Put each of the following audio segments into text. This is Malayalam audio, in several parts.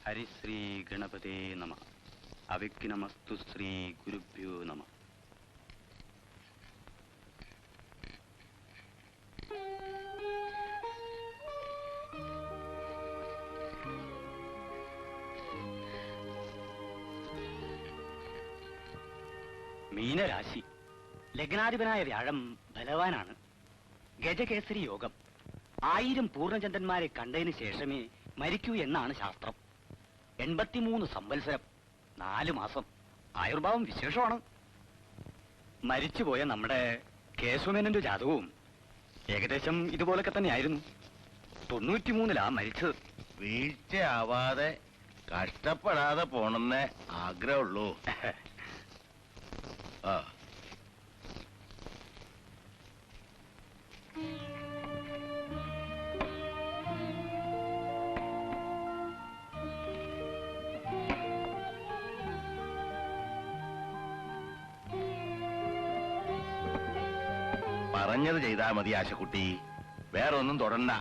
ഹരിശ്രീ ഗണപതേ നമ. അവിഘ്നമസ്തു ശ്രീ ഗുരുഭ്യോ നമ. മീനരാശി. ലഗ്നാധിപനായ വ്യാഴം ബലവാനാണ്. ഗജകേസരി യോഗം. 1000 പൂർണ്ണചന്ദ്രന്മാരെ കണ്ടതിന് ശേഷമേ മരിക്കൂ എന്നാണ് ശാസ്ത്രം. 83 സംവത്സരം 4 മാസം. ആയുർഭാവം വിശേഷമാണ്. മരിച്ചുപോയ നമ്മുടെ കേശവമേനന്റെ ജാതകവും ഏകദേശം ഇതുപോലൊക്കെ തന്നെയായിരുന്നു. 93-ലാ മരിച്ചത്. വീഴ്ചയാവാതെ കഷ്ടപ്പെടാതെ പോണെന്നേ ആഗ്രഹമുള്ളൂ. ആ പറഞ്ഞത് ചെയ്താ മതി ആശക്കുട്ടി, വേറൊന്നും തുടണ്ട.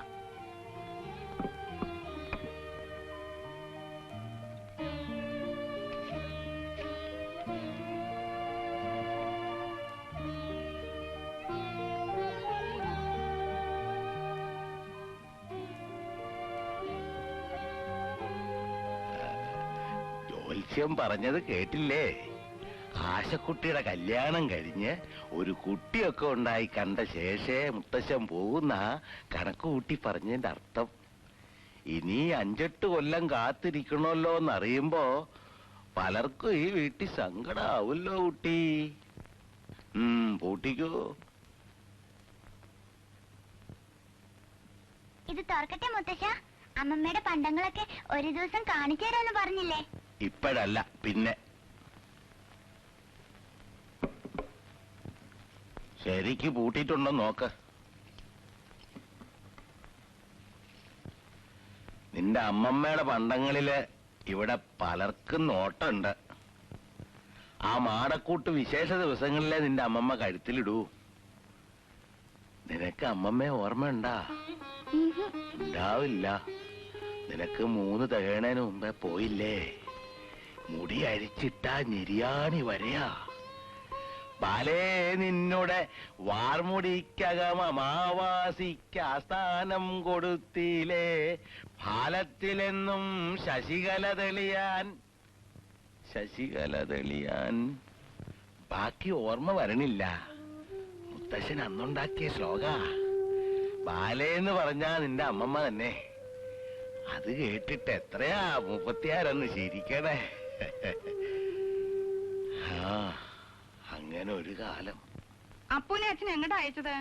ജ്യോത്സ്യം പറഞ്ഞത് കേട്ടില്ലേ? ആശക്കുട്ടിയുടെ കല്യാണം കഴിഞ്ഞ് ഒരു കുട്ടിയൊക്കെ ഉണ്ടായി കണ്ട ശേഷേ മുത്തശ്ശൻ പോകുന്ന കണക്ക് കൂട്ടി പറഞ്ഞതിന്റെ അർത്ഥം. ഇനി 5-8 കൊല്ലം കാത്തിരിക്കണമല്ലോ എന്നറിയുമ്പോ പലർക്കും ഈ വീട്ടിൽ സങ്കടാവല്ലോ കുട്ടി. പൂട്ടിക്കോ. ഇത് തുറക്കട്ടെ മുത്തശ്ശ? അമ്മമ്മയുടെ പണ്ടങ്ങളൊക്കെ ഒരു ദിവസം കാണിച്ചു തരാന്ന് പറഞ്ഞില്ലേ? ഇപ്പോഴല്ല, പിന്നെ. ശരിക്ക് പൂട്ടിയിട്ടുണ്ടോ നോക്ക്. നിന്റെ അമ്മമ്മയുടെ പണ്ടങ്ങളില് ഇവിടെ പലർക്കും നോട്ടുണ്ട്. ആ മാടക്കൂട്ട് വിശേഷ ദിവസങ്ങളിലെ നിന്റെ അമ്മമ്മ കഴുത്തിലിടൂ. നിനക്ക് അമ്മമ്മയെ ഓർമ്മയുണ്ടാ? ഉണ്ടാവില്ല. നിനക്ക് 3 തികയണേന് മുമ്പേ പോയില്ലേ? മുടി അരിച്ചിട്ടാ ഞെരിയാണി വരെയാ. ബാലേ നിന്നുടെ വാർമുടിക്കകമാവാസിക്ക് ആസ്ഥാനം കൊടുത്തില്ലേ? ഫാലത്തിലെന്നും ശശികല തെളിയാൻ. ബാക്കി ഓർമ്മ വരണില്ല. മുത്തശ്ശൻ അന്നുണ്ടാക്കിയ ശ്ലോക. ബാലേന്ന് പറഞ്ഞാ നിന്റെ അമ്മമ്മ തന്നെ. അത് കേട്ടിട്ട് എത്രയാ 36 ശരിക്കണേ. അങ്ങനെ ഒരു കാലം. അപ്പൂനെ അച്ഛൻ എങ്ങോട്ടാ അയച്ചത്?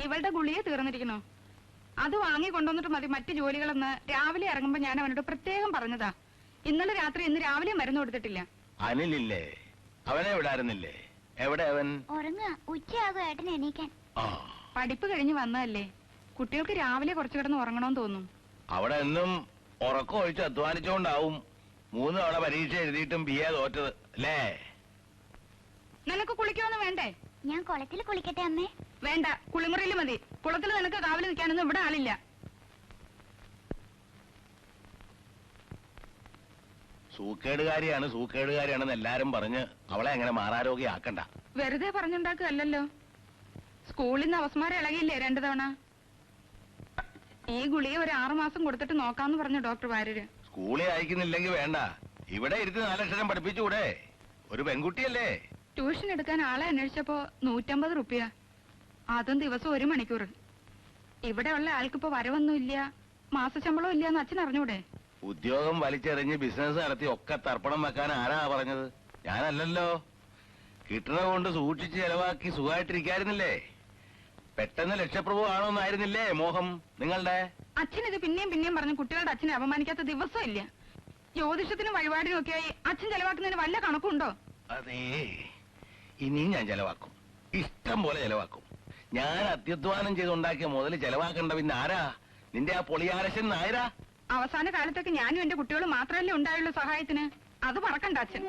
ഇവളുടെ ഗുളിയെ തീർന്നിരിക്കണോ? അത് വാങ്ങി കൊണ്ടുവന്നിട്ട് മതി മറ്റു ജോലികളെന്ന് രാവിലെ ഇറങ്ങുമ്പോ ഞാൻ അവനോട് പ്രത്യേകം പറഞ്ഞതാ. ഇന്നലെ രാത്രി ഇന്ന് രാവിലെ മരുന്ന് കൊടുത്തിട്ടില്ല. അനിലില്ലേ? അവനെ വിടാറുന്നില്ലേ? എവിടെ അവൻ? ഉറങ്ങുക. ഉച്ചയാകും ഏട്ടൻ എണീക്കാൻ. പഠിപ്പ് കഴിഞ്ഞ് വന്നതല്ലേ, കുട്ടികൾക്ക് രാവിലെ കുറച്ചു കിടന്ന് ഉറങ്ങണമെന്ന് തോന്നും. അവിടെ എന്നും ഉറക്കം ഒഴിച്ച് അധ്വാനിച്ചോണ്ടാവും 3 തവണ പരീക്ഷ എഴുതിയിട്ടും BA തോറ്റത് അല്ലേ? നിനക്ക് കുളിക്കൊന്നും വേണ്ടേ? ഞാൻ കുളത്തിൽ കുളിക്കട്ടെ അമ്മേ? വേണ്ട, കുളിമുറിയിൽ മതി. കുളത്തിൽ നിനക്ക് കാവല് നിൽക്കാനൊന്നും ഇവിടെ ആളില്ല. സൂക്കേടുകാരിയാണെന്ന് എല്ലാരും പറഞ്ഞ് അവളെ അങ്ങനെ മാറാരോഗ്യാക്കണ്ട. വെറുതെ പറഞ്ഞുണ്ടാക്കുകയല്ലോ. സ്കൂളിൽ നിന്ന് അവസ്മാരം ഇളകിയില്ലേ 2 തവണ? ഈ ഗുളിയെ ഒരു 6 മാസം കൊടുത്തിട്ട് നോക്കാന്ന് പറഞ്ഞു ഡോക്ടർ വാര്യര്. സ്കൂളിൽ അയക്കുന്നില്ലെങ്കിൽ വേണ്ട, ഇവിടെ ഇരുത്തി 4 അക്ഷരം പഠിപ്പിച്ചുകൂടെ? ഒരു പെൺകുട്ടിയല്ലേ? ട്യൂഷൻ എടുക്കാൻ ആളെ അന്വേഷിച്ചപ്പോ 150 റുപ്യ, അതും ദിവസം 1 മണിക്കൂർ. ഇവിടെ ഉള്ള ആൾക്കിപ്പോ വരവൊന്നുമില്ല, മാസശമ്പളവും ഇല്ലാന്ന് അച്ഛൻ അറിഞ്ഞൂടെ? ഉദ്യോഗം വലിച്ചെറിഞ്ഞ് ബിസിനസ് നടത്തി ഒക്കെ തർപ്പണം വെക്കാൻ ആരാ പറഞ്ഞത്? ഞാനല്ലല്ലോ. കിട്ടണ കൊണ്ട് സൂക്ഷിച്ച് ചെലവാക്കി സുഖമായിട്ടിരിക്കായിരുന്നില്ലേ? പെട്ടെന്ന് ലക്ഷപ്രഭു ആണോന്നായിരുന്നില്ലേ മോഹം നിങ്ങളുടെ? അച്ഛനിത് പിന്നെയും പറഞ്ഞ് കുട്ടികളുടെ അച്ഛനെ അപമാനിക്കാത്ത ദിവസം ഇല്ല. ജ്യോതിഷത്തിനും വഴിപാടിനും ഒക്കെയായി അച്ഛൻ ചെലവാക്കുന്നതിന് വല്ല കണക്കുണ്ടോ? അതേ, ഇനിയും ഞാൻ ചെലവാക്കും, ഇഷ്ടം പോലെ ചെലവാക്കും. ഞാൻ അത്യധ്വാനം ചെയ്തുണ്ടാക്കിയ മുതൽ ചെലവാക്കണ്ട പിന്നെ ആരാ? നിന്റെ ആ പൊളിയാരശൻ നായരാ? അവസാന കാലത്തൊക്കെ ഞാനും എന്റെ കുട്ടികളും മാത്രമല്ലേ ഉണ്ടായുള്ളൂ സഹായത്തിന്. അത് മറക്കണ്ട അച്ഛൻ.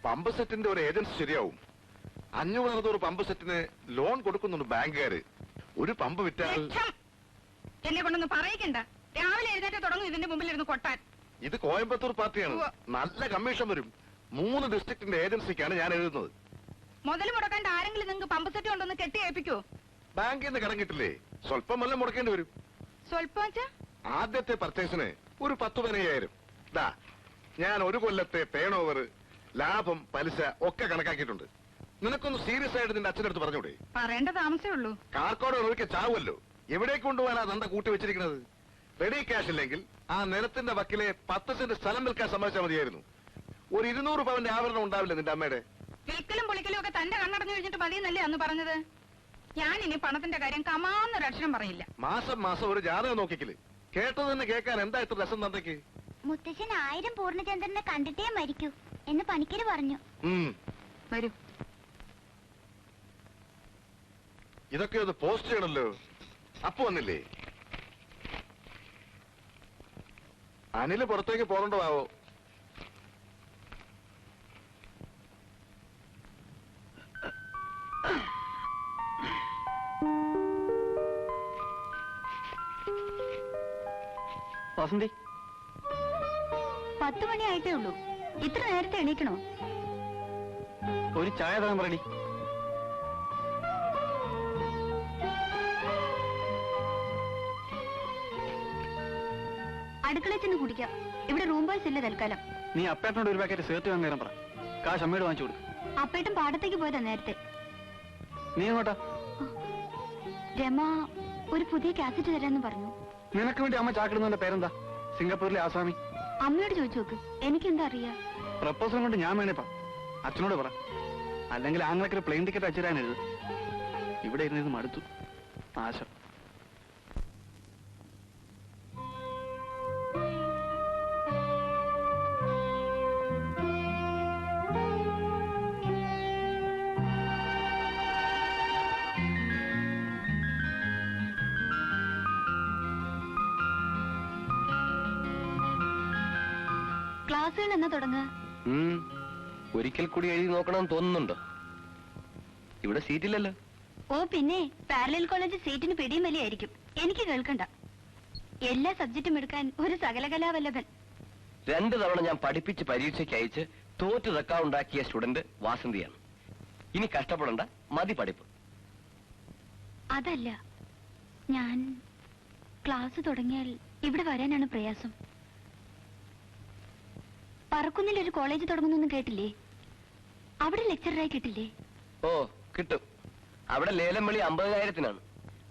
പമ്പ് സെറ്റിന്റെ ഒരു ഏജൻസി ശരിയാവും. 500 പമ്പ് സെറ്റിന് ലോൺ കൊടുക്കുന്നുണ്ട് ബാങ്കുകാര്. ഒരു പമ്പ് വിറ്റാൽ ലക്ഷം. എന്നെ കൊണ്ടൊന്ന് പറയിക്കണ്ട. രാവിലെ എഴുന്നേറ്റ് തുടങ്ങും ഇതിന്റെ മുമ്പിൽ ഇരുന്ന് കൊട്ടാൻ. ഇത് കോയമ്പത്തൂർ പാർട്ടിയാണ്. നല്ല കമ്മീഷൻ വരും. 3 ഡിസ്ട്രിക്റ്റിന്റെ ഏജൻസിക്കാണ് ഞാൻ എഴുതുന്നത്. മുതൽ മുടക്കാണ്ട് ആരെങ്കിലും നിങ്ങൾക്ക് പമ്പ് സെറ്റ് കൊണ്ടൊന്ന് കെട്ടി ഏൽപ്പിക്കോ? ബാങ്കിൽ നിന്ന് കടം കിട്ടില്ലേ, സ്വല്പം വല്ലതും മുടക്കേണ്ടി വരും. സ്വല്പം വെച്ചാ ആദ്യത്തെ പർച്ചേസിന് ഒരു 10-15,000. ദാ ഞാൻ ഒരു കൊല്ലത്തെ ടേൺ ഓവർ, ലാഭം, പലിശ ഒക്കെ കണക്കാക്കിയിട്ടുണ്ട്. നിനക്കൊന്ന് സീരിയസ് ആയിട്ട് നിന്റെ അച്ഛനടുത്ത് പറഞ്ഞൂടെ? പറയേണ്ട താമസേ ഉള്ളൂ. കാർക്കോട് ഒരിക്കൽ ചാവുമല്ലോ. എവിടേക്ക് കൊണ്ടുപോകാനാ നന്ദ കൂട്ടി വെച്ചിരിക്കുന്നത്? റെഡി ക്യാഷ് ഇല്ലെങ്കിൽ ആ നിലത്തിന്റെ വക്കിലെ 10 സെന്റ് സ്ഥലം വിൽക്കാൻ സമ്മതിച്ചാൽ മതിയായിരുന്നു. ഒരു 200 പവന്റെ ആഭരണം ഉണ്ടാവില്ല നിന്റെ അമ്മയുടെ? വിൽക്കലും പൊളിക്കലും ഒക്കെ തന്റെ കണ്ണടഞ്ഞു കഴിഞ്ഞിട്ട് മതിയെന്നല്ലേ അന്ന് പറഞ്ഞത്? ഞാൻ ഇനി പണത്തിന്റെ കാര്യം കമാന്നൊരു അക്ഷരം പറയില്ല. മാസം മാസം ഒരു ജാതകം നോക്കിക്കല്. കേട്ടത് തന്നെ കേൾക്കാൻ എന്താ ഇത്ര രസം തന്നേക്ക്? മുത്തശ്ശൻ 1000 പൂർണ്ണചന്ദ്രനെ കണ്ടിട്ടേ മരിക്കൂ എന്ന് പണിക്കര് പറഞ്ഞു. വരൂ. ഇതൊക്കെ ഒന്ന് പോസ്റ്റ് ചെയ്യണല്ലോ. അപ്പൊ വന്നില്ലേ? അനില് പുറത്തേക്ക് പോകണ്ടതാവോ? വസന്തി, 10 മണിയായിട്ടേ ഉള്ളൂ. ഇത്ര നേരത്തെ എണീക്കണോ? ഒരു ചായ തരാൻ പറയടി. അടുക്കളയിൽ ചെന്ന് കുടിക്കാം. ഇവിടെ റൂം ബോയ്സ് ഇല്ല തൽക്കാലം. നീ അപ്പേട്ടനോട് ഒരു പാക്കറ്റ് സേർട്ട് വാങ്ങി തരാൻ പറ. കാശ് അമ്മയോട് വാങ്ങിച്ചു കൊടുക്കും. അപ്പേട്ടും പാടത്തേക്ക് പോയതാ നേരത്തെ. നീ എങ്ങോട്ടാ? രമ ഒരു പുതിയ കാസറ്റ് തരാന്ന് പറഞ്ഞു. നിനക്ക് വേണ്ടി അമ്മ ചാക്കിടുന്നതിന്റെ പേരെന്താ? സിംഗപ്പൂരിലെ ആസാമി. അമ്മയോട് ചോദിച്ചു നോക്ക്. എനിക്കെന്താ അറിയാ? പ്രപ്പോസൽ കൊണ്ട് ഞാൻ വേണേപ്പാ. അച്ഛനോട് പറ. അല്ലെങ്കിൽ ആങ്ങളൊക്കെ ഒരു പ്ലെയിൻ ടിക്കറ്റ് അച്ഛരാനെഴുത്. ഇവിടെ ഇരുന്ന് മടുത്തു. ആശം. ക്ലാസ്സുകൾ എന്നാ തുടങ്ങുക? ഒരിക്കൽ കൂടി എഴുതി നോക്കണമെന്ന് തോന്നുന്നുണ്ടോ? ഇവിടെ സീറ്റില്ലല്ലോ. ഓ പിന്നെ പാരലൽ കോളേജ് സീറ്റിന് പിടിയും വലിയായിരിക്കും. എനിക്ക് കേൾക്കണ്ട. എല്ലാ സബ്ജക്റ്റും എടുക്കാൻ ഒരു സകലകലാവല്ലഭൻ. 2 തവണ ഞാൻ പഠിപ്പിച്ച് പരീക്ഷയ്ക്ക് അയച്ച് തോറ്റു റെക്കോർഡുണ്ടാക്കിയ സ്റ്റുഡന്റ് വാസന്തിയാണ്. ഇനി കഷ്ടപ്പെടണ്ട, മതി പഠിപ്പ്. അതല്ല, ഞാൻ ക്ലാസ് തുടങ്ങിയാൽ ഇവിടെ വരാനാണ് പ്രയാസം. പറക്കുന്നിൽ ഒരു കോളേജ് തുടങ്ങുന്നൊന്നും കേട്ടില്ലേ? അവിടെ ലെക്ചറായി കിട്ടില്ലേ? ഓ കിട്ടും. അവിടെ ലേലം വിളി 50,000-നാണ്.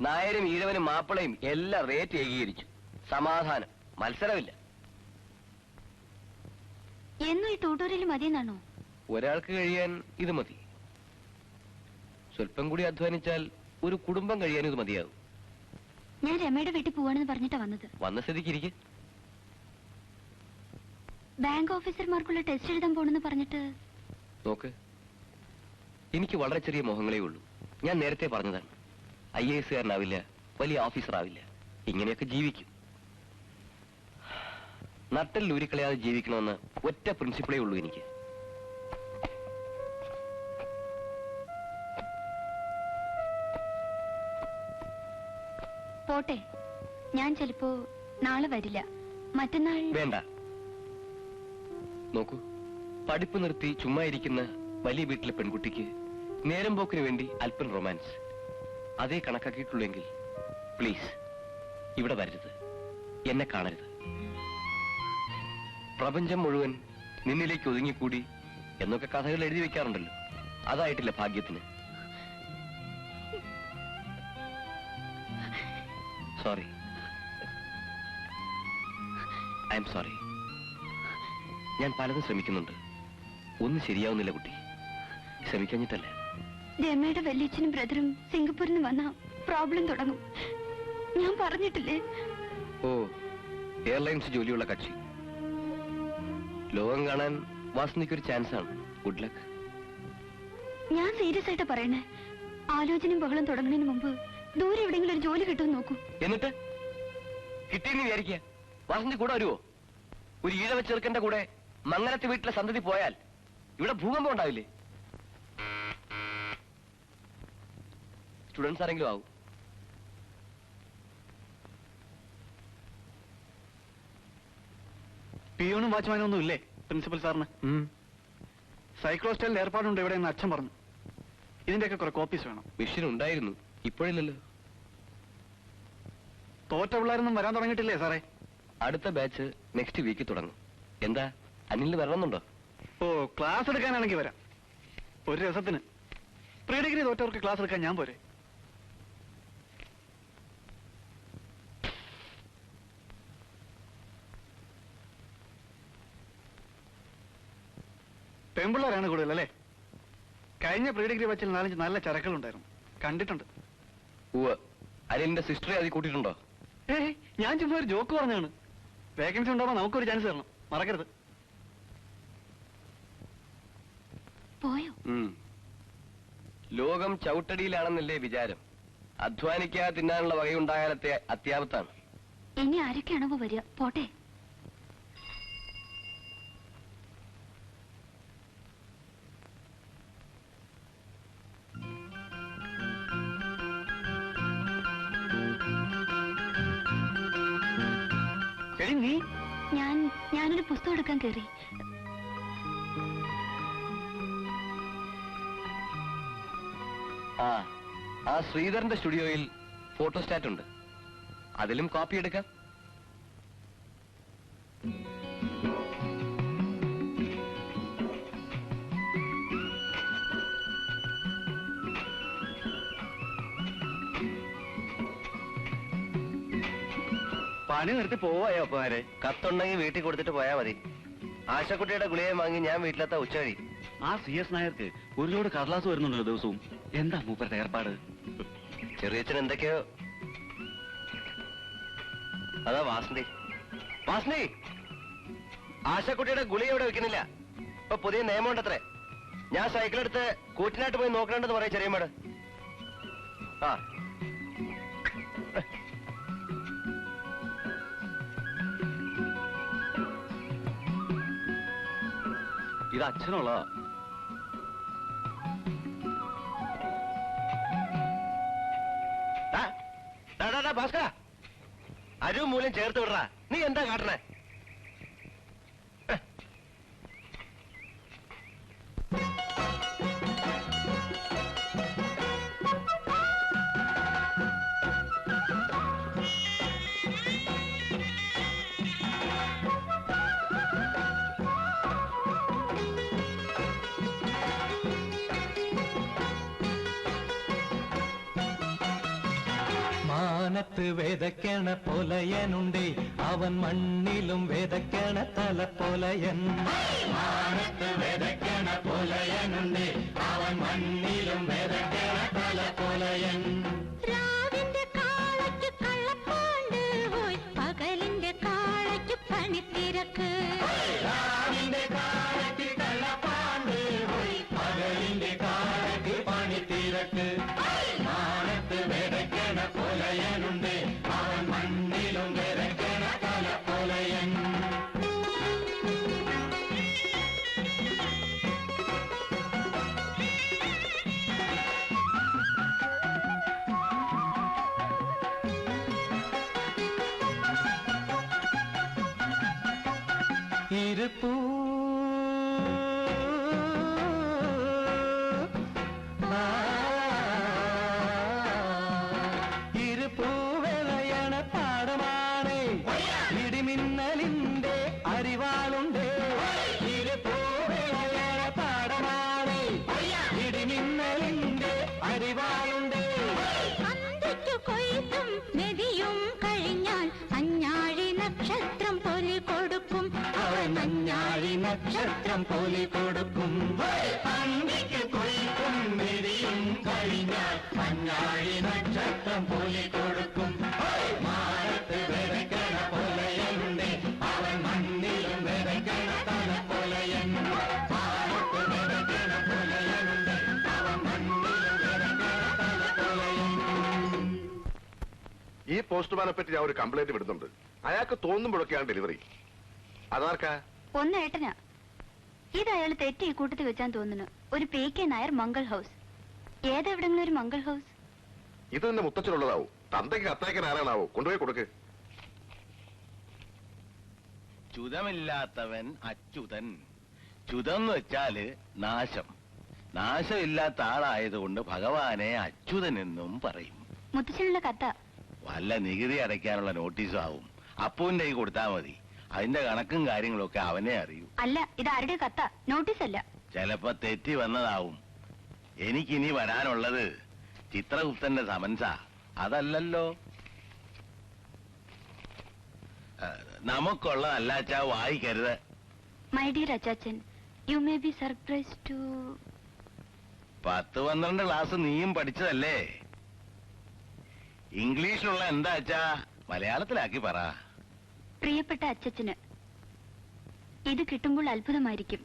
നായരും ഈഴവനും മാപ്പിളയും എല്ലാം റേറ്റ് ഏകീകരിച്ചു. സമാധാനം, മത്സരമില്ല. എന്നും ഈ ട്യൂട്ടോറിയൽ മതിയെന്നാണോ? ഒരാൾക്ക് കഴിയാൻ ഇത് മതി. സ്വല്പം കൂടി അധ്വാനിച്ചാൽ ഒരു കുടുംബം കഴിയാൻ ഇത് മതിയാകും. ഞാൻ രമയുടെ വീട്ടിൽ പോവാണെന്ന് പറഞ്ഞിട്ടാ വന്നത്. വന്ന സ്ഥിതിക്ക് ഇരിക്കെ. ബാങ്ക് ഓഫീസർമാർക്കുള്ള ടെസ്റ്റ് എഴുതാൻ പോണെന്ന് പറഞ്ഞിട്ട്. നോക്ക്, എനിക്ക് വളരെ ചെറിയ മോഹങ്ങളേ ഉള്ളൂ. ഞാൻ നേരത്തെ പറഞ്ഞതാണ്. IAS കാരനാവില്ല, വലിയ ഓഫീസർ ആവില്ല. ഇങ്ങനെയൊക്കെ ജീവിക്കും. നട്ടൽ ഊരിക്കളയാതെ ജീവിക്കണമെന്ന് ഒറ്റ പ്രിൻസിപ്പിളേ ഉള്ളൂ എനിക്ക്. പോട്ടെ, ഞാൻ ചിലപ്പോ നാളെ വരില്ല. മറ്റന്നാൾ. വേണ്ട. നോക്കൂ, പഠിപ്പ് നിർത്തി ചുമ്മാ ഇരിക്കുന്ന വലിയ വീട്ടിലെ പെൺകുട്ടിക്ക് നേരം പോക്കിന് വേണ്ടി അല്പം റൊമാൻസ് അതേ കണക്കാക്കിയിട്ടുള്ളെങ്കിൽ പ്ലീസ് ഇവിടെ വരരുത്, എന്നെ കാണരുത്. പ്രപഞ്ചം മുഴുവൻ നിന്നിലേക്ക് ഒതുങ്ങിക്കൂടി എന്നൊക്കെ കഥകൾ എഴുതി വെക്കാറുണ്ടല്ലോ, അതായിട്ടില്ല ഭാഗ്യത്തിന്. Sorry, I am sorry. ഞാൻ പലതും ശ്രമിക്കുന്നുണ്ട്, ഒന്നും ശരിയാവുന്നില്ല കുട്ടി. ശ്രമിക്കഞ്ഞിട്ടല്ല. രമയുടെ വല്യച്ഛനും ബ്രദറും സിംഗപ്പൂരിൽ നിന്ന് വന്ന പ്രോബ്ലം തുടങ്ങും. ഞാൻ പറഞ്ഞിട്ടില്ലേ? ഓ, എയർലൈൻസ് ജോലിയുള്ള കക്ഷി. ലോകം കാണാൻ വാസനിക്കൊരു ചാൻസ് ആണ്. Good luck. ഞാൻ സീരിയസ് ആയിട്ട് പറയണേ. ആലോചനയും ബഹളം തുടങ്ങുന്നതിന് മുമ്പ് ദൂരെ എവിടെയെങ്കിലും ഒരു ജോലി കിട്ടുമെന്ന് നോക്കൂ. എന്നിട്ട് കിട്ടിയെന്ന് വിചാരിക്കുക. വാസന്തി കൂടെ വരുവോ? ഒരു ഈഴവ ചെറുക്കന്റെ കൂടെ മംഗലത്ത് വീട്ടിലെ സന്തതി പോയാൽ ഇവിടെ ഭൂകമ്പം ഉണ്ടാവില്ലേ? സ്റ്റുഡൻസ് ആരെങ്കിലും ആവും. പിയോണും വാച്ച്മാനും ഒന്നും ഇല്ലേ പ്രിൻസിപ്പൽ സാറിന്? സൈക്ലോസ്റ്റൈലിൽ ഏർപ്പാടുണ്ട് ഇവിടെ എന്ന് അച്ഛൻ പറഞ്ഞു. ഇതിന്റെയൊക്കെ കുറെ കോപ്പീസ് വേണം. മെഷീൻ ഉണ്ടായിരുന്നു, ഇപ്പോഴില്ലല്ലോ. തോറ്റ പിള്ളേരൊന്നും വരാൻ തുടങ്ങിയിട്ടില്ലേ സാറേ? അടുത്ത ബാച്ച് നെക്സ്റ്റ് വീക്ക് തുടങ്ങും. എന്താ അനിലിന് വരണമെന്നുണ്ടോ? ഓ, ക്ലാസ് എടുക്കാനാണെങ്കിൽ വരാം. ഒരു രസത്തിന്. പ്രീ ഡിഗ്രി തോറ്റവർക്ക് ക്ലാസ് എടുക്കാൻ ഞാൻ പോരെ? പെൺപിള്ളേരാണ് കൂടുതൽ അല്ലേ? കഴിഞ്ഞ പ്രീ ഡിഗ്രി ബാച്ചിൽ 4-5 നല്ല ചരക്കുകളുണ്ടായിരുന്നു, കണ്ടിട്ടുണ്ട്. അനിലിന്റെ സിസ്റ്ററെ അതിൽ കൂട്ടിയിട്ടുണ്ടോ? ഏയ്, ഞാൻ ചുമ്മാ ഒരു ജോക്ക് പറഞ്ഞാണ്. വേക്കൻസി ഉണ്ടാവുമ്പോൾ നമുക്കൊരു ചാൻസ് തരണം, മറക്കരുത്. പോയോ? ലോകം ചവിട്ടടിയിലാണെന്നല്ലേ വിചാരം? അധ്വാനിക്കാതെ തിന്നാനുള്ള വകയുണ്ടായാലത്തെ അത്യാപത്താണ്. ഇനി ആരൊക്കെയാണോ വരിക? പോട്ടെ. എടി നീ? ഞാനൊരു പുസ്തകം എടുക്കാൻ കയറി. ആ ശ്രീധരന്റെ സ്റ്റുഡിയോയിൽ ഫോട്ടോസ്റ്റാറ്റ് ഉണ്ട്, അതിലും കോപ്പി എടുക്കാം. പണി നിർത്തി പോവായോ അപ്പമാരെ? കത്തുണ്ടെങ്കിൽ വീട്ടിൽ കൊടുത്തിട്ട് പോയാ മതി. ആശക്കുട്ടിയുടെ ഗുളികയും വാങ്ങി ഞാൻ വീട്ടിലെത്താ ഉച്ചവഴി. ആ CS നായർക്ക് ഒരു ലോഡ് കടലാസ് വരുന്നുണ്ടല്ലോ ദിവസവും. എന്താ മൂപ്പരുടെ ഏർപ്പാട്? ചെറിയച്ഛൻ എന്തൊക്കെയോ. അതാ വാസന്തി. വാസന്തി, ആശക്കുട്ടിയുടെ ഗുളിക ഇവിടെ വെക്കുന്നില്ല. ഇപ്പൊ പുതിയ നിയമമുണ്ടത്രേ. ഞാൻ സൈക്കിളെടുത്ത് കൂറ്റിനായിട്ട് പോയി നോക്കണമെന്ന് പറയാം ചെറിയമ്മോട്. ആ ഇത് അച്ഛനുള്ളതാ. ഭാസ്കര, അരുവും മൂലം ചേർത്ത് വിടറാ. നീ എന്താ കാട്ടണേ? മാനത്ത് വേദക്കണ പൊലയനുണ്ടേ, അവൻ മണ്ണിലും വേദക്കണ തല പൊലയൻ. മാനത്ത് വേദക്കണ പൊലയനുണ്ടേ, അവൻ മണ്ണിലും വേദക്കണ തല പൊലയൻ. രാവിന്റെ കാളയ്ക്ക് കള്ളപ്പാണ്ട് പോയി, പകലിന്റെ കാളയ്ക്ക് പണിത്തിരക്ക്. രാവിന്റെ കാളയ്ക്ക് കള്ളപ്പാണ്ട് പോയി, പകലിന്റെ കാളയ്ക്ക് പണിത്തിരക്ക്. മാനത്ത് വേദക്കണ പൊലയനുണ്ടേ, അവൻ മണ്ണിലും വേദക്കണ തല പൊലയൻ. இருப்பூ ഇരുപ്പൂവെളയണ പാടമാണേ, ഇടിമിന്നലിന്റെ അരിവാളുണ്ടേ. ഇരുപ്പൂവെളയണ പാടമാണേ, ഇടിമിന്നലിന്റെ അരിവാളുണ്ടേ. അന്തിക്കു കൊയ്ത്തും മെതിയും കഴിഞ്ഞാൽ അഞ്ഞാഴി നക്ഷത്രം പൊലി കൊടുക്കും. അവൻ അഞ്ഞാഴി നക്ഷത്രം പോലെ കൊടുക്കും. അന്തിക്ക് കൊയ്ത്തും മെതിയും കഴിഞ്ഞാൽ അഞ്ഞാഴി നക്ഷത്രം പോലെ കൊടുക്കും. മാനത്ത് വിതയ്ക്കണ പൊലയനുണ്ടേ, അവൻ മണ്ണിലും വിതയ്ക്കണ തല പൊലയൻ. മാനത്ത് വിതയ്ക്കണ പൊലയനുണ്ടേ, അവൻ മണ്ണിലും വിതയ്ക്കണ തല പൊലയൻ. ഈ പോസ്റ്റ്മാനെ പറ്റി ഞാൻ ഒരു കംപ്ലൈന്റ് വിടുന്നുണ്ട്. അയാൾക്ക് തോന്നുമ്പോഴൊക്കെയാണ് ഡെലിവറി. അതാർക്കാ? ഒന്ന് ഏട്ടനാ. ഇത് അയാൾ തെറ്റി ഈ കൂട്ടത്തിൽ വെച്ചാൻ തോന്നുന്നു. ഒരു PK നായർ മംഗൾ ഹൗസ്. ഏതെവിടെങ്കിലും ഒരു മംഗൾ ഹൗസ്? ഇത് തന്നെ മുത്തച്ഛനുള്ളതാവും. തന്തയ്ക്ക് കത്തയക്കാൻ ആരാണാവോ? കൊണ്ടുപോയി കൊടുക്ക്. ചുതമില്ലാത്തവൻ അച്യുതൻ. ചുതം എന്ന് വെച്ചാല് നാശം. നാശമില്ലാത്ത ആളായതുകൊണ്ട് ഭഗവാനെ അച്യുതൻ എന്നും പറയും. മുത്തച്ഛനുള്ള കത്ത. വല്ല നികുതി അടയ്ക്കാനുള്ള നോട്ടീസും ആവും. അപ്പുവിന്റെ കൈ കൊടുത്താൽ മതി. അതിന്റെ കണക്കും കാര്യങ്ങളും ഒക്കെ അവനെ അറിയൂ. അല്ല, ഇത് ആരുടെ കത്ത? നോട്ടീസ് അല്ല. ചിലപ്പോ തെറ്റി വന്നതാവും. എനിക്കിനി വരാനുള്ളത് ചിത്രഗുപ്തന്റെ സമൻസാ. അതല്ലല്ലോ. നമുക്കുള്ളതല്ലാച്ചാ വായിക്കരുത്. മൈ ഡിയർ അച്ചാച്ചൻ, you may be surprise too. 10-12 class നീയും പഠിച്ചതല്ലേ? ഇംഗ്ലീഷിലുള്ള എന്താച്ചാ മലയാളത്തിലാക്കി പറ. പ്രിയപ്പെട്ട അച്ചച്ചന്, ഇത് കിട്ടുമ്പോൾ അത്ഭുതമായിരിക്കും.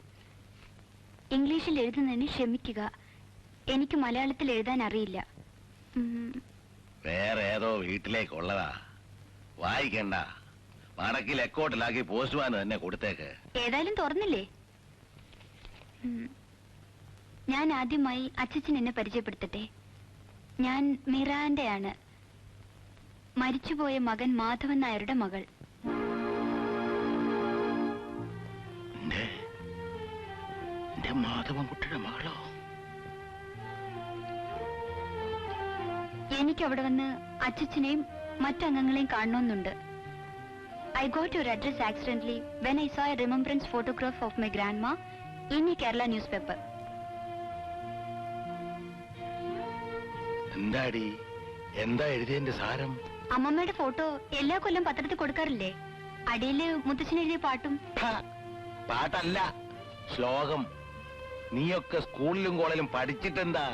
ഇംഗ്ലീഷിൽ എഴുതുന്നതിന് ക്ഷമിക്കുക. എനിക്ക് മലയാളത്തിൽ എഴുതാൻ അറിയില്ല. വേറെ ഏതോ വീട്ടിലേക്കുള്ളതാ. വായിക്കണ്ട. മടക്കി ലെക്കോട്ടിലാക്കി പോസ്റ്റ്മാൻ തന്നെ കൊടുത്തേക്ക്. ഏതായാലും തുറന്നില്ലേ? ഞാൻ ആദ്യമായി അച്ചച്ചൻ എന്നെ പരിചയപ്പെടുത്തട്ടെ. ഞാൻ മിറാന്റെയാണ്, മരിച്ചുപോയ മകൻ മാധവൻ നായരുടെ മകൾ. മാധവൻകുട്ടിയുടെ മകളോ? എനിക്ക് അവിടെ വന്ന് അച്ചച്ചനെയും മറ്റംഗങ്ങളെയും കാണണമെന്നുണ്ട്. I got your address accidentally when I saw a remembrance photograph of my grandma in a Kerala newspaper. എന്താടി, എന്താ എഴുതിയതിന്റെ സാരം? അമ്മമ്മയുടെ ഫോട്ടോ എല്ലാ കൊല്ലം പത്രത്തിൽ കൊടുക്കാറില്ലേ? അടിയില് മുത്തച്ഛൻ എഴുതിയ പാട്ടും. പാട്ടല്ല, ശ്ലോകം. നീയൊക്കെ സ്കൂളിലും കോളേജിലും പഠിച്ചിട്ടെന്താ?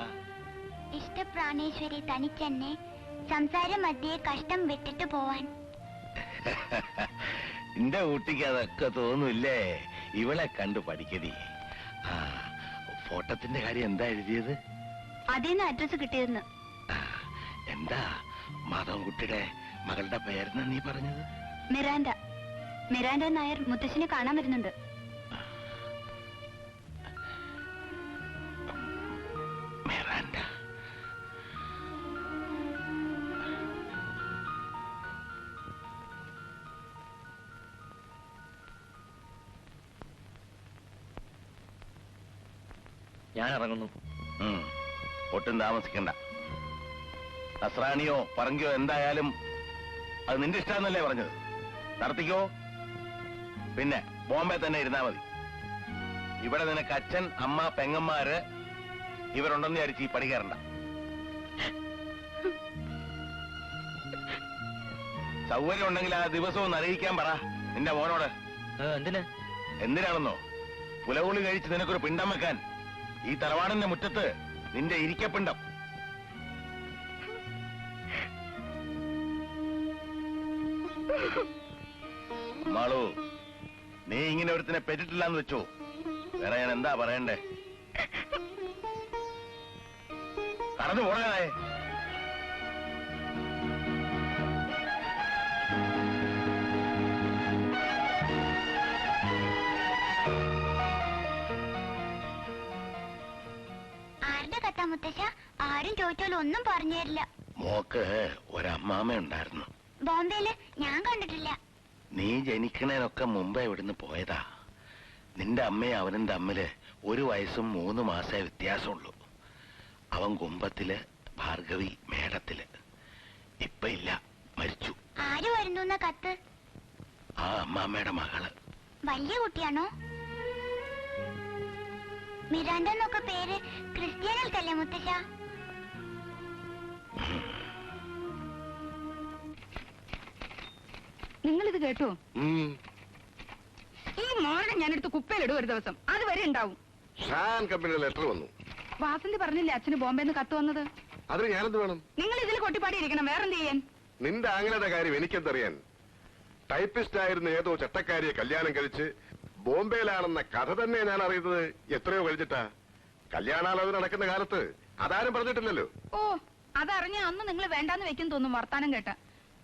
ഇഷ്ടപ്രാണേശ്വരി തനിച്ചെന്നെ സംസാര മധ്യേ കഷ്ടം വിട്ടിട്ട് പോവാൻ. എന്റെ കുട്ടിക്ക് അതൊക്കെ തോന്നില്ലേ? ഇവളെ കണ്ടു പഠിക്കടി. ഫോട്ടത്തിന്റെ കാര്യം എന്താ എഴുതിയത്? അതേന്ന് അഡ്രസ് കിട്ടിയതെന്ന്. എന്താ മാധവൻകുട്ടിയുടെ മകളുടെ പേരെന്ന് നീ പറഞ്ഞത്? മിറാൻഡ. മിറാൻഡ നായർ മുത്തശ്ശിനെ കാണാൻ വരുന്നുണ്ട്. മിറാൻഡ. ഞാൻ ഇറങ്ങുന്നു. ഒട്ടും താമസിക്കണ്ട. നസ്രാണിയോ പറങ്കിയോ എന്തായാലും അത് നിന്റെ ഇഷ്ടാന്നല്ലേ പറഞ്ഞത്? നടത്തിക്കോ. പിന്നെ ബോംബെ തന്നെ ഇരുന്നാ മതി. ഇവിടെ നിനക്ക് അച്ഛൻ, അമ്മ, പെങ്ങന്മാര് ഇവരുണ്ടെന്ന് വിചാരിച്ച് ഈ പടി കയറണ്ട. സൗകര്യം ഉണ്ടെങ്കിൽ ആ ദിവസവും അറിയിക്കാൻ പറ നിന്റെ മോനോട്. എന്തിനാണെന്നോ? പുലകുളി കഴിച്ച് നിനക്കൊരു പിണ്ടം വെക്കാൻ ഈ തറവാടിന്റെ മുറ്റത്ത് നിന്റെ ഇരിക്കപ്പിണ്ടം. മാളു, നീ ഇങ്ങനെ ഒരുത്തിനെ പെറ്റിട്ടില്ലാന്ന് വെച്ചോ. വേറെ ഞാൻ എന്താ പറയണ്ടേ? കടന്നു പോടാനായേ. ആരുടെ കഥ മുത്തശ്ശ? ആരും ചോദിച്ചാലും ഒന്നും പറഞ്ഞു തരില്ല. മോക്ക് ഒരമ്മാമ ഉണ്ടായിരുന്നു. ബോംബെയില് ഞാൻ കണ്ടിട്ടില്ല. നീ ജനിക്കണേനൊക്കെ മുമ്പേ ഇവിടുന്ന് പോയതാ. നിന്റെ അമ്മയും അവനും തമ്മില് 1 വയസ്സും 3 മാസേ വ്യത്യാസമുള്ളൂ. അവൻ കുമ്പത്തില്, ഭാർഗവി മേടത്തില്. ഇപ്പൊ ഇല്ല, മരിച്ചു. ആര് വരുന്നു കത്ത്? ആ അമ്മാമ്മയുടെ മകള്. വലിയ കുട്ടിയാണോ? മിറാൻഡ എന്നൊക്കെ പേര് ക്രിസ്ത്യാനികൾക്കല്ലേ മുത്തശ്ശ? നിങ്ങളിത് കേട്ടോ? ഈ മോനെ ഞാനെടുത്ത് കുപ്പയിലിടും ഒരു ദിവസം. അതുവരെ ഉണ്ടാവും. ഷാൻ കമ്പനിയുടെ ലെറ്റർ വന്നു. വാസന്തി പറഞ്ഞില്ലേ അച്ഛന് ബോംബെന്ന് കത്ത് വന്നത്? അതിന് ഞാനെന്ത് വേണം? നിങ്ങൾ ഇതിൽ കൊട്ടിപ്പാടി ഇരിക്കണം. വേറെന്ത് ചെയ്യാൻ? നിന്റെ ആങ്ങളുടെ കാര്യം എനിക്കെന്തറിയാൻ? ടൈപ്പിസ്റ്റ് ആയിരുന്ന ഏതോ ചട്ടക്കാരിയെ കല്യാണം കഴിച്ച് ബോംബെയിലാണെന്ന കഥ തന്നെ ഞാൻ അറിയുന്നത് എത്രയോ കഴിച്ചിട്ടാ. കല്യാണാലോചന നടക്കുന്ന കാലത്ത് അതാരും പറഞ്ഞിട്ടില്ലല്ലോ. ഓ, അതറിഞ്ഞ അന്ന് നിങ്ങൾ വേണ്ടാന്ന് വെക്കും തോന്നും വർത്താനം കേട്ട.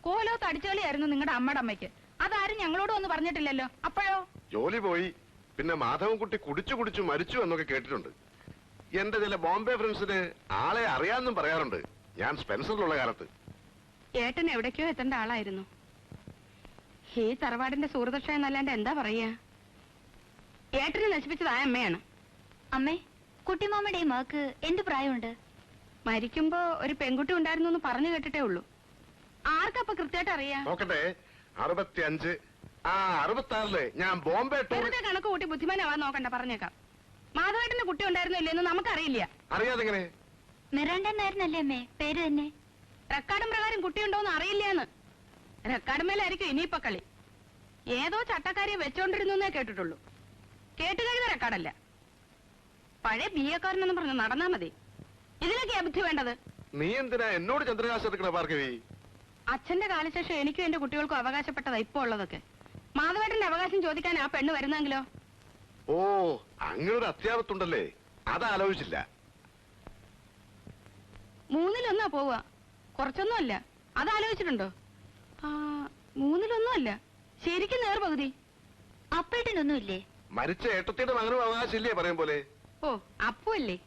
കോലോ തടിച്ചുകളിയായിരുന്നു നിങ്ങളുടെ അമ്മയുടെ അമ്മയ്ക്ക്. അതാരും ഞങ്ങളോട് ഒന്ന് പറഞ്ഞിട്ടില്ലല്ലോ. അപ്പോഴോ? ജോലി പോയി, പിന്നെ മാധവൻകുട്ടി കുടിച്ചു കുടിച്ചു മരിച്ചു എന്നൊക്കെ കേട്ടിട്ടുണ്ട്. എന്റെ ചില ബോംബെ ഫ്രണ്ട്സിന് ആളെ അറിയാമെന്നും പറയാറുണ്ട്, ഞാൻ സ്പെൻസറിലുള്ള കാലത്ത്. ഏട്ടൻ എവിടേക്കോ എത്തേണ്ട ആളായിരുന്നു. ഈ തറവാടിന്റെ സുഹൃതക്ഷ എന്നല്ലാണ്ട് എന്താ പറയാ. ഏട്ടനെ നശിപ്പിച്ചത് ആ അമ്മയാണ്. അമ്മേ, കുട്ടിമാമയുടെ ഈ മകക്ക് എന്ത് പ്രായമുണ്ട്? മരിക്കുമ്പോ ഒരു പെൺകുട്ടി ഉണ്ടായിരുന്നു എന്ന് പറഞ്ഞു കേട്ടിട്ടേ ഉള്ളൂ. ആർക്കപ്പൊ കൃത്യമായിട്ട് അറിയാ? നോക്കട്ടെ, 65. 66 ഞാൻ ബോംബെ ടൂർ. വെറുതെ കണക്ക് കൂട്ടി ബുദ്ധിമാനാവാൻ നോക്കണ്ട, പറഞ്ഞേക്കാം. മാധവേട്ടന് കുട്ടി ഉണ്ടായിരുന്നോ ഇല്ലെന്ന് നമുക്കറിയില്ല. അറിയാതെങ്ങനെ? മിറാണ്ട എന്നായിരുന്നല്ലേ അമ്മേ പേര് തന്നെ? റെക്കാർഡും പ്രകാരം കുട്ടിയുണ്ടോന്ന് അറിയില്ലാന്ന്. റെക്കാർഡുമേലായിരിക്കും ഇനിയിപ്പൊ കളി. ഏതോ ചട്ടക്കാരിയെ വെച്ചോണ്ടിരുന്നു എന്നേ കേട്ടിട്ടുള്ളൂ. കേട്ടുകഴിഞ്ഞ റെക്കാർഡല്ല. പഴയ ബിഎക്കാരനെന്ന് പറഞ്ഞ് നടന്നാ മതി. ഇതിലൊക്കെയാ ബുദ്ധി വേണ്ടത്. നീ എന്തിനാ എന്നോട് ചന്ദ്രകാശം എടുക്കണ ഭാർഗവി? അച്ഛന്റെ കാലശേഷം എനിക്കും എന്റെ കുട്ടികൾക്കും അവകാശപ്പെട്ടതാ ഇപ്പൊ ഉള്ളതൊക്കെ. മാധവേട്ടന്റെ അവകാശം ചോദിക്കാൻ ആ പെണ്ണ് വരുന്നെങ്കിലോ? ഓ, അങ്ങനൊരു അത്യാവത്തുണ്ടല്ലേ, അതാലോചിച്ചില്ല. 3-1 പോവുക. കുറച്ചൊന്നും അല്ല. അതാലോചിച്ചിട്ടുണ്ടോ? 3-1 അല്ല, ശരിക്കും നേർപകുതി. അപ്പേട്ടനൊന്നുമില്ലേ? മരിച്ച ഏട്ടത്തിയുടെ മകനും അവകാശമില്ലേ പറയും പോലെ? ഓ, അപ്പല്ലേ,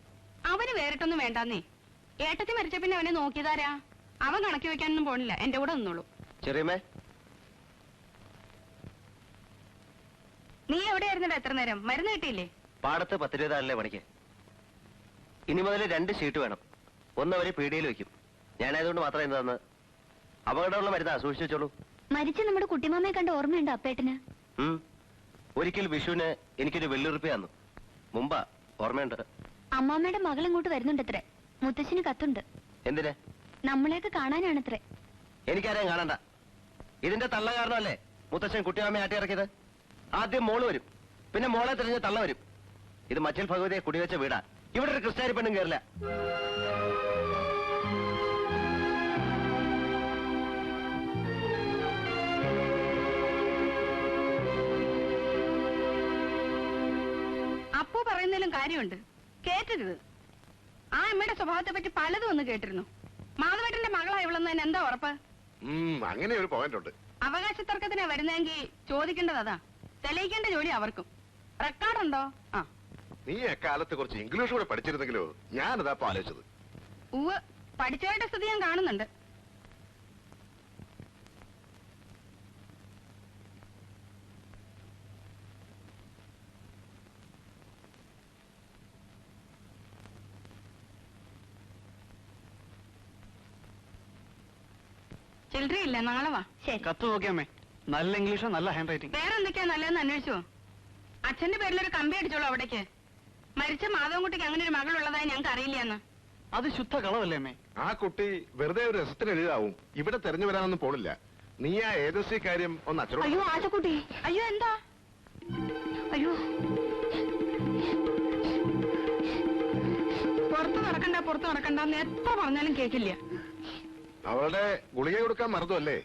അവന് വേറിട്ടൊന്നും വേണ്ടാന്നേ. ഏട്ടത്തി മരിച്ച പിന്നെ അവനെ നോക്കിയതാരാ? അവൻ കണക്കി വെക്കാനൊന്നും പോണില്ല, എന്റെ കൂടെ നിന്നോളൂ. ചെറിയമ്മേ, നീ എവിടെയായിരുന്നടാ എത്ര നേരം? മരുന്ന് കിട്ടിയില്ലേ? പാടത്ത് 10 രൂപ പണിക്ക്. ഇനി മുതൽ 2 ഷീറ്റ് വേണം. ഒന്ന് അവര് പീടികയിൽ വെക്കും. ഞാനായതുകൊണ്ട് മാത്രം എന്താന്ന്. അപകടമുള്ള മരുന്നാ, സൂക്ഷിച്ചു വെച്ചോളൂ. മരിച്ച നമ്മുടെ കുട്ടിമാമയെ കണ്ട ഓർമ്മയുണ്ടോ അപ്പേട്ടന്? ഒരിക്കൽ വിഷുവിന് എനിക്കൊരു വെള്ളുറുപ്പി തന്നു. മുമ്പാ, ഓർമ്മയുണ്ട്. അമ്മാമ്മയുടെ മകൾ ഇങ്ങോട്ട് വരുന്നുണ്ടത്രേ. മുത്തശ്ശിന് കത്തുണ്ട്. എന്തിന്? നമ്മളെയൊക്കെ കാണാനാണത്രേ. എനിക്കാരെയും കാണണ്ട. ഇതിന്റെ തള്ള കാരണമല്ലേ മുത്തച്ഛൻ കുട്ടിയാമ്മയെ ആട്ടി ഇറക്കിയത്. ആദ്യം മോള് വരും, പിന്നെ മോളെ തിരിഞ്ഞ് തള്ള വരും. ഇത് മച്ചിൽ ഭഗവതിയെ കുടിവെച്ച വീടാ. ഇവിടെ ഒരു ക്രിസ്ത്യാനി പെണ്ണും കയറില്ല. അപ്പു പറയുന്നതിലും കാര്യമുണ്ട്, കേട്ടരുത്. ആ അമ്മയുടെ സ്വഭാവത്തെ പറ്റി പലതും ഒന്ന് കേട്ടിരുന്നു. മാധവേട്ടന്റെ മകളാ ഇവളെന്ന് എന്താ ഉറപ്പ്? അങ്ങനെ ഒരു പോയിന്റ് ഉണ്ട്. അവകാശ തർക്കത്തിനാ വരുന്നെങ്കിൽ ചോദിക്കേണ്ടത് അതാ. തെളിയിക്കേണ്ട ജോലി അവർക്കും. റെക്കോർഡുണ്ടോ? നീ എക്കാലത്ത് കുറച്ച് ഇംഗ്ലീഷ് കൂടെ പഠിച്ചിരുന്നെങ്കിലോ? ഞാനതാ ആലോചിച്ചത്. ഉവ്, പഠിച്ചവരുടെ സ്ഥിതി ഞാൻ കാണുന്നുണ്ട്. ചില്ലറയില്ല, നാളെ വാ. ശരി. കത്ത് നോക്കിയമ്മേ, നല്ല ഇംഗ്ലീഷോ, നല്ല ഹാൻഡ് റൈറ്റിംഗ്. വേറെ എന്തൊക്കെയാ നല്ലതെന്ന് അന്വേഷിച്ചോ? അച്ഛന്റെ പേരിലൊരു കമ്പി അടിച്ചോളൂ അവിടേക്ക്. മരിച്ച മാധവൻകുട്ടിക്ക് അങ്ങനെ ഒരു മകളുള്ളതായി ഞങ്ങൾക്ക് അറിയില്ലെന്ന്. അത് ശുദ്ധ കളവല്ലേ അമ്മേ? ആ കുട്ടി വെറുതെ ഒരു രസത്തിന് എഴുതാവും, ഇവിടെ തെരഞ്ഞു വരാനൊന്നും പോണില്ല. നീ ആ ഏജൻസി കാര്യം ഒന്ന് അച്ഛനോട്. അയ്യോ ആശക്കുട്ടി, അയ്യോ, എന്താ? അയ്യോ പുറത്ത് നടക്കണ്ടെന്ന് എത്ര പറഞ്ഞാലും കേക്കില്ല. അവളുടെ ഗുളിക കൊടുക്കാൻ മറന്നു അല്ലേ?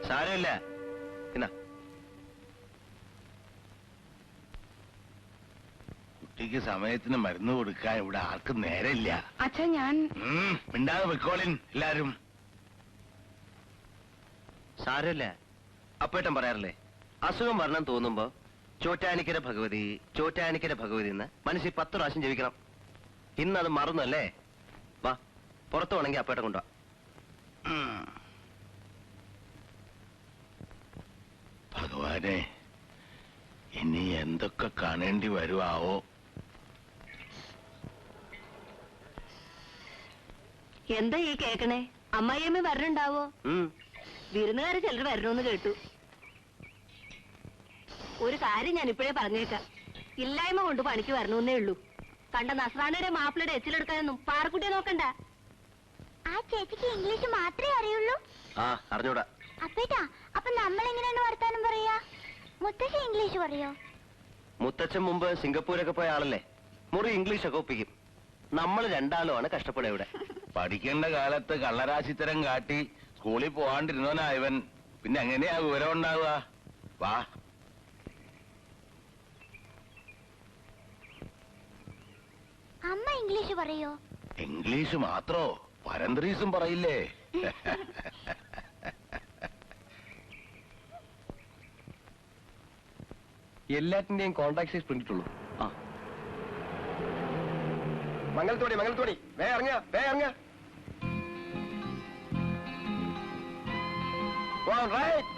സാരമില്ല. എന്നാ കുട്ടിക്ക് സമയത്തിന് മരുന്ന് കൊടുക്കാൻ ഇവിടെ ആർക്കും നേരമില്ല. അച്ഛൻ ഞാൻ മിണ്ടാതെ വെക്കോളിൻ എല്ലാരും. സാരമില്ല. അപ്പേട്ടൻ പറയാറില്ലേ, അസുഖം വരണം തോന്നുമ്പോ ചോറ്റാനിക്കര ഭഗവതി എന്ന് മനസ്സിൽ 10 പ്രാവശ്യം ജപിക്കണം. ഇന്നത് മറന്നല്ലേ? വാ, പുറത്തു വേണമെങ്കിൽ അപ്പേട്ടൻ കൊണ്ടുവാ. ഭഗവാനെ, ഇനി എന്തൊക്കെ കാണേണ്ടി വരുവാവോ? എന്താ ഈ കേക്കണേ? അമ്മായിയമ്മ വരണുണ്ടാവോ? വിരുന്നുകാര് ചിലർ വരണമെന്ന് കേട്ടു. ഒരു കാര്യം ഞാൻ ഇപ്പോഴേ പറഞ്ഞേക്കാം, ഇല്ലായ്മ കൊണ്ട് പണിക്ക് വരണമെന്നേ ഉള്ളൂ. കണ്ട നസ്രാണിയുടെ മാപ്പിളയുടെ എച്ചിലെടുക്കാനൊന്നും പാറക്കുട്ടിയെ നോക്കണ്ട. ആ ചേച്ചിക്ക് ഇംഗ്ലീഷ് മാത്രമേ അറിയുള്ളൂ. അറിഞ്ഞൂടാ. അപ്പേട്ടാ, അപ്പൊ നമ്മൾ എങ്ങനെയാണ് വർത്താനം പറയാ? മുത്തശ്ശി ഇംഗ്ലീഷ് പറയോ? മുത്തച്ഛൻ മുമ്പ് സിംഗപ്പൂരൊക്കെ പോയ ആളല്ലേ, മുറി ഇംഗ്ലീഷൊക്കെ ഒപ്പിക്കും. നമ്മൾ രണ്ടാളുമാണ് കഷ്ടപ്പെടുക ഇവിടെ. പഠിക്കേണ്ട കാലത്ത് കള്ളരാശിത്തരം കാട്ടി സ്കൂളിൽ പോകാണ്ടിരുന്നവനാ ഇവൻ. പിന്നെ എങ്ങനെയാ വിവരം ഉണ്ടാവുക? വാ. അമ്മ ഇംഗ്ലീഷ് പറയോ? ഇംഗ്ലീഷ് മാത്രോ, പരന്തരീസും പറയില്ലേ? എല്ലാറ്റിന്റെയും കോൺടാക്ട് സൈസ് പ്രിന്റിട്ടുള്ളൂ. ആ, മംഗലത്തോടി മംഗലത്തോടി, വേ ഇറങ്ങ വേ ഇറങ്ങ. Right.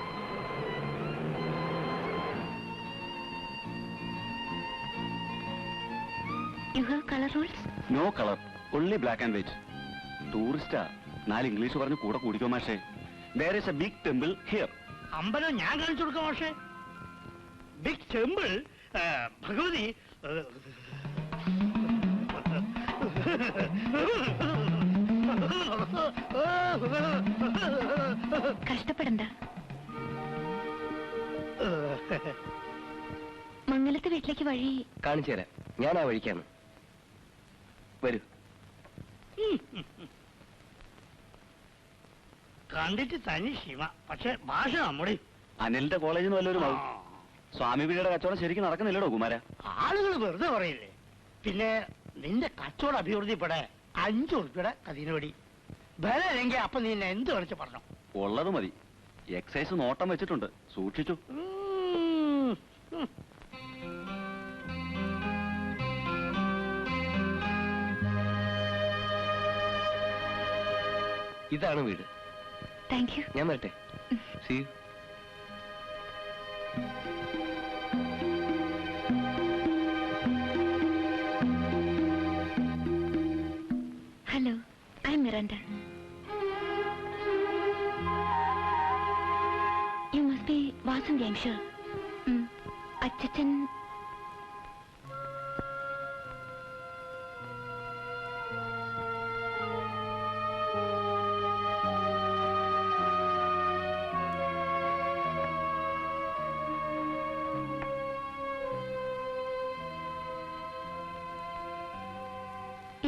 You have color rules? No colour, only black and white. ടൂറിസ്റ്റാ, 4 ഇംഗ്ലീഷ് പറഞ്ഞ് കൂടെ കൂടിക്കോ മാഷേ. There is a big temple here. അമ്പലം ഞാൻ കാണിച്ചു കൊടുക്കാം പക്ഷേ. Big temple, Bhagavathi. കഷ്ടപ്പെടണ്ട. മംഗലത്തെ വീട്ടിലേക്ക് വഴി കാണിച്ചു തരാം, ഞാൻ ആ വഴിക്കാണ്. വരൂ. കണ്ടിട്ട് തനി ശിവ, പക്ഷെ ഭാഷ നമ്മുടെ. അനിലിന്റെ കോളേജിൽ നിന്ന് വല്ലവരും ആവും. സ്വാമി വീടിയുടെ കച്ചവടം ശരിക്കും നടക്കുന്നില്ലടോ കുമാര. ആളുകൾ വെറുതെ പറയില്ലേ. പിന്നെ നിന്റെ കച്ചവടം അഭിവൃദ്ധിപ്പെടെ 5 ഉറുപ്പിയുടെ കതിനോടി വില അല്ലെങ്കിൽ അപ്പൊ നീ എന്നെ എന്ത് കളിച്ച് പറഞ്ഞു? ഉള്ളത് മതി. എക്സൈസ് നോട്ടം വെച്ചിട്ടുണ്ട്, സൂക്ഷിച്ചു. ഇതാണ് വീട്. Thank you. ഞാൻ വരട്ടെ. See you. Hello, I M Miranda. You must be Vasanthi, I am sure. അച്ഛൻ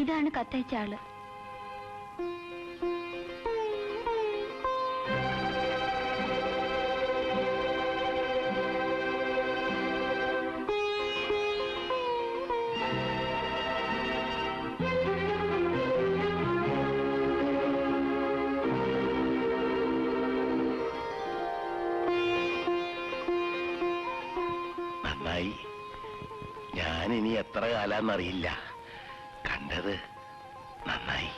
ഇതാണ് കത്തയച്ച ആള്. നന്നായി. ഞാൻ ഇനി എത്ര കാലാന്നറിയില്ല. കണ്ടത് നന്നായി.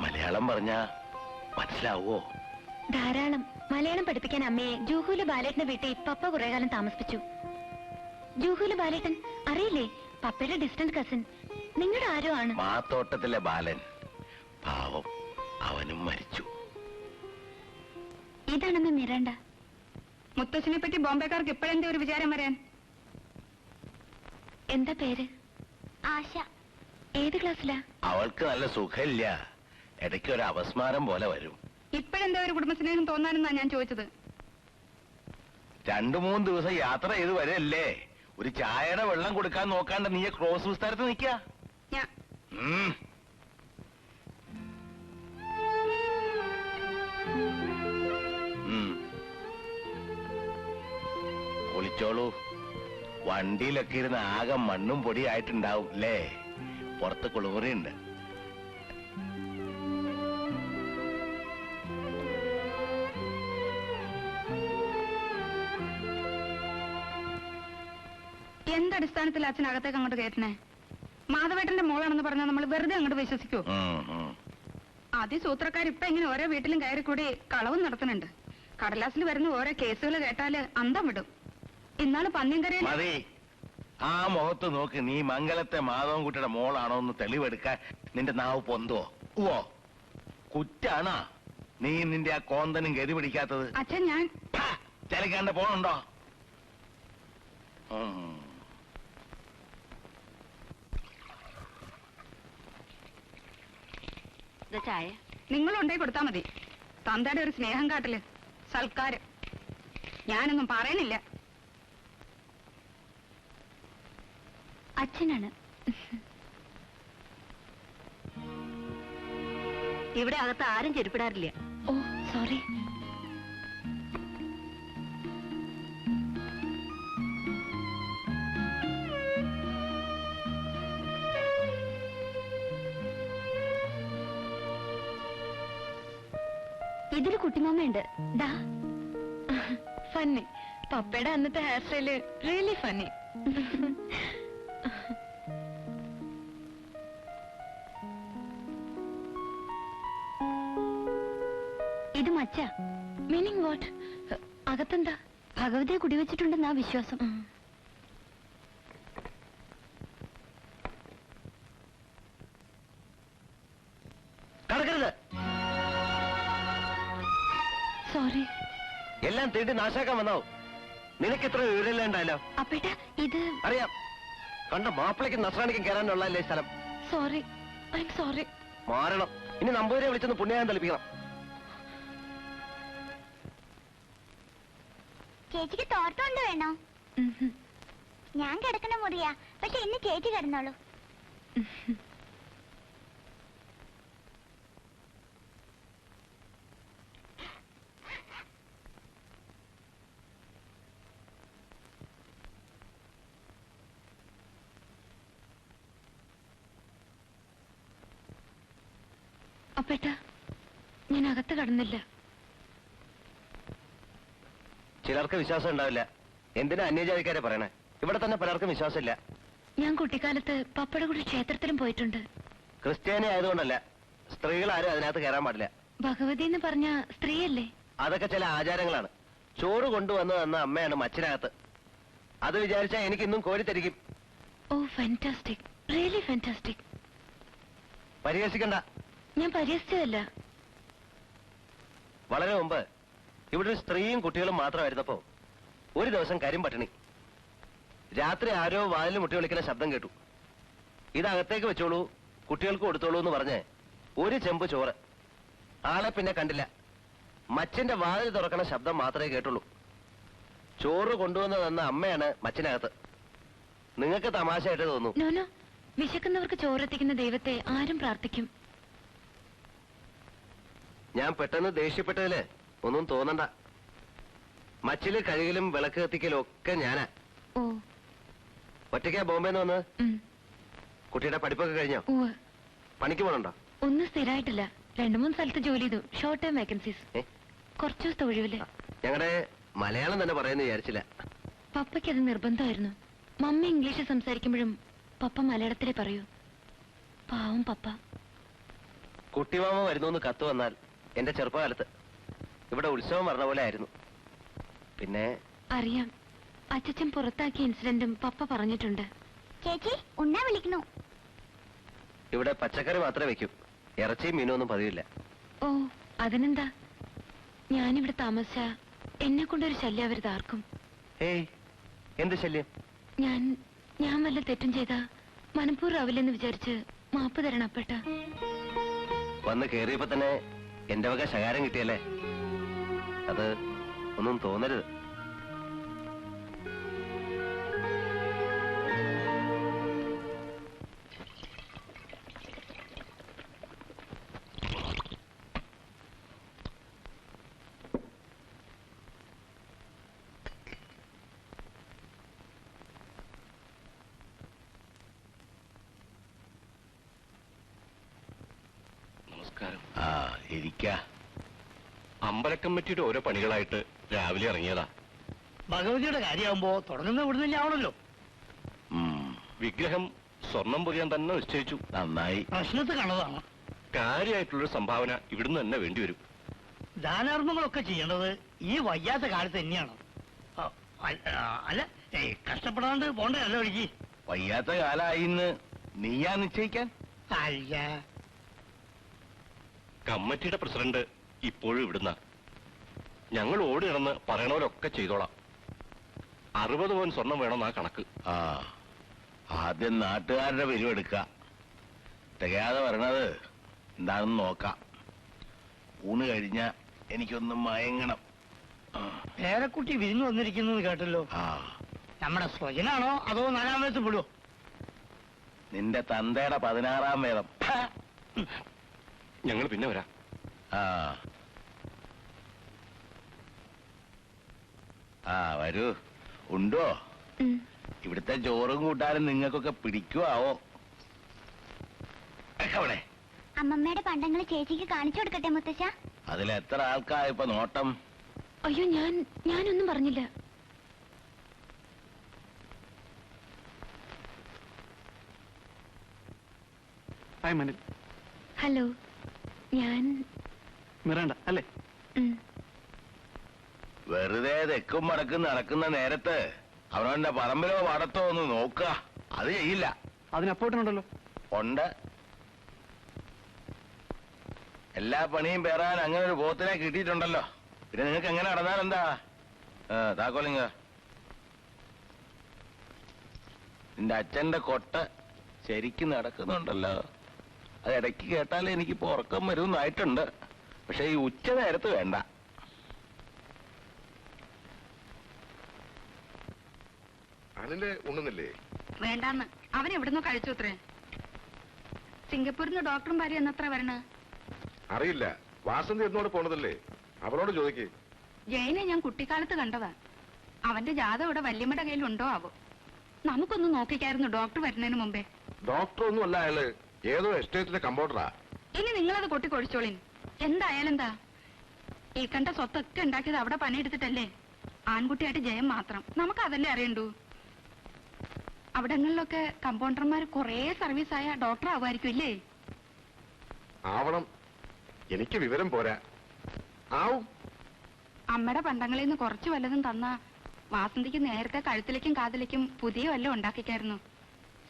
മലയാളം പറഞ്ഞ മനസ്സിലാവോ? ധാരാളം. മലയാളം പഠിപ്പിക്കാൻ അമ്മയെ ജൂഹുല് ബാലേട്ടന്റെ വീട്ടിൽ പപ്പ കുറെ കാലം താമസിപ്പിച്ചു. ജൂഹുല് ബാലേട്ടൻ അറിയില്ലേ? പപ്പയുടെ ഡിസ്റ്റന്റ് കസിൻ. നിങ്ങളുടെ ആരോ ആണ്. മാത്തോട്ടത്തിലെ ബാലൻ. പാവം, അവനും മരിച്ചു. ഇതാണമ്മ മിറാണ്ട. മുത്തശ്ശിനെ പറ്റി ബോംബെക്കാർക്ക് ഇപ്പോഴെന്താ ഒരു വിചാരം വരാൻ? എന്താ പേര്? ആശ. ഏത് ക്ലാസ്സിലാ? അവൾക്ക് നല്ല സുഖമില്ല. ഇടയ്ക്ക് ഒരു അപസ്മാരം പോലെ വരും. ഇപ്പോഴെന്താ ഒരു കുടുംബസ്നേഹം തോന്നാനെന്നാ ഞാൻ ചോദിച്ചത്. 2-3 ദിവസം യാത്ര ചെയ്ത് വരല്ലേ. ഒരു ചായയുടെ വെള്ളം കൊടുക്കാൻ നോക്കാണ്ട് നീ ക്രോസ് വിസ്താരത്ത് നിൽക്കുക. ഞാൻ കുളിച്ചോളൂ. വണ്ടിയിലൊക്കെ ഇരുന്ന് ആകെ മണ്ണും പൊടിയായിട്ടുണ്ടാവും അല്ലേ? പുറത്ത് കുളിമുറിയുണ്ട്. എന്തടിസ്ഥാനത്തിൽ അച്ഛൻ അകത്തേക്ക് അങ്ങോട്ട് കയറ്റണേ? മാധവേട്ടന്റെ മോളാണെന്ന് പറഞ്ഞാൽ നമ്മൾ വെറുതെ അങ്ങോട്ട് വിശ്വസിക്കോ? അതിസൂത്രക്കാരിപ്പൊ ഇങ്ങനെ ഓരോ വീട്ടിലും കയറി കൂടി കളവും നടത്തുന്നുണ്ട്. കടലാസിൽ വരുന്ന ഓരോ കേസുകൾ കേട്ടാല് അന്തം വിടും. ഇന്നാള് പന്നിയങ്കരയിൽ മതി. ആ മുഖത്ത് നോക്ക്. നീ മംഗലത്തെ മാധവൻകുട്ടിയുടെ മോളാണോ എന്ന് തെളിവെടുക്കാൻ നിന്റെ നാവ് പൊന്തുവോ? ഓ, കുറ്റാണാ നീ നിന്റെ ആ കോന്തനും ഗതി പിടിക്കാത്തത്? അച്ഛൻ ഞാൻ ചലിക്കാണ്ട് പോണുണ്ടോ? ചായ നിങ്ങളുണ്ടായി കൊടുത്താ മതി. തന്തയുടെ ഒരു സ്നേഹം കാട്ടല്, സൽക്കാരം. ഞാനൊന്നും പറയണില്ല. അച്ഛനാണ്. ഇവിടെ അകത്ത് ആരും ചെരുപ്പിടാറില്ല. ഓ സോറി. ഇതില് കുട്ടിമാമയുണ്ട്. ദാ ഫന്നി. പപ്പയുടെ അന്നത്തെ ഹെയർ സ്റ്റൈല് റിയലി ഫന്നി. ഇത് മച്ച. Meaning what? അകത്തെന്താ? ഭഗവതിയെ കുടിവെച്ചിട്ടുണ്ടെന്നാ വിശ്വാസം. കടക്കരുത്. സോറി. എല്ലാം തീണ്ടി നാശാക്കാൻ വന്നാവും. നിനക്ക് ഇത്ര വിവരമില്ലാണ്ടല്ലോ. അപ്പേട്ട ഇത് അറിയാം. കണ്ട മാപ്പിളയ്ക്കും നസ്രാണിക്കും കയറാനുള്ളതല്ലേ സ്ഥലം. സോറി. I am sorry. മാറണം. ഇനി നമ്പൂതിരെ വിളിച്ചൊന്ന് പുണ്യാൻ തളിപ്പിക്കണം. ചേച്ചിക്ക് തോർത്തുകൊണ്ട് വേണോ? ഞാൻ കിടക്കണ മുറിയാ, പക്ഷെ ഇന്ന് ചേച്ചി കിടന്നോളൂ. അപ്പേട്ട ഞാൻ അകത്ത് കടന്നില്ല. ചിലർക്ക് വിശ്വാസം ഉണ്ടാവില്ല. എന്തിനാ അന്യജാതിക്കാരെ പറയണേ? ഇവിടെ തന്നെ പലർക്കും വിശ്വാസമില്ല. ഞാൻ കുട്ടിക്കാലത്ത് പപ്പയുടെ കൂടി ക്ഷേത്രത്തിലും പോയിട്ടുണ്ട്. ക്രിസ്ത്യാനി ആയതുകൊണ്ടല്ല, സ്ത്രീകളാരും അതിനകത്ത് കയറാൻ പാടില്ല. ഭഗവതി എന്ന് പറഞ്ഞ സ്ത്രീയല്ലേ? അതൊക്കെ ചില ആചാരങ്ങളാണ്. ചോറ് കൊണ്ടുവന്നു തന്ന അമ്മയാണ് മച്ചിനകത്ത്. അത് വിചാരിച്ചാൽ എനിക്ക് ഇന്നും കോരിത്തരിക്കും. ഓ ഫാന്റാസ്റ്റിക്, റിയലി ഫാന്റാസ്റ്റിക്. പരിഹസിക്കണ്ട. ഞാൻ പരിഹസിച്ചതല്ല. വളരെ മുമ്പ് ഇവിടെ ഒരു സ്ത്രീയും കുട്ടികളും മാത്രമായിരുന്നപ്പോ ഒരു ദിവസം കരിമ്പട്ടിണി. രാത്രി ആരോ വാതിൽ മുട്ടി വിളിക്കുന്ന ശബ്ദം കേട്ടു. ഇതകത്തേക്ക് വെച്ചോളൂ, കുട്ടികൾക്ക് കൊടുത്തോളൂ എന്ന് പറഞ്ഞ് ഒരു ചെമ്പ് ചോറ്. ആളെ പിന്നെ കണ്ടില്ല. മച്ചിന്റെ വാതിൽ തുറക്കണ ശബ്ദം മാത്രമേ കേട്ടുള്ളൂ. ചോറ് കൊണ്ടുവന്ന് തന്ന അമ്മയാണ് മച്ചിനകത്ത്. നിങ്ങൾക്ക് തമാശയായിട്ട് തോന്നും. നോനോ, വിശക്കുന്നവർക്ക് ചോറെത്തിക്കുന്ന ദൈവത്തെ ആരും പ്രാർത്ഥിക്കും. ഞാൻ പെട്ടെന്ന് ദേഷ്യപ്പെട്ടതില് ഒന്നും തോന്നണ്ട. മച്ചില് കഴുകലും വിളക്ക് കത്തിക്കലും ഒക്കെ ഞാനാ. ഓ ഒറ്റയ്ക്കാ ബോംബെന്ന് വന്ന്. കുട്ടിയുടെ പഠിപ്പൊക്കെ കഴിഞ്ഞോ? പണിക്ക് പോകണുണ്ടോ? ഒന്നും സ്ഥിരമായിട്ടില്ല. 2-3 സ്ഥലത്ത് ജോലി ചെയ്തു. Short time vacancies. കുറച്ചു ദിവസത്തെ ഒഴിവില്. ഞങ്ങളുടെ മലയാളം തന്നെ പറയുന്നു വിചാരിച്ചില്ല. പപ്പയ്ക്ക് അത് നിർബന്ധമായിരുന്നു. മമ്മി ഇംഗ്ലീഷ് സംസാരിക്കുമ്പോഴും പപ്പ മലയാളത്തിലേ പറയൂ. പാവം പപ്പ. കുട്ടിമാമ വരുന്നു കത്ത് വന്നാൽ എന്റെ ചെറുപ്പകാലത്ത് ഇവിടെ ഉത്സവം പറഞ്ഞ പോലെ ആയിരുന്നു. പിന്നെ അറിയാം, അച്ഛൻ പുറത്താക്കിയ ഇൻസിഡന്റും പപ്പ പറഞ്ഞിട്ടുണ്ട്. ചേച്ചി ഉണ്ണാ വിളിക്കണു. ഇവിടെ പച്ചക്കറി മാത്രമേ വെക്കൂ. ഇറച്ചിയും മീനും ഒന്നും പതിവില്ല. ഓ അതിനെന്താ, ഞാനിവിടെ താമസിച്ച എന്നെ കൊണ്ടൊരു ശല്യം അവരുത് ആർക്കും. ഏയ്, എന്ത് ശല്യം? ഞാൻ വല്ല തെറ്റും ചെയ്താ മനഃപൂർവ്വമില്ലെന്ന് വിചാരിച്ച് മാപ്പ് തരണം അപ്പേട്ട. വന്ന് കേറിയപ്പോ തന്നെ എന്റെ വക ശകാരം കിട്ടിയല്ലേ? അത് ഒന്നും തോന്നരുത്. ആ ഇരിക്കാ. അമ്പലക്കമ്മിറ്റിയുടെ ഓരോ പണികളായിട്ട് രാവിലെ ഇറങ്ങിയതാ. ഭഗവതിയുടെ കാര്യമാകുമ്പോ തുടങ്ങുന്ന ഇവിടുന്ന് ആവണല്ലോ. വിഗ്രഹം സ്വർണം പൊതിയാൻ തന്നെ നിശ്ചയിച്ചു. നന്നായി. പ്രശ്നത്തിൽ കണ്ടതാണ്. കാര്യമായിട്ടുള്ളൊരു സംഭാവന ഇവിടുന്ന് തന്നെ വേണ്ടിവരും. ദാനാർമ്മങ്ങളൊക്കെ ചെയ്യേണ്ടത് ഈ വയ്യാത്ത കാലത്ത് തന്നെയാണ്. അല്ല, കഷ്ടപ്പെടാണ്ട് പോണ്ടല്ലോ എനിക്ക്. വയ്യാത്ത കാലായിന്ന് നീയാ നിശ്ചയിക്കാൻ? അല്ല, കമ്മിറ്റിയുടെ പ്രസിഡന്റ് ഇപ്പോഴും ഇവിടുന്ന. ഞങ്ങൾ ഓടി കിടന്ന് പറയണവരൊക്കെ ചെയ്തോളാം. 60 പവൻ സ്വർണം വേണമെന്നാ കണക്ക്. ആ, ആദ്യം നാട്ടുകാരുടെ പിരിവെടുക്ക. തികയാതെ വരണത് എന്താണെന്ന് നോക്കാം. ഊണ് കഴിഞ്ഞ എനിക്കൊന്ന് മയങ്ങണം. പേരക്കുട്ടി വിരുന്ന് വന്നിരിക്കുന്നു കേട്ടല്ലോ. ആ, നമ്മുടെ സ്വജനാണോ അതോ 4-ാം വയസ്സ് പെടുവോ? നിന്റെ തന്തയുടെ 16-ാം വേദം. ഞങ്ങൾ പിന്നെ വരാം. ആ ആ വരൂ. ഉണ്ടോ? ഇവിടുത്തെ ചോറും കൂട്ടാനും നിങ്ങൾക്കൊക്കെ പിടിക്കുവോ? അവിടെ അമ്മമ്മയുടെ പണ്ടങ്ങൾ ചേച്ചിക്ക് കാണിച്ചു കൊടുക്കട്ടെ മുത്തശ്ശ? അതിലെത്ര ആൾക്കാ ഇപ്പൊ നോട്ടം? അയ്യോ, ഞാനൊന്നും പറഞ്ഞില്ല. ഹായ് മനിൽ. ഹലോ, ഞാൻ മിറണ്ട അല്ലേ? വെറുതെ തെക്കും മടക്കും നടക്കുന്ന നേരത്ത് അവനവന്റെ പറമ്പിലോ പാടത്തോ ഒന്ന് നോക്കുക. അത് ചെയ്യില്ല. അതിന് അപ്പോട്ടുണ്ടല്ലോ. ഉണ്ട്. എല്ലാ പണിയും പേറാൻ അങ്ങനെ ഒരു പോത്തിനെ കിട്ടിയിട്ടുണ്ടല്ലോ. പിന്നെ നിങ്ങൾക്ക് എങ്ങനെ നടന്നാൽ എന്താ? താക്കോലിങ്ങ. നിന്റെ അച്ഛന്റെ കൊട്ട ശരിക്കും നടക്കുന്നുണ്ടല്ലോ. അത് ഇടയ്ക്ക് കേട്ടാലേ എനിക്കിപ്പോ ഉറക്കം വരുമെന്നായിട്ടുണ്ട്. പക്ഷെ ഈ ഉച്ച നേരത്ത് വേണ്ട. അനില് ഉണ്ണുന്നില്ലേ? വേണ്ടാന്ന് അവൻ എവിടുന്നോ കഴിച്ചു അത്രേ. സിംഗപ്പൂരിൽ നിന്ന് ഡോക്ടറും ഭാര്യ എന്നത്ര വരണ? അറിയില്ല. വാസന്തി എന്നോട് പോണതല്ലേ, അവളോട് ചോദിക്കേ. ജയനെ ഞാൻ കുട്ടിക്കാലത്ത് കണ്ടതാ. അവന്റെ ജാതകം ഇവിടെ വല്യമ്മയുടെ കയ്യിലുണ്ടോ ആവോ? നമുക്കൊന്ന് നോക്കിക്കായിരുന്നു ഡോക്ടർ വരുന്നതിന് മുമ്പേ. ഡോക്ടർ ഒന്നും അല്ല അയാള്, ഏതോ എസ്റ്റേറ്റിലെ കമ്പൗണ്ടറാ. ഇനി നിങ്ങളത് കൊട്ടിക്കൊഴിച്ചോളിൻ. എന്തായാലും എന്താ, ഈ കണ്ട സ്വത്തൊക്കെ ഉണ്ടാക്കിയത് അവിടെ പണിയെടുത്തിട്ടല്ലേ. ആൺകുട്ടിയായിട്ട് ജയം മാത്രം. നമുക്ക് അതല്ലേ അറിയണ്ടൂ. അവിടങ്ങളിലൊക്കെ കമ്പൗണ്ടർമാർ കുറേ സർവീസായ ഡോക്ടർ ആവുമായിരിക്കും ഇല്ലേ? ആവണം. എനിക്ക് വിവരം പോരാ. ആവും. അമ്മയുടെ പണ്ടങ്ങളിൽ നിന്ന് കുറച്ച് വല്ലതും തന്ന വാസന്തിക്ക് നേരത്തെ കഴുത്തിലേക്കും കാതിലേക്കും പുതിയ വല്ലതും ഉണ്ടാക്കിക്കായിരുന്നു.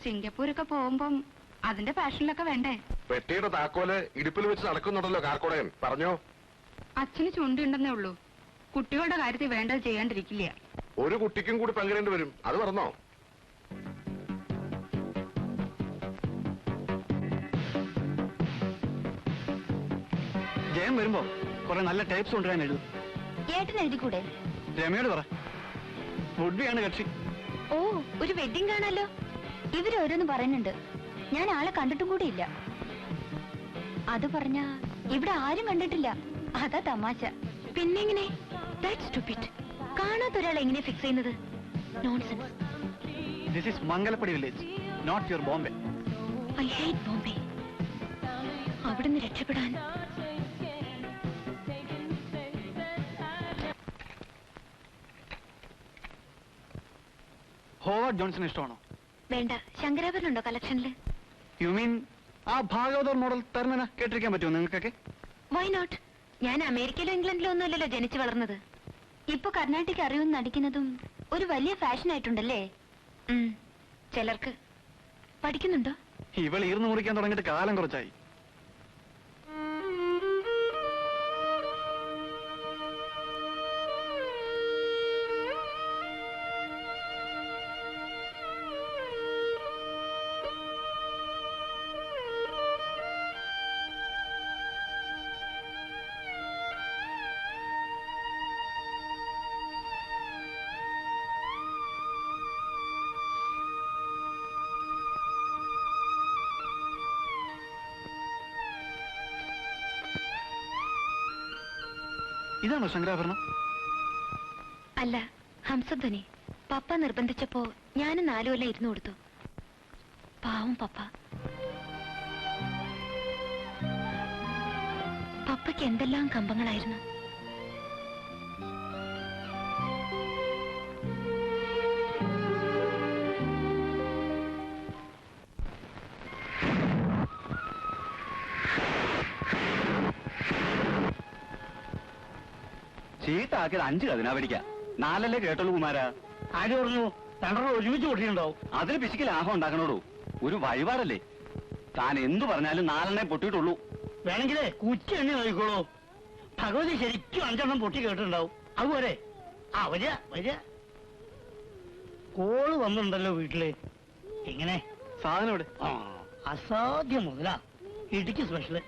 സിംഗപ്പൂരൊക്കെ പോകുമ്പം അതിന്റെ ഫാഷനിലൊക്കെ വേണ്ടേ? പെട്ടിയുടെ താക്കോല് ഇടുപ്പിൽ വെച്ച് നടക്കുന്നുണ്ടല്ലോ കാർക്കോടയൻ. പറഞ്ഞോ? അച്ഛന് ചുണ്ടുണ്ടെന്നേ ഉള്ളൂ. കുട്ടികളുടെ കാര്യത്തിൽ വേണ്ടത് ചെയ്യാണ്ടിരിക്കില്ല. ഒരു കുട്ടിക്കും കൂടി പങ്കിടേണ്ടി വരും. അത് പറഞ്ഞോ? ജയം വരുമ്പോ കുറെ നല്ല ടൈപ്സ് കൊണ്ടുവരാൻ എഴുതും. ഏട്ടൻ എഴുതിക്കൂടെ? രമയോട് പറ. വുഡ്ബിയാണ് കക്ഷി. ഓ, ഒരു വെഡിങ് കാണാലോ. ഇവരോരോന്ന് പറയുന്നുണ്ട്. ഞാൻ ആളെ കണ്ടിട്ടും കൂടിയില്ല. അത് പറഞ്ഞ ഇവിടെ ആരും കണ്ടിട്ടില്ല. അതാ തമാശ. പിന്നെങ്ങനെ? കാണാത്ത ഒരാളെ എങ്ങനെ ഫിക്സ് ചെയ്യുന്നത്? Nonsense. This is Mangalappady village, not your Bombay. I hate Bombay. അവിടുന്ന് രക്ഷപ്പെടാൻ ഹോവാർഡ് ജോൺസൺ ഇഷ്ടമാണോ? വേണ്ട. ശങ്കരാഭരണുണ്ടോ കളക്ഷനില്? യു മീൻ ആ ഭാഗവതർ മോഡൽ തർമന കേട്ടിരിക്കാൻ പറ്റുമോ നിങ്ങൾക്കൊക്കെ? Why not? ഞാൻ അമേരിക്കയിലോ ഇംഗ്ലണ്ടിലോ ഒന്നുമല്ലല്ലോ ജനിച്ചു വളർന്നത്. ഇപ്പൊ കർണാട്ടിക് അറിയുമെന്ന് നടിക്കുന്നതും ഒരു വലിയ ഫാഷൻ ആയിട്ടുണ്ടല്ലേ? ചിലർക്ക്. പഠിക്കുന്നുണ്ടോ? ഇവൾ ഈർന്നു മുറിക്കാൻ തുടങ്ങിയിട്ട് കാലം കുറച്ചായി. ഇതാണോ ശങ്കരാഭരണം? അല്ല, ഹംസധ്വനി. പപ്പ നിർബന്ധിച്ചപ്പോ ഞാനും 4 കൊല്ലം ഇരുന്നു കൊടുത്തു. പാവം പപ്പ. പപ്പയ്ക്ക് എന്തെല്ലാം കമ്പങ്ങളായിരുന്നു. ചീട്ടാക്കിയത് 5 കതിനാ പിടിക്കാം. 4 കേട്ടുള്ളൂ കുമാരാ. ആര് പറഞ്ഞു? 2 ഒരുമിച്ച് പൊട്ടിയിട്ടുണ്ടാവും. അതിന് പിശിക്ക് ലാഭം ഉണ്ടാക്കണോടൂ. ഒരു വഴിപാടല്ലേ. താൻ എന്തു പറഞ്ഞാലും 4 പൊട്ടിയിട്ടുള്ളൂ. വേണമെങ്കിലേ കുറ്റി എണ്ണി നോക്കിക്കോളൂ. ഭഗവതി ശരിക്കും 5 പൊട്ടി കേട്ടിട്ടുണ്ടാവും. അതുപോലെ വരിക വരിക. കോള് വന്നിട്ടുണ്ടല്ലോ വീട്ടില്. എങ്ങനെ സാധനം ഇവിടെ. അസാധ്യം മുതലാ. ഇടുക്കി സ്പെഷ്യല്.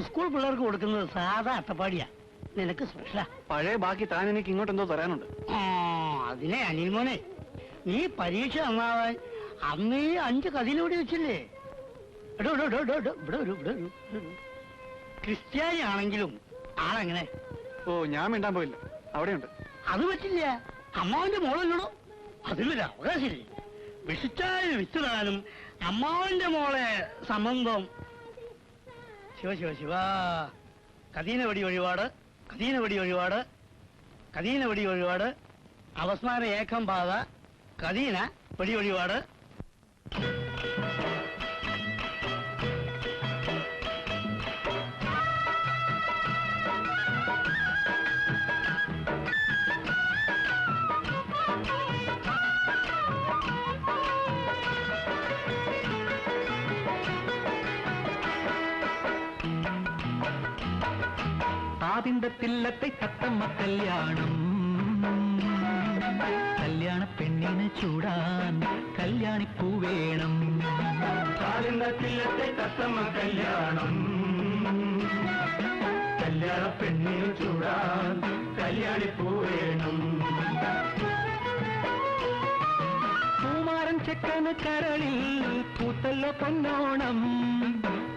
സ്കൂൾ പിള്ളേർക്ക് കൊടുക്കുന്നത് സാധാ അട്ടപ്പാടിയാ. നിനക്ക് സ്പെഷ്യലാ. പഴയ ബാക്കി താൻ എനിക്ക് ഇങ്ങോട്ട് എന്തോ തരാനുണ്ട്. ആ അതിനെ അനിൽ മോനെ, നീ പരീക്ഷ നന്നാവാൻ അന്ന് ഈ 5 കഥയിലൂടെ വെച്ചില്ലേ? എടോ എടോ എടോ എടോ, ഇവിടെ വരൂ, ഇവിടെ വരൂ, ഇവിടെ വരൂ. ക്രിസ്ത്യാനി ആണെങ്കിലും ആളെങ്ങനെ? ഓ, ഞാൻ മിണ്ടാൻ പോയില്ല, അവിടെയുണ്ട്. അത് പറ്റില്ല, അമ്മാവന്റെ മോളല്ലോടോ, അതിലൊരു അവകാശമില്ലേ? വിഷിച്ചാൽ വിത്തുടാനും അമ്മാവന്റെ മോളെ സംബന്ധം. ശിവ ശിവ ശിവ. കദീന വെടി വഴിപാട്, കദീന വെടി വഴിപാട്, കദീന വെടി വഴിപാട്, അവസ്മാര ഏകം പാത, കദീന വെടി വഴിപാട്. ആദിന്തത്തില്ലത്തെ തത്തമ്മ കല്യാണം, കല്യാണ പെണ്ണിന് ചൂടാൻ കല്യാണിപ്പൂ വേണം. ആദിന്തത്തില്ലത്തെ തത്തമ്മ കല്യാണം, കല്യാണ പെണ്ണിന് ചൂടാൻ കല്യാണിപ്പൂ വേണം. പൂമാരൻ ചെക്കന് കരളിൽ പൂത്തല്ലോ പൊന്നോണം,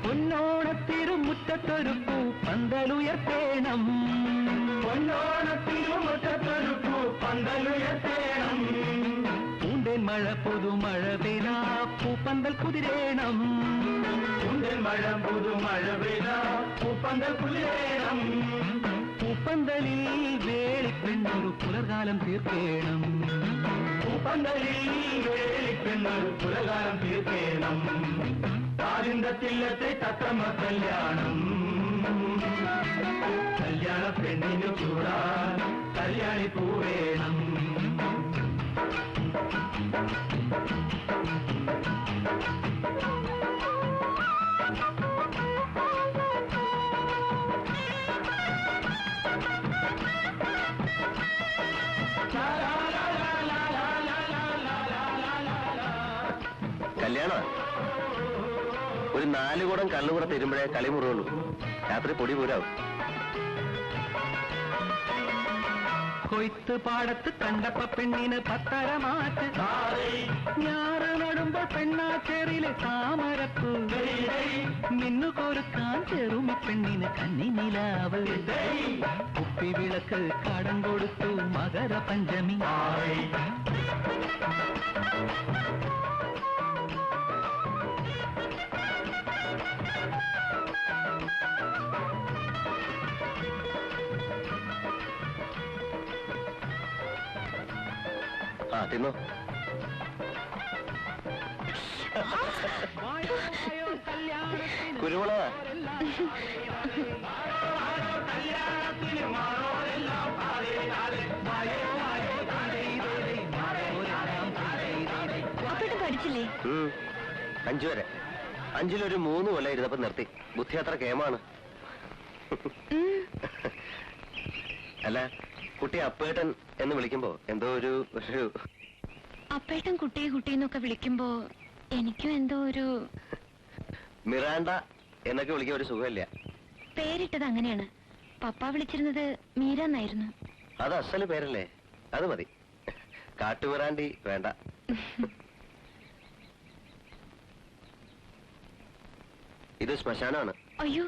പൊന്നോണത്തിരുമുറ്റത്തൊരു പൂ പന്തലുയർത്തേണം, പൊന്നോണത്തിരുമുറ്റത്തൊരു പൂ പന്തലുയർത്തേണം. പൂന്തേൻ മഴ പുതുമഴ പെയ്താ പൂപ്പന്തൽ കുതിരേണം, പൂന്തേൻ മഴ പുതുമഴ പെയ്താ പൂപ്പന്തൽ കുതിരേണം. പൂപ്പന്തലിൽ വേളിപ്പെണ്ണൊരു പുലർകാലം തീർക്കേണം, പൂപ്പന്തലിൽ വേളിപ്പെണ്ണൊരു പുലർകാലം തീർക്കേണം. ആദിന്തത്തില്ലത്തെ തത്തമ്മ കല്യാണം, കല്യാണ പെണ്ണിന് ചൂടാൻ കല്യാണിപ്പൂ വേണം. കല്യാണം ഒരു 4 കുടം കള്ളുകൂടെ തരുമ്പോഴേ കളിമുറുള്ളൂ, രാത്രി പൊടി പൂരാവും. കൊയ്ത്ത് പാടത്ത് കണ്ടപ്പ പെണ്ണിന് 10 മാറ്റ്, ഞാറ് നടുമ്പോൾ പെണ്ണാച്ചേറിലെ താമരപ്പൂ, മിന്നു കോരുക്കാൻ ചെറുമി പെണ്ണിന് കന്നിനിലാവ്, കുപ്പി വിളക്ക് കടം കൊടുത്തു മകര പഞ്ചമി. ആ തിന്നോ. കുരുമുളക പഠിച്ചില്ലേ? 5 വരെ. 5-ൽ 3 കൊല്ലം ഇരുന്നപ്പോ നിർത്തി. ബുദ്ധി അത്ര കേമാണ്. അല്ല, കുട്ടി അപ്പേട്ടൻ എന്ന് വിളിക്കുമ്പോ എന്തോ ഒരു അപ്പേട്ടൻ കുട്ടിയെ കുട്ടിയെന്നൊക്കെ വിളിക്കുമ്പോ എനിക്കും എന്തോ ഒരു മിറാണ്ട എന്നൊക്കെ വിളിക്കാൻ ഒരു സുഖമില്ല. പേരിട്ടത് അങ്ങനെയാണ്. പപ്പ വിളിച്ചിരുന്നത് മീര എന്നായിരുന്നു. അത് അസല് പേരല്ലേ, അത് മതി. കാട്ടുമിറാണ്ടി വേണ്ട. ഇത് ശ്മശാനമാണ്. അയ്യോ,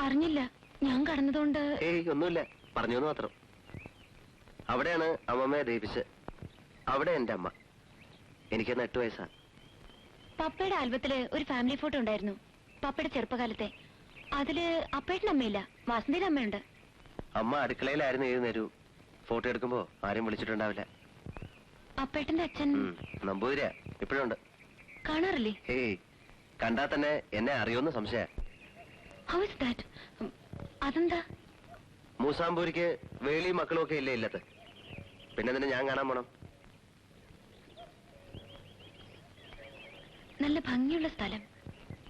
അറിഞ്ഞില്ല. ഞാൻ കടന്നതുകൊണ്ട്. ഏയ് ഒന്നുമില്ല, പറഞ്ഞു മാത്രം. അവിടെയാണ് അമ്മമ്മയെ ദഹിപ്പിച്ച്. അവിടെ എന്റെ അമ്മ. എനിക്കന്ന് 8 വയസ്സാ. പപ്പയുടെ ആൽബത്തില് ഒരു ഫാമിലി ഫോട്ടോ ഉണ്ടായിരുന്നു, പപ്പയുടെ ചെറുപ്പകാലത്തെ. അതില് അപ്പേട്ടൻ്റെ അമ്മയില്ല, വാസന്തിയുടെ അമ്മയുണ്ട്. അമ്മ അടുക്കളയിലായിരുന്നു ഏത് നേരവും. ഫോട്ടോ എടുക്കുമ്പോ ആരും വിളിച്ചിട്ടുണ്ടാവില്ല. അപ്പേട്ടന്റെ അച്ഛൻ നമ്പൂതിരിയാ, ഇപ്പോഴുണ്ട്. കാണാറില്ലേ? ഏയ് കണ്ടാ തന്നെ എന്നെ അറിയോന്ന് സംശയ. How is that? അതെന്താ? മൂസാമ്പൂരിക്ക് വേളി മക്കളും ഒക്കെ ഇല്ലേ ഇല്ലത്ത്, പിന്നെ തന്നെ ഞാൻ കാണാൻ പോണം. നല്ല ഭംഗിയുള്ള സ്ഥലം.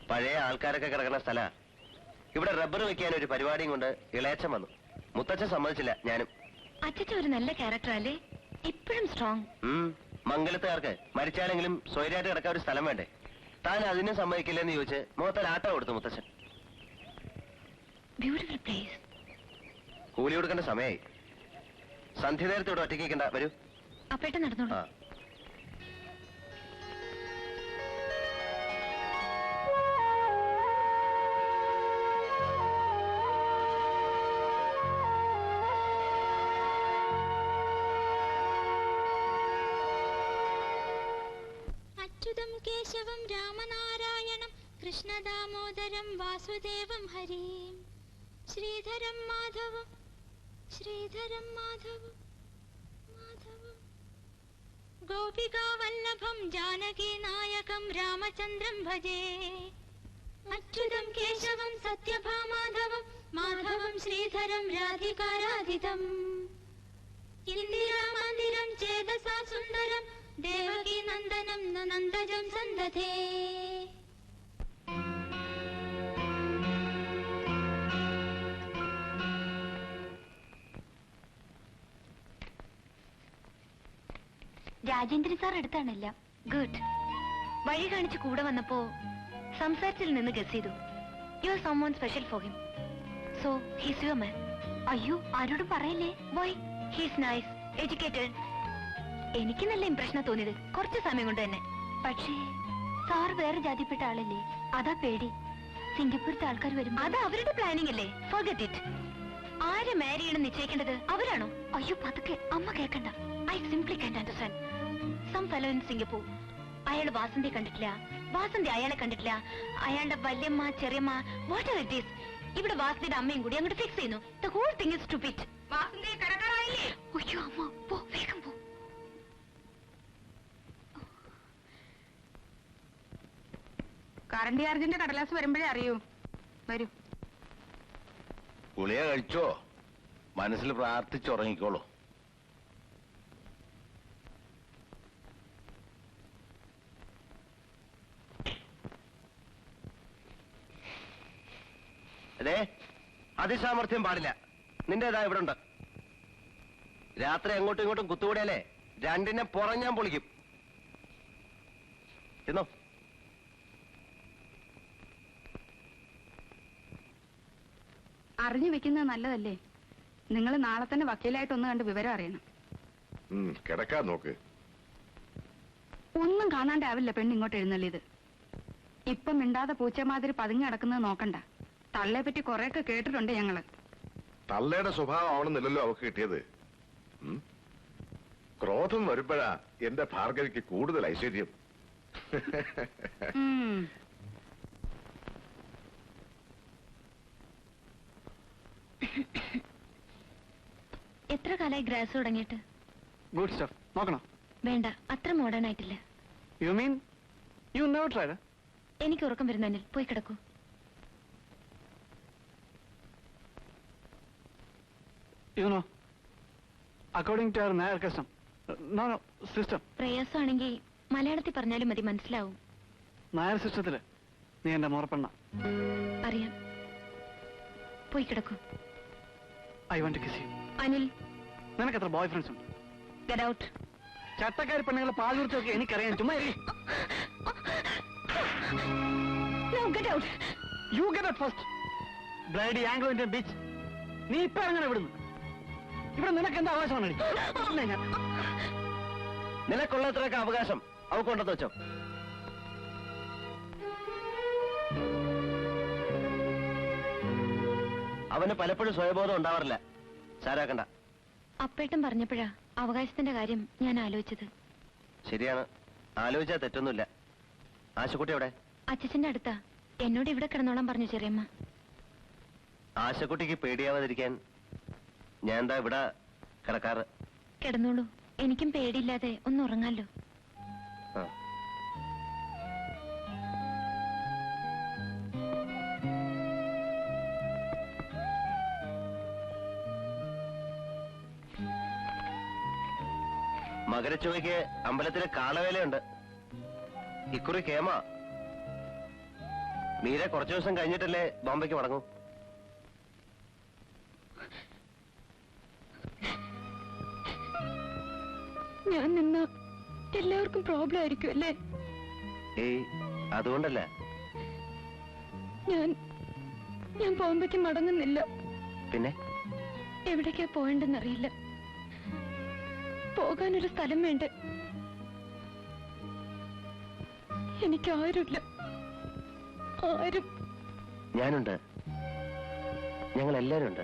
പഴയ ആൾക്കാരൊക്കെ കിടക്കുന്ന സ്ഥല. ഇവിടെ റബ്ബർ വെക്കാൻ ഒരു പരിപാടിയും കൊണ്ട് ഇളയച്ചൻ വന്നു. മുത്തച്ഛൻ സമ്മതിച്ചില്ല, ഞാനും. അച്ഛൻ ഒരു നല്ല ക്യാരക്ടർ അല്ലേ? ഇപ്പോഴും സ്ട്രോങ്. മംഗലത്തുകാർക്ക് മരിച്ചാലെങ്കിലും സ്വൈരായിട്ട് കിടക്കാൻ ഒരു സ്ഥലം വേണ്ടേ? താൻ അതിനും സമ്മതിക്കില്ലെന്ന് ചോദിച്ച് മുഖത്തൊരു ആട്ട കൊടുത്തു മുത്തച്ഛൻ. Beautiful place. കൂലി കൊടുക്കേണ്ട സമയമായി. സന്ധ്യ നേരത്തെ ഇവിടെ ഒറ്റയ്ക്ക് നിൽക്കണ്ട, വരൂ. അപ്പേട്ട നടന്നോളൂ. ആ. അച്യുതം കേശവം രാമനാരായണം കൃഷ്ണദാമോദരം വാസുദേവം ഹരിം ശ്രീധരം മാധവം മാധവം ഗോപികാവല്ലഭം ജാനകീനായകം രാമചന്ദ്രം ഭജേ അച്യുതം കേശവം സത്യഭാമാധവം മാധവം ശ്രീധരം രാധികാരാധിതം ഇന്ദിരാമന്ദിരം ചേതസാ സുന്ദരം ദേവകീ നന്ദനം നന്ദജം സന്തതേ. രാജേന്ദ്രൻ സാർ എടുത്താണല്ല. ഗുഡ്. വഴി കാണിച്ച് കൂടെ വന്നപ്പോ സംസാരത്തിൽ നിന്ന് ഗസ് ചെയ്തു. You are someone special for him. So he's your man. അയ്യോ, ആരോടും പറയല്ലേ. വൈ? He's nice, educated. എനിക്ക് നല്ല ഇംപ്രഷനാ തോന്നിയത് കുറച്ച് സമയം കൊണ്ട് തന്നെ. പക്ഷേ സാർ വേറെ ജാതിപ്പെട്ട ആളല്ലേ, അതാ പേടി. സിംഗപ്പൂരത്തെ ആൾക്കാർ വരും. അത് അവരുടെ പ്ലാനിങ് അല്ലേ. Forget it. ആരെ മാരി ചെയ്യണം നിശ്ചയിക്കേണ്ടത് അവരാണോ? അയ്യോ പതുക്കെ, അമ്മ കേൾക്കണ്ട. I simply can't understand. Some fellow in Singapore. അയാൾ വാസന്തിയെ കണ്ടിട്ടില്ല, വാസന്തി അയാളെ കണ്ടിട്ടില്ല. അയാളുടെ വല്യമ്മ ചെറിയമ്മ വാട്ട് ഇറ്റ് ഈസ്. ഇവിടെ വാസന്തിയുടെ അമ്മയും കൂടി അങ്ങോട്ട് ഫിക്സ് ചെയ്യുന്നു. The whole thing is stupid. വാസന്തിയെ കടക്കാറായില്ലേ? അയ്യോ അമ്മ, പോ വേഗം പോ. കറണ്ട് ചാർജിന്റെ കടലാസ് വരുമ്പോഴേ അറിയൂ. വരൂ. ഗുളിക കഴിച്ചോ? മനസ്സിൽ പ്രാർത്ഥിച്ചുറങ്ങിക്കോളൂ. അതെ, അതിസാമർഥ്യം പാടില്ല. നിന്റേതാ ഇവിടെ ഉണ്ട്. രാത്രി അങ്ങോട്ടും ഇങ്ങോട്ടും കുത്തുകൂടിയാലേ രണ്ടിനെ പുറം ഞാൻ പൊളിക്കും. ചെന്നോ. അറിഞ്ഞു വെക്കുന്നത് നല്ലതല്ലേ. നിങ്ങൾ നാളെ തന്നെ വക്കീലായിട്ട് ഒന്ന് കണ്ട് വിവരം അറിയണം. കിടക്കാൻ നോക്ക്. ഒന്നും കാണാണ്ടാവില്ല പെണ്ണ് ഇങ്ങോട്ട് എഴുന്നള്ളിയത്. ഇപ്പം മിണ്ടാതെ പൂച്ചമാതിരി പതുങ്ങി കിടക്കുന്നത് നോക്കണ്ട. തള്ളയെ പറ്റി കുറെയൊക്കെ കേട്ടിട്ടുണ്ട് ഞങ്ങള്. തള്ളയുടെ സ്വഭാവം ആവണമെന്നില്ലല്ലോ അവക്ക് കിട്ടിയത്. ക്രോധം വരുമ്പോഴാ എന്റെ ഭാർഗവിക്ക് കൂടുതൽ ഐശ്വര്യം. എത്ര കാലായി ഗ്രാസ് തുടങ്ങിയിട്ട്? Good stuff. നോക്കണോ? വേണ്ട, അത്ര മോഡേൺ ആയിട്ടില്ല. You mean you never tried? എനിക്ക് ഉറക്കം വരുന്നതിൽ പോയി കിടക്കൂ. You know, according to our Nair custom, no, system. പ്രയാസമാണെങ്കിൽ മലയാളത്തിൽ പറഞ്ഞാലും മതി, മനസ്സിലാവും. നായർ സിസ്റ്റത്തില് നീ എന്റെ മോറപ്പെണ്ണ. അറിയാം. പോയി കിടക്കൂ. I want to kiss you. Anil, നിനക്ക് എത്ര ബോയ് ഫ്രണ്ട്സ് ഉണ്ട്? Get out. ചട്ടക്കാരി പെണ്ണുങ്ങളെ പാൽ കുറിച്ചൊക്കെ എനിക്കറിയാം. ചുമ്മാ No, get out. You get out first. Bloody Anglo Indian beach. നീ ഇപ്പൊ എങ്ങനെ വിടുന്നു? ഇവിടെ നിനക്ക് എന്താ അവകാശമാണ്? നിനക്കുള്ളത്രയൊക്കെ അവകാശം അവക്കൊണ്ടെന്ന് വെച്ചോ. അവന് പലപ്പോഴും സ്വയബോധം ഉണ്ടാവാറില്ല. സാരാക്കണ്ട. അപ്പേട്ടൻ പറഞ്ഞപ്പോഴാ അവകാശത്തിന്റെ കാര്യം ഞാൻ ആലോചിച്ചത്. ശരിയാണ്, ആലോചിച്ചാൽ തെറ്റൊന്നുമില്ല. ആശക്കുട്ടി എവിടെ? അച്ഛന്റെ അടുത്താ. എന്നോട് ഇവിടെ കിടന്നോളാൻ പറഞ്ഞു ചെറിയമ്മ. ആശക്കുട്ടിക്ക് പേടിയാവാതിരിക്കാൻ ഞാൻ എന്താ ഇവിടെ കിടക്കാറ്. കിടന്നോളൂ, എനിക്കും പേടിയില്ലാതെ ഒന്ന് ഉറങ്ങാലോ. ആ. മകരച്ചുവയ്ക്ക് അമ്പലത്തിലെ കാളവേലയുണ്ട്. ഇക്കുറി കേമ. മീര കുറച്ചു ദിവസം കഴിഞ്ഞിട്ടല്ലേ ബോംബെക്ക് മടങ്ങൂ. ഞാൻ നിന്ന എല്ലാവർക്കും പ്രോബ്ലം ആയിരിക്കും അല്ലേ? ഏയ്, അതുകൊണ്ടല്ല. ഞാൻ ബോംബെക്ക് മടങ്ങുന്നില്ല. പിന്നെ എവിടേക്കാ പോകണ്ടെന്നറിയില്ല. പോകാനൊരു സ്ഥലം വേണ്ട. എനിക്കാരുമില്ല, ആരും. ഞാനുണ്ട്, ഞങ്ങൾ എല്ലാരും ഉണ്ട്.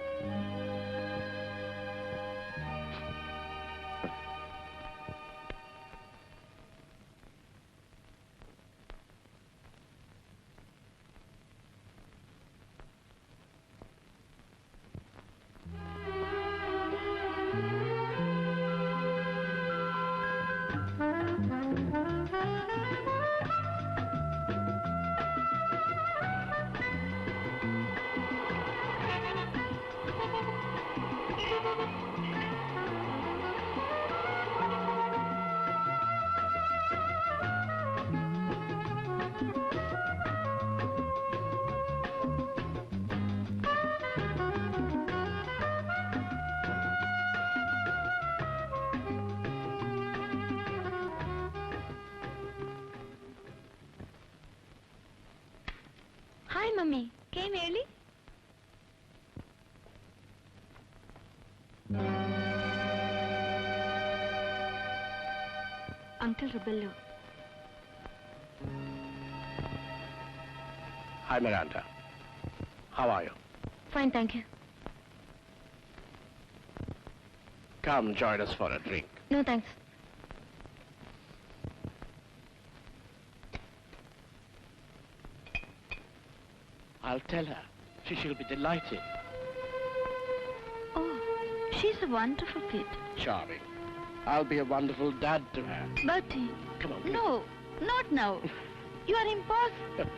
Hi, Mummy. Came early? Uncle Rebello. Hi, Miranda. How are you? Fine, thank you. Come join us for a drink. No, thanks. I'll tell her. She'll be delighted. Oh, she's a wonderful kid. Charming. I'll be a wonderful dad to her. Bertie. Come on. No, not now. You are impossible.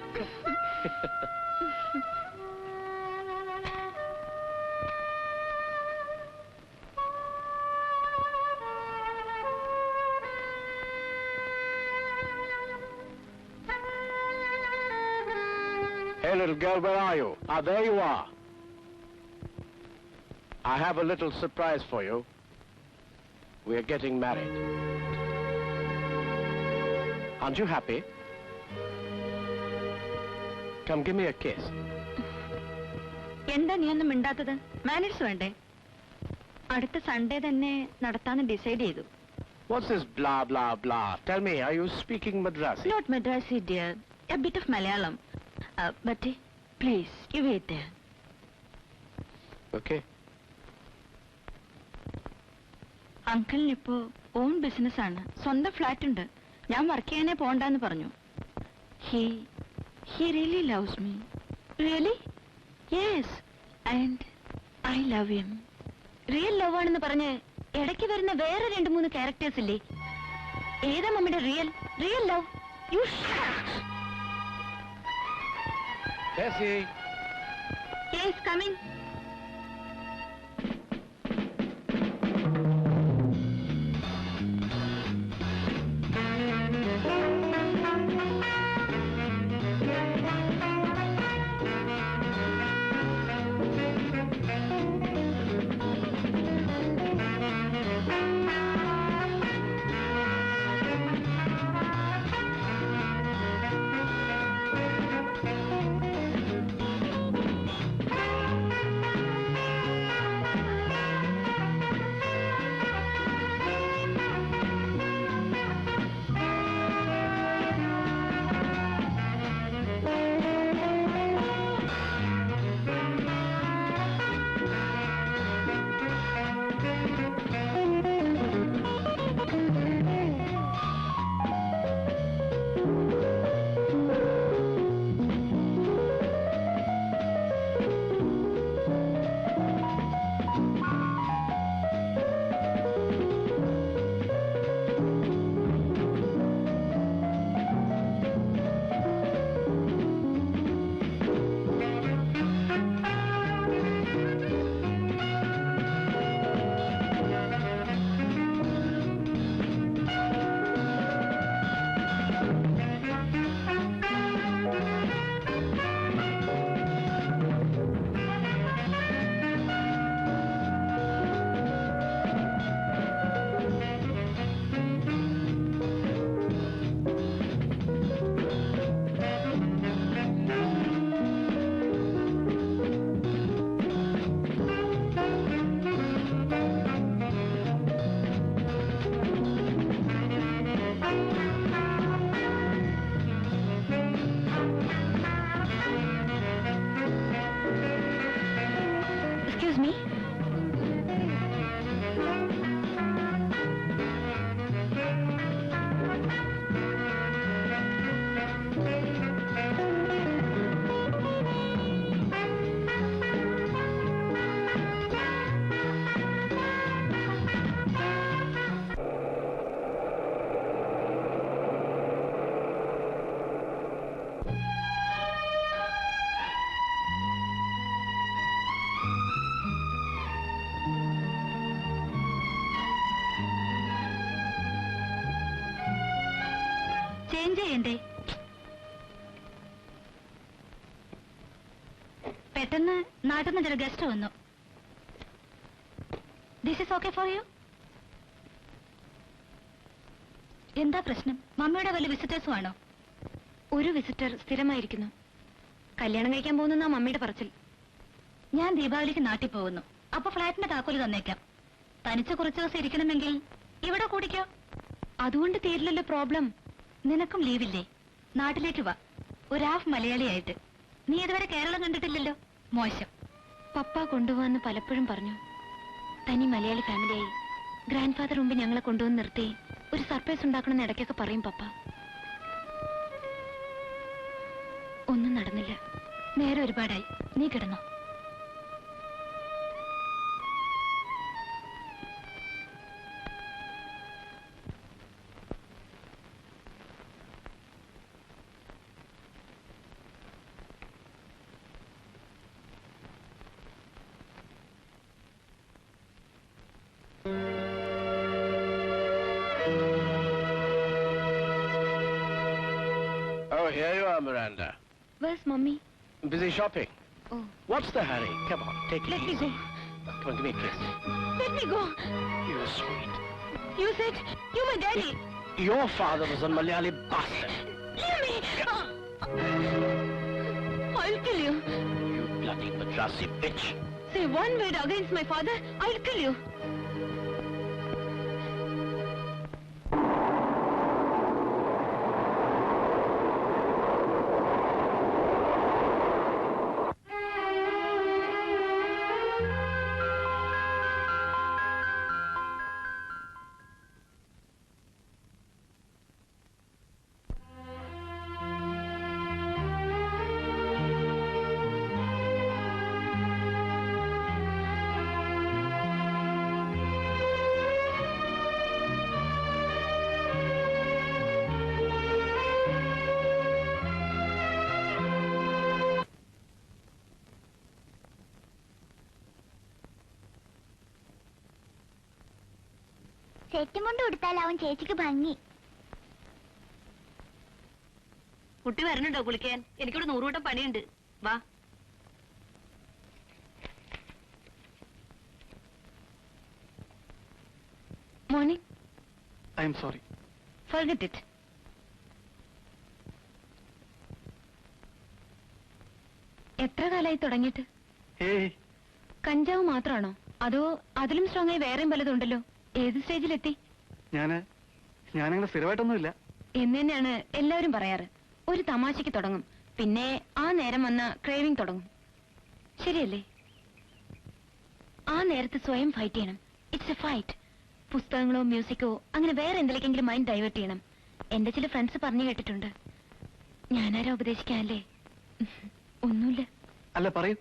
Hey, little girl, where are you? Ah, there you are. I have a little surprise for you. We're getting married. Aren't you happy? Come, give me a kiss. എന്താ നീ ഒന്നും മിണ്ടാത്തത്? മാനേഴ്സ് വേണ്ടേ? അടുത്ത സൺഡേ തന്നെ നടത്താന്ന് ഡിസൈഡ് ചെയ്തു. What's this blah, blah, blah? Tell me, are you speaking Madrasi? Not Madrasi, dear. A bit of Malayalam. But please, you wait there. Okay. അങ്കിളിനിപ്പോ ഓൺ ബിസിനസ് ആണ്, സ്വന്തം ഫ്ലാറ്റ് ഉണ്ട്. ഞാൻ വർക്ക് ചെയ്യാനേ പോണ്ടെന്ന് പറഞ്ഞു. He really loves me. Really? Yes. And I love him. Real love ആണെന്ന് പറഞ്ഞ് ഇടയ്ക്ക് വരുന്ന വേറെ 2-3 ക്യാരക്ടേഴ്സ് ഇല്ലേ? ഏതാ മമ്മിയുടെ real love? You Tessie. Yes, coming. Excuse me. Change ചെയ്യണ്ടേ? പെട്ടെന്ന് നാട്ടിൽ നിന്ന് ചില ഗസ്റ്റ് വന്നു. This is okay for you? എന്താ പ്രശ്നം? മമ്മിയുടെ വല്ല വിസിറ്റേഴ്സും ആണോ? ഒരു വിസിറ്റർ സ്ഥിരമായിരിക്കുന്നു. കല്യാണം കഴിക്കാൻ പോകുന്ന മമ്മിയുടെ പറച്ചിൽ. ഞാൻ ദീപാവലിക്ക് നാട്ടിൽ പോകുന്നു. അപ്പൊ ഫ്ലാറ്റിന്റെ താക്കോല് തന്നേക്കാം. തനിച്ച് കുറച്ച് ദിവസം ഇരിക്കണമെങ്കിൽ ഇവിടെ കൂടിക്കോ. അതുകൊണ്ട് തീരില്ലല്ലോ പ്രോബ്ലം. നിനക്കും ലീവില്ലേ? നാട്ടിലേക്ക് വാ, ഒരു ഹാഫ് മലയാളിയായിട്ട്. നീ ഇതുവരെ കേരളം കണ്ടിട്ടില്ലല്ലോ. മോശം. പപ്പ കൊണ്ടുപോവാന്ന് പലപ്പോഴും പറഞ്ഞു. തനി മലയാളി ഫാമിലിയായി ഗ്രാൻഡ് ഫാദർ മുമ്പ് ഞങ്ങളെ കൊണ്ടുവന്ന് നിർത്തി ഒരു സർപ്രൈസ് ഉണ്ടാക്കണമെന്ന് ഇടയ്ക്കൊക്കെ പറയും പപ്പ. ഒന്നും നടന്നില്ല. നേരെ ഒരുപാടായി. നീ കിടന്നോ. Oh, here you are, Miranda. Where's mommy? Busy shopping. Oh. What's the hurry? Come on, take it Let me easy. go. Come on, give me a kiss. Let me go. You're sweet. You said you my daddy. Your father was a Malayali bastard. Leave me. I'll kill you. You bloody Madrasi bitch. Say one word against my father, I'll kill you. സെറ്റും കൊണ്ട് കൊടുത്താലാവും ചേച്ചിക്ക് ഭംഗി. കുട്ടി വരണുണ്ടോ കുളിക്കാൻ? എനിക്കിവിടെ 100 കൂട്ടം പണിയുണ്ട്. വാ. Morning. I am sorry. Forget it. എത്ര കാലായി തുടങ്ങിയിട്ട്? ഏയ്, കഞ്ചാവ് മാത്രമാണോ അതോ അതിലും സ്ട്രോങ് ആയി വേറെയും പലതും ഉണ്ടല്ലോ? ഏത് സ്റ്റേജിലെത്തി? ഞാനങ്ങനെ സ്ഥിരമായിട്ടൊന്നുമില്ല എന്ന് തന്നെയാണ് എല്ലാവരും പറയാറ്. ഒരു തമാശയ്ക്ക് തുടങ്ങും, പിന്നെ ആ നേരം വന്ന ക്രേവിംഗ് തുടങ്ങും. ശരിയല്ലേ? ആ നേരത്ത് സ്വയം ഫൈറ്റ് ചെയ്യണം. It's a fight. പുസ്തകങ്ങളോ മ്യൂസിക്കോ അങ്ങനെ വേറെ എന്തിലേക്കെങ്കിലും മൈൻഡ് ഡൈവേർട്ട് ചെയ്യണം. എന്റെ ചില ഫ്രണ്ട്സ് പറഞ്ഞു കേട്ടിട്ടുണ്ട്. ഞാനാരാ ഉപദേശിക്കാല്ലേ? ഒന്നുമില്ല. അല്ല, പറയൂ.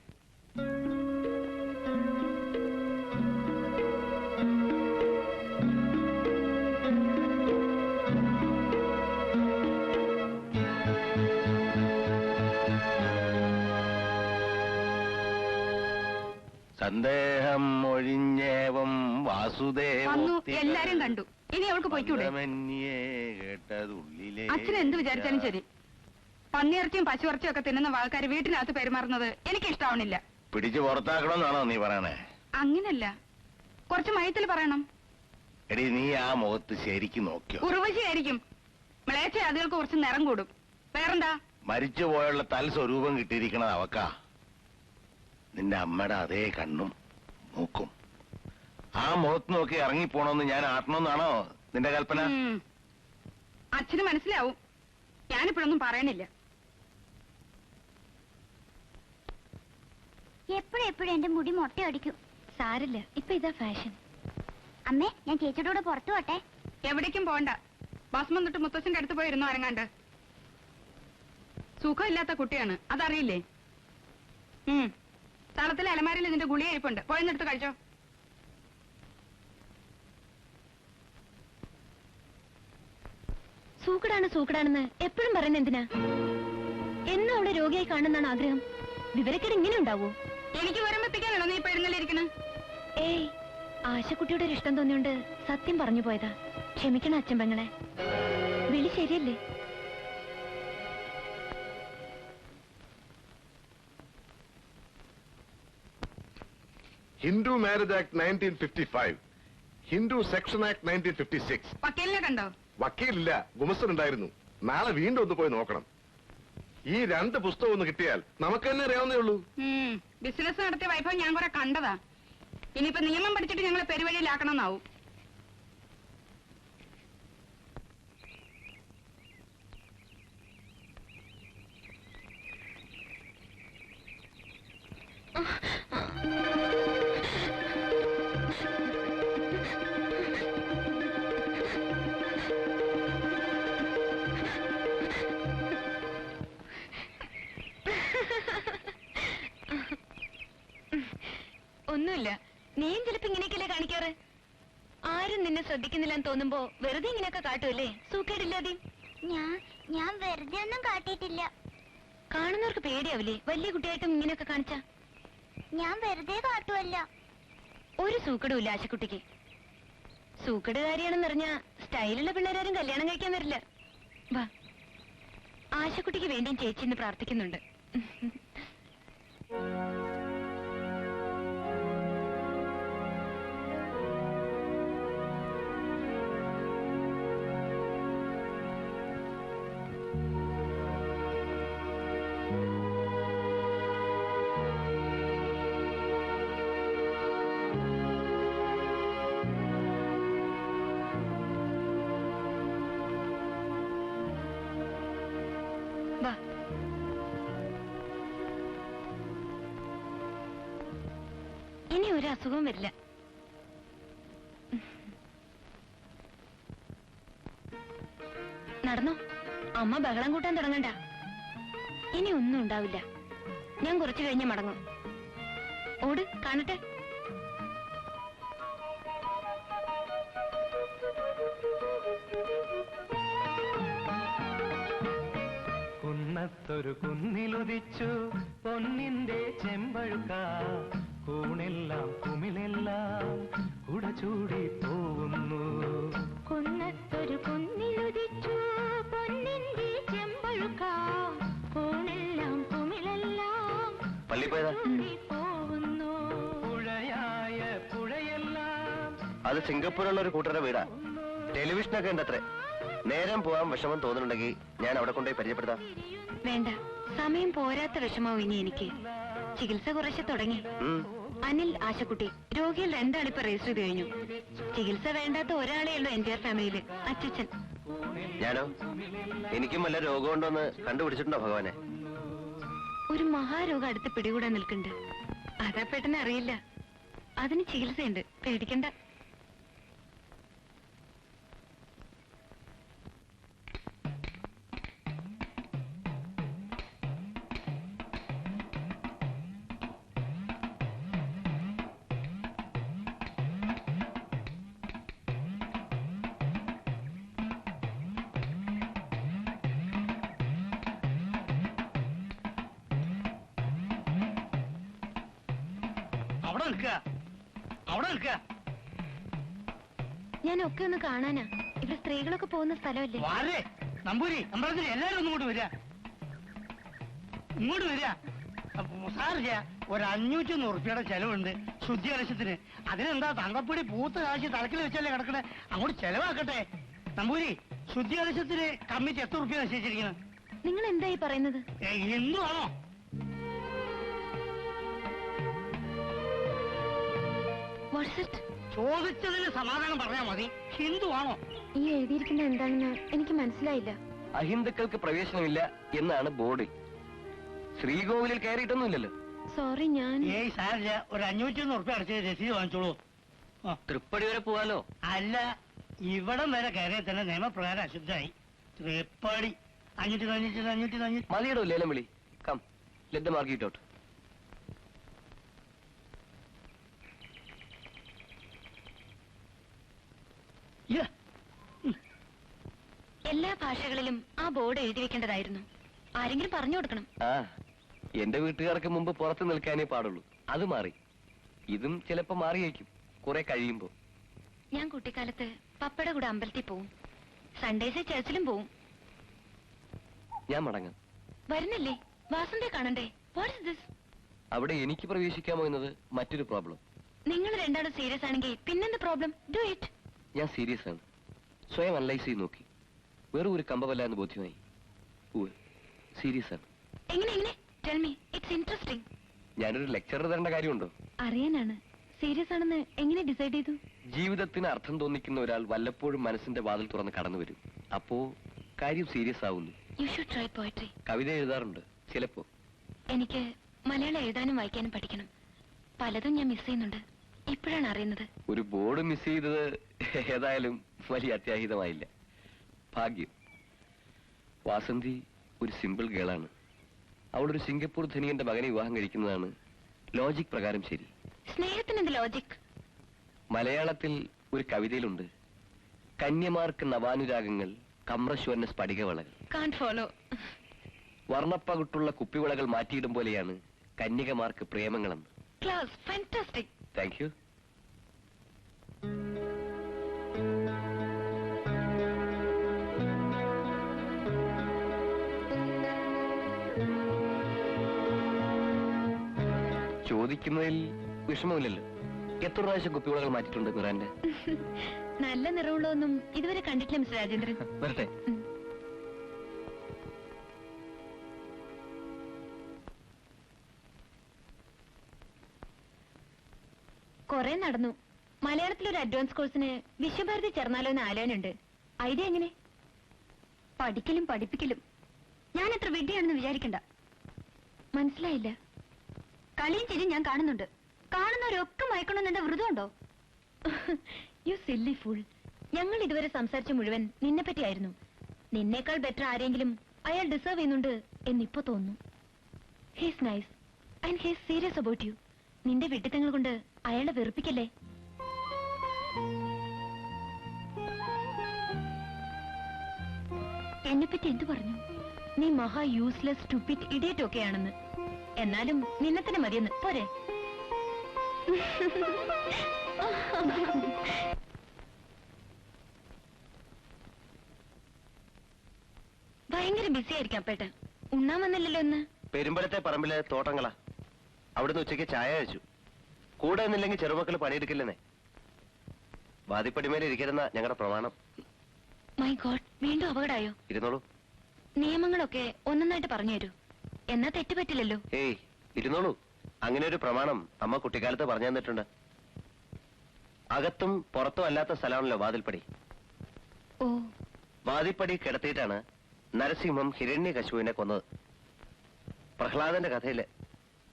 സന്ദേഹം ഒഴിഞ്ഞേവം വന്നു, വാസുദേവ എല്ലാരും കണ്ടു. ഇനി അവൾക്ക് പോയിക്കൂടെ? അച്ഛൻ എന്ത് വിചാരിച്ചാലും ശരി, പന്നിയിറച്ചിയും പശുയിറച്ചിയും ഒക്കെ തിന്നുന്ന ആൾക്കാർ വീട്ടിനകത്ത് പെരുമാറുന്നത് എനിക്ക് ഇഷ്ടാവണില്ല. പിടിച്ചു പുറത്താക്കണമെന്നാണോ നീ പറയണേ? അങ്ങനല്ല, കുറച്ച് മയത്തിൽ പറയണം. എടി, നീ ആ മുഖത്ത് ശരിക്കും നോക്കിയോ? ഉറവശിയായിരിക്കും. മിളയച്ച അതുകൾക്ക് കുറച്ച് നിറം കൂടും. വേറെന്താ? മരിച്ചുപോയുള്ള തൽ സ്വരൂപം കിട്ടിയിരിക്കണത് അവക്കാ. നിന്റെ അമ്മയുടെ അതേ കണ്ണും മൂക്കും. ആ മുഖത്ത് നോക്കി ഇറങ്ങിപ്പോണമെന്ന് ഞാൻ ആട്ടണമെന്നാണോ നിന്റെ കൽപ്പന? അച്ഛന് മനസ്സിലാവും. ഞാനിപ്പോഴൊന്നും പറയണില്ല. എപ്പോഴും എന്റെ മുടി മൊട്ടയടിക്കും. സാരില്ല, ഇപ്പൊ ഇതാ ഫാഷൻ. അമ്മേ, ഞാൻ ചേച്ചിയുടെ കൂടെ പുറത്തു പോട്ടെ. എവിടേക്കും പോണ്ട. ബസ് വന്നിട്ട് മുത്തച്ഛന്റെ അടുത്ത് പോയിരുന്നു അരങ്ങാണ്ട്. സുഖമില്ലാത്ത കുട്ടിയാണ്, അതറിയില്ലേ? സ്ഥലത്തിലെ അലമാരിൽ ഇതിന്റെ ഗുളിക ഇരിപ്പുണ്ട്, പോയെന്നെടുത്ത് കഴിച്ചോ. സൂക്കടാണെന്ന് എപ്പോഴും പറയുന്ന എന്തിനാ? എന്നും അവളെ രോഗിയായി കാണുന്നതാണ് ആഗ്രഹം. വിവരക്കേട് ഇങ്ങനെ ഉണ്ടാവോ? എനിക്ക് വരമ്പെത്തിക്കാനാണോ നീ ഇപ്പൊ എഴുന്നള്ളിരിക്കുന്നത്? ഏയ്, ആശക്കുട്ടിയുടെ ഒരു ഇഷ്ടം തോന്നിയോണ്ട് സത്യം പറഞ്ഞു പോയതാ. ക്ഷമിക്കണം അച്ഛൻ പെങ്ങളെ. വിളി ശരിയല്ലേ? Hindu marriage act 1955, Hindu section act 1956. വക്കീലിനെ കണ്ടോ? വക്കീലില്ല, ഗുമസ്തൻ ഉണ്ടായിരുന്നു. നാളെ വീണ്ടും ഒന്ന് പോയി നോക്കണം. ഈ 2 പുസ്തകം ഒന്ന് കിട്ടിയാൽ നമുക്ക് തന്നെ അറിയാവുന്നേ ഉള്ളൂ. ബിസിനസ് നടത്തിയ വൈഭവം ഞാൻ കുറെ കണ്ടതാ. ഇനിയിപ്പോ നിയമം പഠിച്ചിട്ട് ഞങ്ങളെ പെരുവഴിയിലാക്കണമെന്നാവും. ഒന്നുമില്ല, നീയും ചിലപ്പോ ഇങ്ങനെയൊക്കെയല്ലേ കാണിക്കാറ്. ആരും നിന്നെ ശ്രദ്ധിക്കുന്നില്ലെന്ന് തോന്നുമ്പോ വെറുതെ ഇങ്ങനെയൊക്കെ കാട്ടുമല്ലേ? സൂക്കേടില്ലാതെ. ഞാൻ വെറുതെ ഒന്നും കാട്ടിയിട്ടില്ല. കാണുന്നവർക്ക് പേടിയാവില്ലേ വലിയ കുട്ടിയായിട്ടും ഇങ്ങനെയൊക്കെ കാണിച്ച? ഞാൻ വെറുതെ കാട്ടുമല്ല. ഒരു സൂക്കടുമില്ല ആശക്കുട്ടിക്ക്. സൂക്കടുകാരിയാണെന്നറിഞ്ഞ സ്റ്റൈലുള്ള പിള്ളേരാരും കല്യാണം കഴിക്കാൻ വരില്ല. വാ, ആശക്കുട്ടിക്ക് വേണ്ടിയും ചേച്ചി ഇന്ന് പ്രാർത്ഥിക്കുന്നുണ്ട്. ഇനി ഒരു അസുഖവും വരില്ല. നടന്നോ, അമ്മ ബഹളം കൂട്ടാൻ തുടങ്ങണ്ട. ഇനി ഒന്നും ഉണ്ടാവില്ല. ഞാൻ കുറച്ചു കഴിഞ്ഞ് മടങ്ങും. ഓട്, കാണട്ടെ. കുന്നത്തൊരു കുന്നിലുദിച്ചു പൊന്നിന്റെ ചെമ്പഴുക്ക, കൂണെല്ലാം കുമിലെല്ലാം കുടചൂടി പോകുന്നു. കുന്നത്തൊരു കുന്നിലുദിച്ചു പൊന്നിന്റെ ചെമ്പഴുക്ക, കൂണെല്ലാം കുമിലെല്ലാം പോകുന്നു. പുഴയായ പുഴയെല്ലാം. അത് സിംഗപ്പൂരുള്ള ഒരു കൂട്ടരുടെ വീടാ. ടെലിവിഷനൊക്കെ ഉണ്ടത്രേ. നേരം പോവാൻ വിഷമം തോന്നുന്നുണ്ടെങ്കിൽ ഞാൻ അവിടെ കൊണ്ടുപോയി പരിചയപ്പെടുത്താം. വേണ്ട, സമയം പോരാത്ത വിഷമാവും ഇനി എനിക്ക്. ചികിത്സ കുറച്ച് തുടങ്ങി. അനിൽ, ആശക്കുട്ടി, രോഗികൾ 2 ആളിപ്പോ രജിസ്റ്റർ ചെയ്ത് കഴിഞ്ഞു. ചികിത്സ വേണ്ടാത്ത ഒരാളേ ഉള്ളൂ എൻ്റെ ഫാമിലിയില്, അച്ഛൻ. ഞാനോ? എനിക്കും വല്ല രോഗമുണ്ടോന്ന് കണ്ടുപിടിച്ചിട്ടുണ്ടോ ഭഗവാനെ? ഒരു മഹാരോഗം അടുത്ത് പിടികൂടാൻ നിൽക്കുന്നുണ്ട്. അതാ പെട്ടെന്ന് അറിയില്ല. അതിന് ചികിത്സയുണ്ട്, പേടിക്കണ്ട. ഞാനൊക്കെ ഒന്ന് കാണാനാ. ഇവിടെ സ്ത്രീകളൊക്കെ പോകുന്ന സ്ഥലമല്ലേ? നമ്പൂരി, എല്ലാരും ഒന്നും ഇങ്ങോട്ട് വരിക. സാറില്ല, ഒരു 500 ഉറുപ്പിയുടെ ചെലവുണ്ട് ശുദ്ധി കലശത്തിന്. അതിനെന്താ തങ്കപ്പൊടി പൂത്ത കാശ് തലക്കിൽ വെച്ചല്ലേ കിടക്കണേ? അങ്ങോട്ട് ചെലവാക്കട്ടെ. നമ്പൂരി, ശുദ്ധി കലശത്തിന് കമ്മിറ്റി എത്ര ഉറുപ്പിക നിശ്ചയിച്ചിരിക്കുന്നത്? നിങ്ങൾ എന്തായി പറയുന്നത്? എന്തുവാണോ? ചോദിച്ചതിന് സമാധാനം പറഞ്ഞാൽ മതി. ഹിന്ദുവാണോ? ഈ എഴുതിയിരിക്കുന്നത് എന്താണെന്ന് എനിക്ക് മനസ്സിലായില്ല. അഹിന്ദുക്കൾക്ക് പ്രവേശനമില്ല എന്നാണ് ബോർഡിൽ. ശ്രീകോവിലിൽ കയറിയിട്ടൊന്നുമില്ലല്ലോ. സോറി ഞാൻ ഏയ് സാരില്ല, ഒരു 501 ഉറുപ്പ്യ അടച്ച് രസീത് വാങ്ങിച്ചോളൂ. തൃപ്പടി വരെ പോവാലോ? അല്ല, ഇവിടം വരെ കയറിയ തന്നെ നിയമപ്രകാരം അശുദ്ധായി. തൃപ്പടി 500. മതിയിടോ ലേലം വിളി. Come, let them argue it out. എല്ലാ ഭാഷകളിലും ആ ബോർഡ് എഴുതി വെക്കേണ്ടതായിരുന്നു. ആരെങ്കിലും പറഞ്ഞു കൊടുക്കണം. ആ, എന്റെ വീട്ടുകാർക്ക് മുമ്പ് പുറത്ത് നിൽക്കാനേ പാടുള്ളൂ. അത് മാറി. ഇതും ചിലപ്പോ മാറിയേക്കും കുറെ കഴിയുമ്പോ. ഞാൻ കുട്ടിക്കാലത്ത് പപ്പയുടെ കൂടെ അമ്പലത്തിൽ പോവും. സൺഡേസ് ചർച്ചിലും പോവും. ഞാൻ മടങ്ങാം. വരുന്നില്ലേ? വാസന്തയെ കാണണ്ടേ? What's this? അവിടെ എനിക്ക് പ്രവേശിക്കാമോ എന്നത് മറ്റൊരു പ്രോബ്ലം. നിങ്ങൾ രണ്ടാളും സീരിയസ് ആണെങ്കിൽ പിന്നെന്ത് പ്രോബ്ലം? Do it. ഞാൻ സീരിയസ് ആണ്. സ്വയം അനലൈസ് ചെയ്ത് നോക്കി. വെറും ഒരു കമ്പമല്ല എന്ന് ബോധ്യമായി. സീരിയസ് ആണ്. എങ്ങനെ? Tell me, it's interesting. ഞാനൊരു ലെക്ചർ തരേണ്ട കാര്യമുണ്ടോ? അറിയാനാണ്. സീരിയസ് ആണെന്ന് എങ്ങനെ ഡിസൈഡ് ചെയ്തു? ജീവിതത്തിന് അർത്ഥം തോന്നിക്കുന്ന ഒരാൾ വല്ലപ്പോഴും മനസ്സിന്റെ വാതിൽ തുറന്ന് കടന്നു വരും. അപ്പോ കാര്യം സീരിയസ് ആവുന്നു. You should try poetry. കവിത എഴുതാറുണ്ട് ചിലപ്പോ. എനിക്ക് മലയാളം എഴുതാനും വായിക്കാനും പഠിക്കണം. പലതും ഞാൻ മിസ് ചെയ്യുന്നുണ്ട്. ഇപ്പോഴാണ് അറിയുന്നത്. ഒരു ബോർഡ് മിസ് ചെയ്തത് ഏതായാലും വലിയ അത്യാഹിതമായില്ല. ഭാഗ്യം. വാസന്തി ഒരു സിമ്പിൾ ഗേളാണ്. അവളൊരു സിംഗപ്പൂർ ധനികന്റെ മകനെ വിവാഹം കഴിക്കുന്നതാണ് ലോജിക് പ്രകാരം ശരി. സ്നേഹത്തിനെന്ത് ലോജിക്? മലയാളത്തിൽ ഒരു കവിതയിലുണ്ട്, കന്യമാർക്ക് നവാനുരാഗങ്ങൾ, കമ്രശ്വരന് സ്ഫടികവളകൾ. Can't follow. വർണ്ണപ്പകുട്ടുള്ള കുപ്പിവളകൾ മാറ്റിയിടും പോലെയാണ് കന്യകമാർക്ക് പ്രേമങ്ങളെന്ന്. Class fantastic. Thank you. ചോദിക്കുന്നതിൽ വിഷമമില്ലല്ലോ. എത്ര പ്രാവശ്യം കുപ്പിവളകൾ മാറ്റിയിട്ടുണ്ട് മിറാന്റെ? നല്ല നിറമുള്ളതൊന്നും ഇതുവരെ കണ്ടിട്ടില്ല മിസ്റ്റർ രാജേന്ദ്രൻ. വരട്ടെ. കൊറേ നടന്നു. മലയാളത്തിലൊരു അഡ്വാൻസ് കോഴ്സിന് വിശ്വഭാരതി ചേർന്നാലോ എന്ന് ആലോചനയുണ്ട്. ഐഡിയ എങ്ങനെ? പഠിക്കലും പഠിപ്പിക്കലും. ഞാൻ എത്ര വെഡിയാണെന്ന് വിചാരിക്കണ്ട. മനസ്സിലായില്ല. കളിയും ചിരിയും ഞാൻ കാണുന്നുണ്ട്. കാണുന്നവരൊക്കെ മയക്കണമെന്നെ വ്രതമുണ്ടോ? You silly fool. ഞങ്ങൾ ഇതുവരെ സംസാരിച്ച മുഴുവൻ നിന്നെ പറ്റിയായിരുന്നു. നിന്നേക്കാൾ ബെറ്റർ ആരെങ്കിലും അയാൾ ഡിസേർവ് ചെയ്യുന്നുണ്ട് എന്നിപ്പോ തോന്നുന്നു. He's nice and he's serious about you. നിന്റെ വിഡിത്തങ്ങൾ കൊണ്ട് അയാളെ വെറുപ്പിക്കല്ലേ. എന്നെപ്പറ്റി എന്തു പറഞ്ഞു? നീ മഹാ യൂസ്ലെസ് സ്റ്റുപ്പിഡ് ഇഡിയറ്റ് ഒക്കെയാണെന്ന്. എന്നാലും നിന്നെ തന്നെ മതിയെന്ന് പോരെ? ഭയങ്കര ബിസി ആയിരിക്കാം പേട്ട. ഉണ്ണാൻ വന്നില്ലല്ലോ ഇന്ന്. പെരുമ്പലത്തെ പറമ്പിലെ തോട്ടങ്ങളാ. അവിടുന്ന് ഉച്ചയ്ക്ക് ചായ കഴിച്ചു. കൂടെ നിന്നില്ലെങ്കിൽ ചെറുമക്കൾ പണിയെടുക്കില്ലെന്നേ. വാദിപ്പടിമേലെ ഇരിക്കരുന്ന ഞങ്ങളുടെ പ്രമാണം. മൈ ഗോഡ്, വീണ്ടും അപകടമായോ? ഇരുന്നോളൂ. നിയമങ്ങളൊക്കെ ഒന്നൊന്നായിട്ട് പറഞ്ഞു തരൂ. എന്നാ തെറ്റുപറ്റില്ലല്ലോ. ഏയ് ഇരുന്നോളൂ. അങ്ങനെ ഒരു പ്രമാണം അമ്മ കുട്ടിക്കാലത്ത് പറഞ്ഞു തന്നിട്ടുണ്ട്. അകത്തും പുറത്തും അല്ലാത്ത സ്ഥലമാണല്ലോ വാതിൽപ്പടി. ഓ. വാതിൽപ്പടി കിടത്തിയിട്ടാണ് നരസിംഹം ഹിരണ്യകശുവിനെ കൊന്നത്. പ്രഹ്ലാദന്റെ കഥയില്.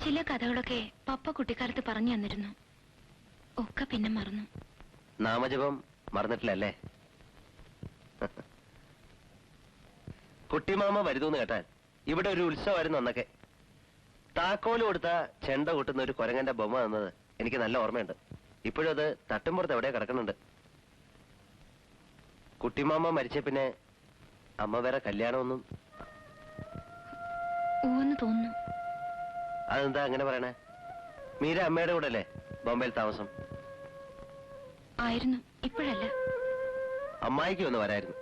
ചില കഥകളൊക്കെ പപ്പ കുട്ടിക്കാലത്ത് പറഞ്ഞു തന്നിരുന്നു. ഒക്കെ പിന്നെ മറന്നു. നാമജപം മറന്നിട്ടില്ലല്ലേ? കുട്ടിമാമ വരുതൂന്ന് കേട്ടാൽ ഇവിടെ ഒരു ഉത്സവമായിരുന്നു അന്നൊക്കെ. താക്കോല് കൊടുത്ത ചെണ്ട കൊട്ടുന്ന ഒരു കുരങ്ങന്റെ ബൊമ്മ തന്നത് എനിക്ക് നല്ല ഓർമ്മയുണ്ട്. ഇപ്പോഴും അത് തട്ടുംപുറത്ത് എവിടെ കിടക്കുന്നുണ്ട്. കുട്ടിമാമ മരിച്ച പിന്നെ അമ്മ വേറെ കല്യാണമൊന്നും. ഊന്ന് തോന്നുന്നു. അതെന്താ അങ്ങനെ പറയണേ? മീര അമ്മയുടെ കൂടെ അല്ലേ ബോംബെയിൽ താമസം? ആയിരുന്നു, ഇപ്പോഴല്ല. അമ്മായിക്ക് ഒന്ന് വരായിരുന്നു.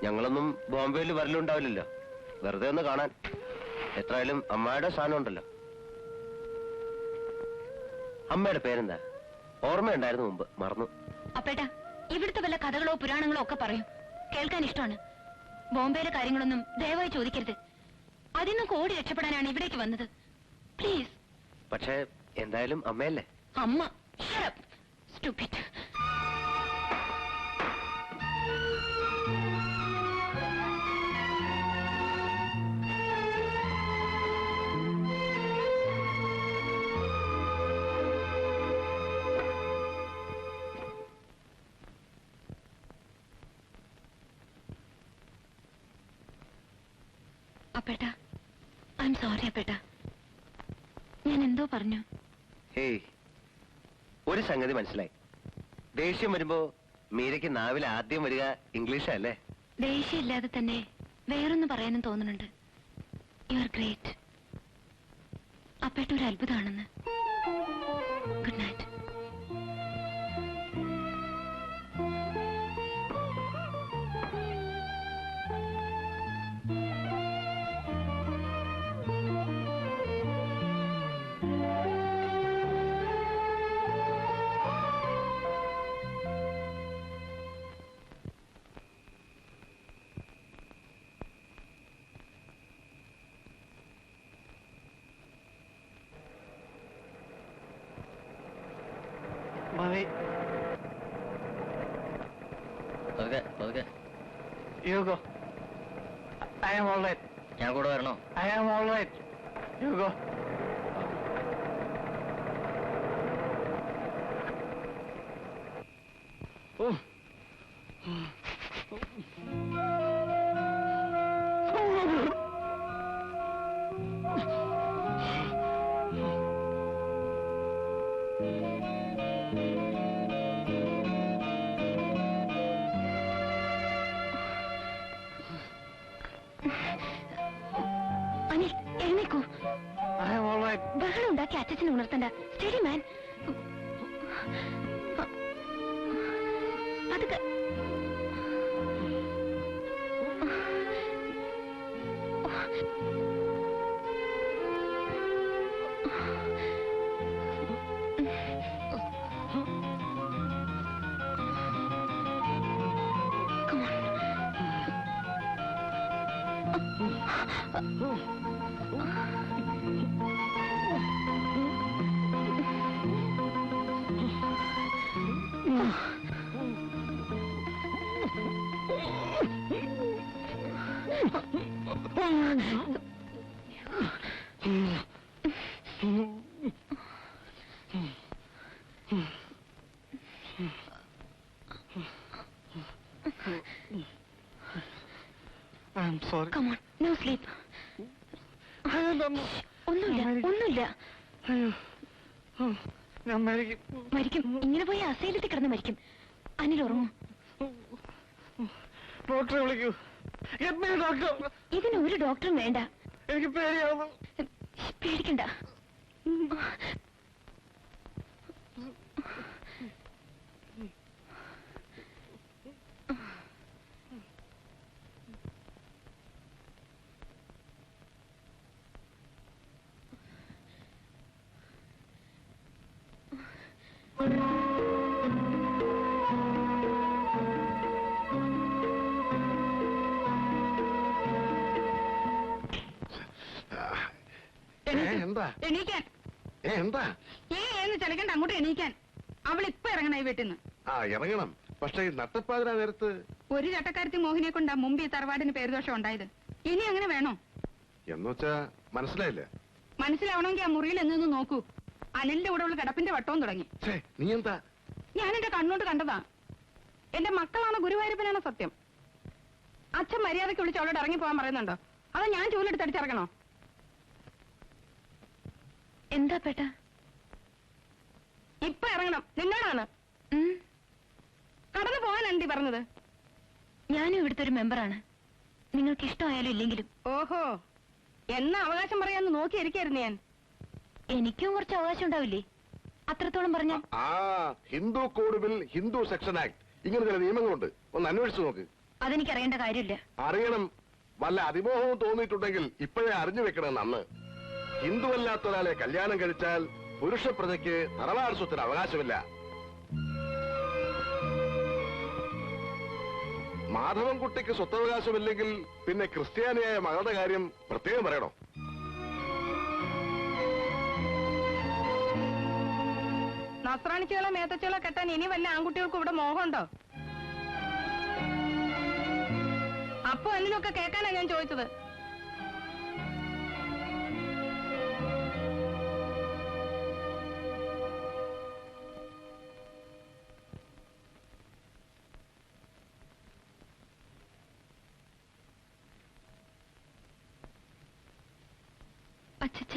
ഞങ്ങളൊന്നും ബോംബെയിൽ വരലുണ്ടാവില്ലല്ലോ. വെറുതെ ഒന്ന് കാണാൻ. എത്രയായാലും അമ്മയുടെ സ്ഥാനം ഉണ്ടല്ലോ. അമ്മയുടെ പേരെന്താ? ഓർമ്മയുണ്ടായിരുന്നു മുമ്പ്, മറന്നു. അപ്പേട്ടാ, ഇവിടുത്തെ വല്ല കഥകളോ പുരാണങ്ങളോ ഒക്കെ പറയും. കേൾക്കാൻ ഇഷ്ടമാണ്. ബോംബെയിലെ കാര്യങ്ങളൊന്നും ദയവായി ചോദിക്കരുത്. അതിൽ നിന്ന് ഓടി രക്ഷപ്പെടാനാണ് ഇവിടേക്ക് വന്നത്. പ്ലീസ്. പക്ഷേ എന്തായാലും അമ്മയല്ലേ? അമ്മ. സ്റ്റുപ്പിഡ്. അപ്പേട്ട, ഐ എം സോറി അപ്പേട്ട. ഞാൻ എന്തോ പറഞ്ഞു. ഏയ്, ഒരു സംഗതി മനസ്സിലായി. ദേഷ്യം വരുമ്പോ മീരയ്ക്ക് നാവിൽ ആദ്യം വരിക ഇംഗ്ലീഷാ അല്ലേ? ദേഷ്യമില്ലാതെ തന്നെ വേറൊന്ന് പറയാനും തോന്നുന്നുണ്ട്. You are great. അപ്പേട്ട ഒരു അത്ഭുതമാണെന്ന്. Good night. മതി. You go. I am all right. ഞാൻ കൂടെ വരണോ? I am all right. You go. Oh. Anil, എഴുന്നേക്കൂ. I am all right. ബഹളം ഉണ്ടാക്കി അച്ഛനെ ഉണർത്തണ്ട. സ്റ്റഡി മാൻ. പതുക്കെ. Come on. I am sorry. Come on, no sleep. ഒന്നുമില്ല. അയ്യോ, ഞാൻ മരിക്കും. മരിക്കും. ഇങ്ങനെ പോയി അസൈലത്തിൽ കിടന്ന് മരിക്കും. അനിൽ ഉറങ്ങും. ഡോക്ടറെ വിളിക്കൂ. ഡോക്ടർ. ഇതിന് ഒരു ഡോക്ടറും വേണ്ട. എനിക്ക് പേടിയാവുന്നു. പേടിക്കണ്ട. എന്താ എണീക്കാൻ. എന്താ എന്ന് ചലിക്കണ്ട, അങ്ങോട്ട് എണീക്കാൻ. അവൾ ഇപ്പൊ ഇറങ്ങണ ഈ വീട്ടിൽ നിന്ന്. ആ ഇറങ്ങണം. പക്ഷെ ഈ നട്ടപ്പാതിരാ നേരത്ത് ഒരു ചട്ടക്കാരത്തി മോഹിനെ കൊണ്ടാ മുമ്പ് ഈ തറവാടിന് പേരുദോഷം ഉണ്ടായത്. ഇനി അങ്ങനെ വേണോ? എന്നുവെച്ചാ മനസ്സിലായില്ല. മനസ്സിലാവണമെങ്കിൽ ആ മുറിയിൽ എന്നൊന്ന് നോക്കൂ. അനിലിന്റെ കൂടെ ഉള്ള കിടപ്പിന്റെ വട്ടവും തുടങ്ങി. നീ എന്താ? ഞാൻ എന്റെ കണ്ണോട്ട് കണ്ടതാ. എന്റെ മക്കളാണ് ഗുരുവായൂരപ്പനാണ് സത്യം. അച്ഛൻ മര്യാദയ്ക്ക് വിളിച്ച് അവളോട് ഇറങ്ങി പോകാൻ പറയുന്നുണ്ടോ? അതോ ഞാൻ ചൂലെടുത്ത് അടിച്ചിറങ്ങണോ? എന്താ പേട്ട? ഇപ്പൊ ഇറങ്ങണം. നിന്നോടാണ്. കടന്നു പോകാനാണ് പറഞ്ഞത്. ഞാനും ഇവിടുത്തെ ഒരു മെമ്പറാണ്. നിങ്ങൾക്ക് ഇഷ്ടമായാലും ഇല്ലെങ്കിലും. ഓഹോ, എന്നാ അവകാശം പറയാന്ന് നോക്കിയിരിക്കായിരുന്നു ഞാൻ. എനിക്കും കുറച്ച് അവകാശം ഉണ്ടാവില്ലേ? അത്രത്തോളം പറഞ്ഞ ആ Hindu code bill, Hindu section act, ഇങ്ങനെ ചില നിയമങ്ങളുണ്ട്. ഒന്ന് അന്വേഷിച്ചു നോക്ക്. അതെനിക്ക് അറിയേണ്ട കാര്യമില്ല. അറിയണം. വല്ല അതിമോഹവും തോന്നിയിട്ടുണ്ടെങ്കിൽ ഇപ്പോഴേ അറിഞ്ഞു വെക്കണമെന്ന്. അന്ന് ഹിന്ദുവല്ലാത്ത ഒരാളെ കല്യാണം കഴിച്ചാൽ പുരുഷ പ്രജയ്ക്ക് തറവാട് സ്വത്തിന് അവകാശമില്ല. മാധവൻകുട്ടിക്ക് സ്വത്തവകാശമില്ലെങ്കിൽ പിന്നെ ക്രിസ്ത്യാനിയായ മകളുടെ കാര്യം പ്രത്യേകം പറയണോ? നസ്രാണിച്ചുകളോ മേത്തച്ചുകളോ കെട്ടാൻ ഇനി വല്ല ആൺകുട്ടികൾക്കും ഇവിടെ മോഹമുണ്ടോ? അപ്പൊ എന്നിലൊക്കെ കേൾക്കാനാ ഞാൻ ചോദിച്ചത്. അച്ഛച്ച,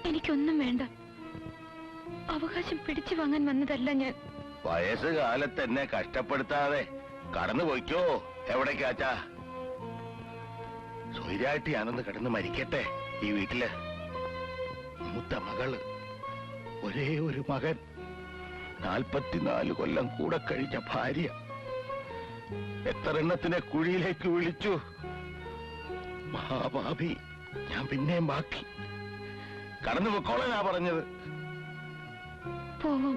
എനിക്കൊന്നും വേണ്ട. അവകാശം പിടിച്ചു വാങ്ങാൻ വന്നതല്ല ഞാൻ. വയസ്സുകാലത്ത് എന്നെ കഷ്ടപ്പെടുത്താതെ കടന്നു പോയിക്കോ. എവിടേക്കാച്ചാ? സ്വൈരായിട്ട് ഞാനൊന്ന് കിടന്ന് മരിക്കട്ടെ ഈ വീട്ടില്. മൂത്ത മകള്, ഒരേ ഒരു മകൻ, 44 കൊല്ലം കൂടെ കഴിഞ്ഞ ഭാര്യ, എത്ര എണ്ണത്തിനെ കുഴിയിലേക്ക് വിളിച്ചു. മഹാഭാവി ഞാൻ പിന്നെയും ബാക്കി. കടന്നു പൊക്കോളാ പറഞ്ഞത്. പോവും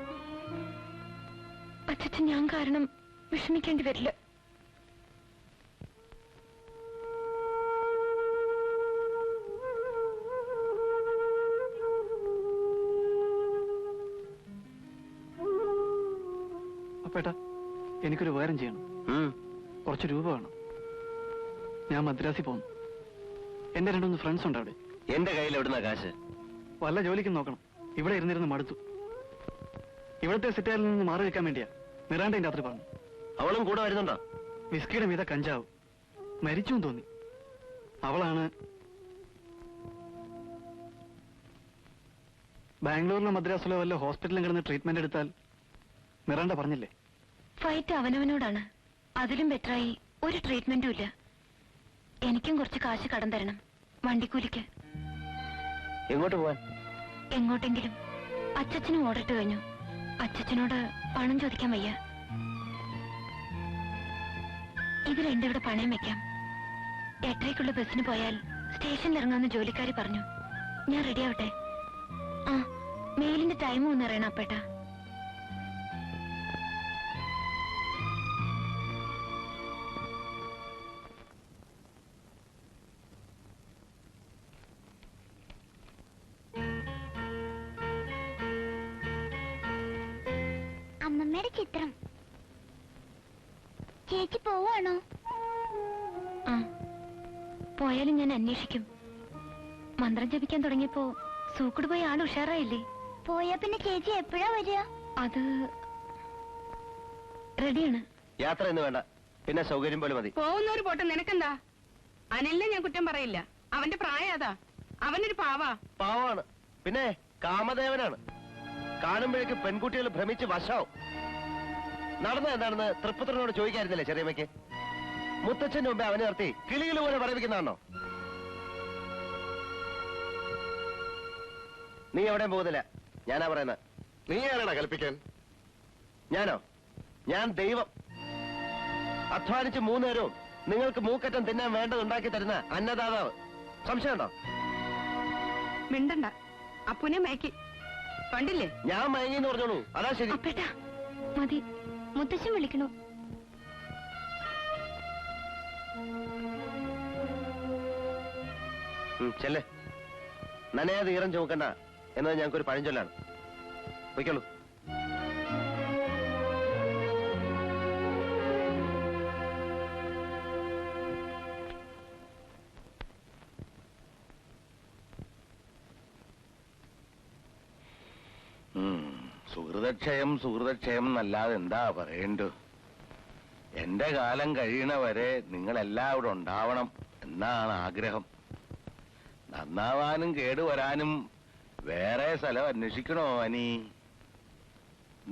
അച്ഛൻ, ഞാൻ കാരണം വിഷമിക്കേണ്ടി വരില്ല. അപ്പേട്ടാ, എനിക്കൊരു ഉപകാരം ചെയ്യണം. കുറച്ച് രൂപ വേണം. ഞാൻ മദ്രാസിൽ പോകുന്നു. എന്റെ 2-3 ഫ്രണ്ട്സ് ഉണ്ട് അവിടെ. എന്റെ കയ്യിൽ എവിടുന്ന കാശ്? വല്ല ജോലിക്കും നോക്കണം. ഇവിടെ ഇരുന്നിരുന്ന് മടുത്തു. ഇവിടുത്തെ സിറ്റാരിൽ നിന്ന് മാറി വെക്കാൻ വേണ്ടിയാ മിറാണ്ട രാത്രി പറഞ്ഞു. അവളും കൂടെ വരുന്നുണ്ടോ? വിസ്കിയുടെ മീത കഞ്ചാവ്. മരിച്ചു തോന്നി. അവളാണ് ബാംഗ്ലൂരിലോ മദ്രാസിലോ വല്ല ഹോസ്പിറ്റലിലും കിടന്ന് ട്രീറ്റ്മെന്റ് എടുത്താൽ മിറാണ്ട പറഞ്ഞില്ലേ? ഫൈറ്റ് അവനവനോടാണ്. അതിലും ബെറ്ററായി ഒരു ട്രീറ്റ്മെന്റും ഇല്ല. എനിക്കും കുറച്ച് കാശ് കടം തരണം, വണ്ടിക്കൂലിക്ക്. എങ്ങോട്ട് പോവാൻ? എങ്ങോട്ടെങ്കിലും. അച്ഛനും ഓർഡർ ഇട്ട് കഴിഞ്ഞു. അച്ഛനോട് പണം ചോദിക്കാൻ വയ്യ. ഇത് രണ്ടും ഇവിടെ പണയം വെക്കാം. 8:30-ക്കുള്ള ബസ്സിന് പോയാൽ സ്റ്റേഷനിൽ ഇറങ്ങാമെന്ന് ജോലിക്കാരി പറഞ്ഞു. ഞാൻ റെഡി ആവട്ടെ? ആ, മെയിലിന്റെ ടൈം ഒന്ന് അറിയണം അപ്പേട്ടാ. അമ്മമ്മയുടെ ചിത്രം. ചേച്ചി പോവാണോ? ആ, പോയാലും ഞാൻ അന്വേഷിക്കും. മന്ത്രം ജപിക്കാൻ തുടങ്ങിയപ്പോ സൂക്കട് പോയ ആൾ ഉഷാറായില്ലേ? പോയാ പിന്നെ ചേച്ചി എപ്പോഴാ വരിക? അത് റെഡിയാണ്. യാത്ര എന്ന് വേണ്ട, പിന്നെ സൗകര്യം പോലെ മതി. പോകുന്നവര് പോട്ടെ, നിനക്കെന്താ? അനിലിനെ ഞാൻ കുറ്റം പറയില്ല. അവന്റെ പ്രായം അതാ. അവനൊരു പാവാ. പാവാണ്, പിന്നെ കാമദേവനാണ്. കാണുമ്പോഴേക്ക് പെൺകുട്ടികൾ ഭ്രമിച്ച് വശാവും. നടന്ന എന്താണെന്ന് തൃപ്പത്തിനോട് ചോദിക്കായിരുന്നില്ലേ ചെറിയമ്മയ്ക്ക്? മുത്തച്ഛന്റെ മുമ്പേ അവനെ നിർത്തി കിളികൾ പോലെ പറയിപ്പിക്കുന്നതാണോ? നീ എവിടെയും പോകുന്നില്ല, ഞാനാ പറയുന്നത്. നീ ആരാണ് കൽപ്പിക്കാൻ? ഞാനോ? ഞാൻ ദൈവം. അധ്വാനിച്ച് 3 നേരവും നിങ്ങൾക്ക് മൂക്കറ്റം തിന്നാൻ വേണ്ടതുണ്ടാക്കി തരുന്ന അന്നദാതാവ്. സംശയമുണ്ടോ? മിണ്ടണ്ട. അപ്പുനെ മയക്കി കണ്ടില്ലേ? ഞാൻ മയങ്ങിന്ന് പറഞ്ഞോളൂ, അതാ ശരി. അപ്പേട്ടാ മതി, മുത്തശ്ശൻ വിളിക്കണു. ചെല്ലേ, നനയാതെ ഈറം ചുമക്കണ്ട എന്നത് ഞങ്ങൾക്കൊരു പഴഞ്ചൊല്ലാണ്. പൊയ്ക്കോളൂ. സുഹൃതക്ഷയം എന്നല്ലാതെ എന്താ പറയണ്ടു. എന്റെ കാലം കഴിയണവരെ നിങ്ങളെല്ലാം ഇവിടെ ഉണ്ടാവണം എന്നാണ് ആഗ്രഹം. നന്നാവാനും കേടുവരാനും വേറെ സ്ഥലം അന്വേഷിക്കണോ അനി?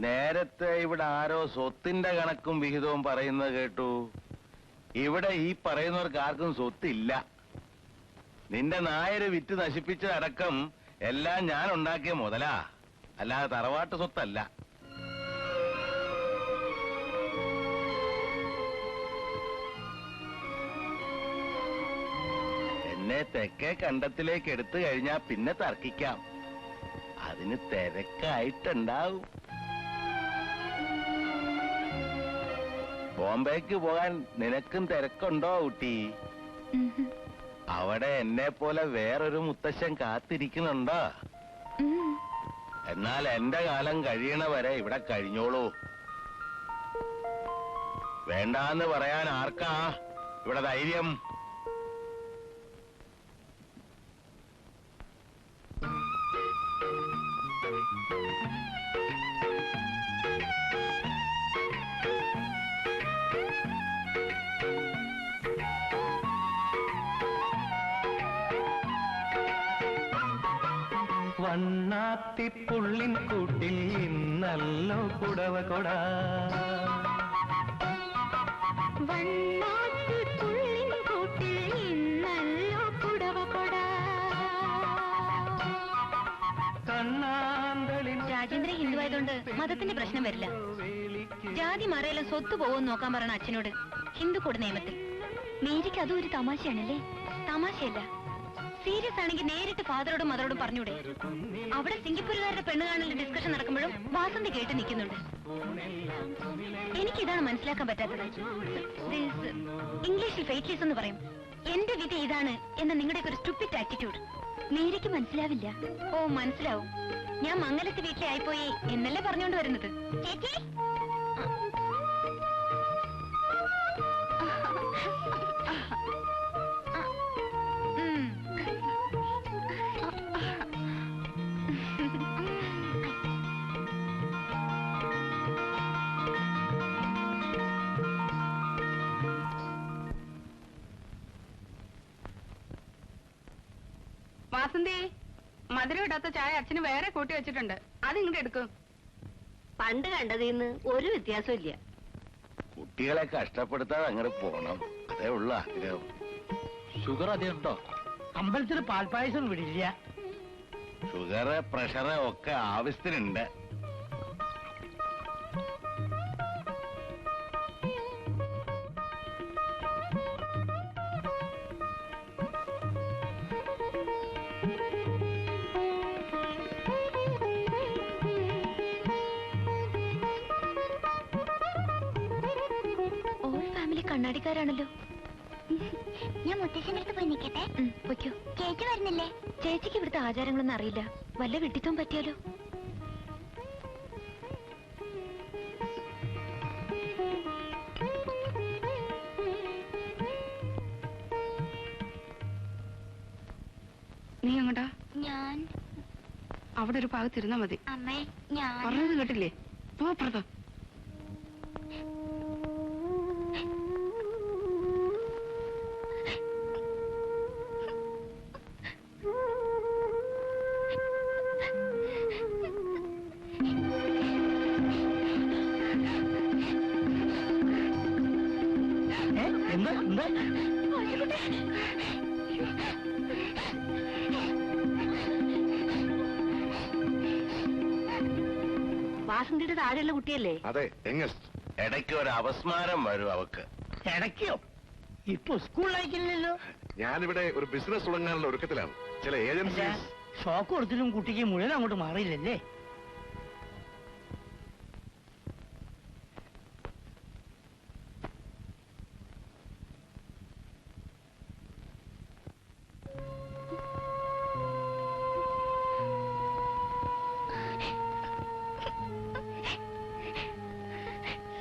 നേരത്തെ ഇവിടെ ആരോ സ്വത്തിന്റെ കണക്കും വിഹിതവും പറയുന്നത് കേട്ടു. ഇവിടെ ഈ പറയുന്നവർക്ക് ആർക്കും സ്വത്തില്ല. നിന്റെ നായര് വിറ്റ് നശിപ്പിച്ചതടക്കം എല്ലാം ഞാൻ ഉണ്ടാക്കിയ മുതലാ, അല്ലാതെ തറവാട്ട് സ്വത്തല്ല. എന്നെ തെക്കേ കണ്ടത്തിലേക്ക് എടുത്തു കഴിഞ്ഞാ പിന്നെ തർക്കിക്കാം. അതിന് തിരക്കായിട്ടുണ്ടാവും. ബോംബേക്ക് പോകാൻ നിനക്കും തിരക്കുണ്ടോ ഊട്ടി? അവിടെ എന്നെ പോലെ വേറൊരു മുത്തശ്ശൻ കാത്തിരിക്കുന്നുണ്ടോ? എന്നാൽ എന്റെ കാലം കഴിയണവരെ ഇവിടെ കഴിഞ്ഞോളൂ. വേണ്ടാന്ന് പറയാൻ ആർക്കാ ഇവിടെ ധൈര്യം? വണ്ണാത്തിപ്പുള്ളിൻ കൂട്ടിൽ ഇന്നല്ലോ പുടവ കൊട രാജേന്ദ്രൻ ഹിന്ദു ആയതുകൊണ്ട് മതത്തിന്റെ പ്രശ്നം വരില്ല. ജാതി മറയെല്ലാം സ്വത്ത് പോകുമെന്ന് നോക്കാൻ പറയണ അച്ഛനോട് ഹിന്ദു കൂടെ നിയമത്തിൽ. മേരിക്ക് അതും ഒരു തമാശയാണല്ലേ? തമാശയല്ല, സീരിയസ് ആണെങ്കിൽ നേരിട്ട് ഫാദറോടും മദറോടും പറഞ്ഞൂടെ? അവിടെ സിംഗപ്പൂരുകാരുടെ പെണ്ണ് കാണലിന്റെ ഡിസ്കഷൻ നടക്കുമ്പോഴും വാസന്തി കേട്ട് നിൽക്കുന്നുണ്ട്. എനിക്കിതാണ് മനസ്സിലാക്കാൻ പറ്റാത്തത്. ഇംഗ്ലീഷിൽ ഫെയ്റ്റ്ലെസ് എന്ന് പറയും. എന്റെ വിധി ഇതാണ് എന്ന നിങ്ങളുടെ ഒരു സ്റ്റുപ്പിഡ് ആറ്റിറ്റ്യൂഡ് മേരിക്ക് മനസ്സിലാവില്ല. ഓ, മനസ്സിലാവും. ഞാൻ മംഗലത്ത് വീട്ടിലെ ആയിപ്പോയി എന്നല്ലേ പറഞ്ഞുകൊണ്ട് വരുന്നത്. ചേച്ചി, വാസന്തി, മധുരം ഇടാത്ത ചായ അച്ഛന് വേറെ കൂട്ടി വെച്ചിട്ടുണ്ട്, അത് ഇങ്ങോട്ട് എടുക്കും. പണ്ട് കണ്ടതിന്ന് ഒരു വ്യത്യാസവും ഇല്ല. കുട്ടികളെ കഷ്ടപ്പെടുത്താതെ അങ്ങോട്ട് പോണം, അതേ ഉള്ള ആഗ്രഹം. ഷുഗർ അധികം ഉണ്ടോ? അമ്പലത്തിൽ പാൽപ്പായസം വിടില്ല. ഷുഗറ് പ്രഷറ് ഒക്കെ ആവശ്യത്തിനുണ്ട്. കണ്ണാടിക്കാരാണല്ലോ. ഞാൻ മുത്തശ്ശന്റെ അടുത്ത് പോയി നിൽക്കട്ടെ. പൊയ്ക്കോ. ചേച്ചി വരുന്നില്ലേ? ചേച്ചിക്ക് ഇവിടുത്തെ ആചാരങ്ങളൊന്നും അറിയില്ല. വല്ല വിട്ടിത്തവും പറ്റിയാലോ? നീ അങ്ങോട്ടാ? ഞാൻ അവിടെ ഒരു ഭാഗത്തിരുന്നാ മതി. അമ്മേ, ഞാൻ പറഞ്ഞത് കേട്ടില്ലേ? പോ പുറത്ത്. വാസന്തിയുടെ താഴെയുള്ള കുട്ടിയല്ലേ? അതെ, യങ്ങസ്റ്റ്. ഇടയ്ക്ക് ഒരു അപസ്മാരം വരും അവക്ക്. ഇടയ്ക്കോ? ഇപ്പൊ സ്കൂളിലായിക്കില്ലല്ലോ. ഞാനിവിടെ ഒരു ബിസിനസ് തുടങ്ങാനുള്ള ഒരുക്കത്തിലാണ്. ചില ഏജൻസീസ് ഷോക്ക് കൊടുത്തിട്ടും കുട്ടിക്ക് മുഴുവൻ അങ്ങോട്ട് മാറിയില്ലല്ലേ?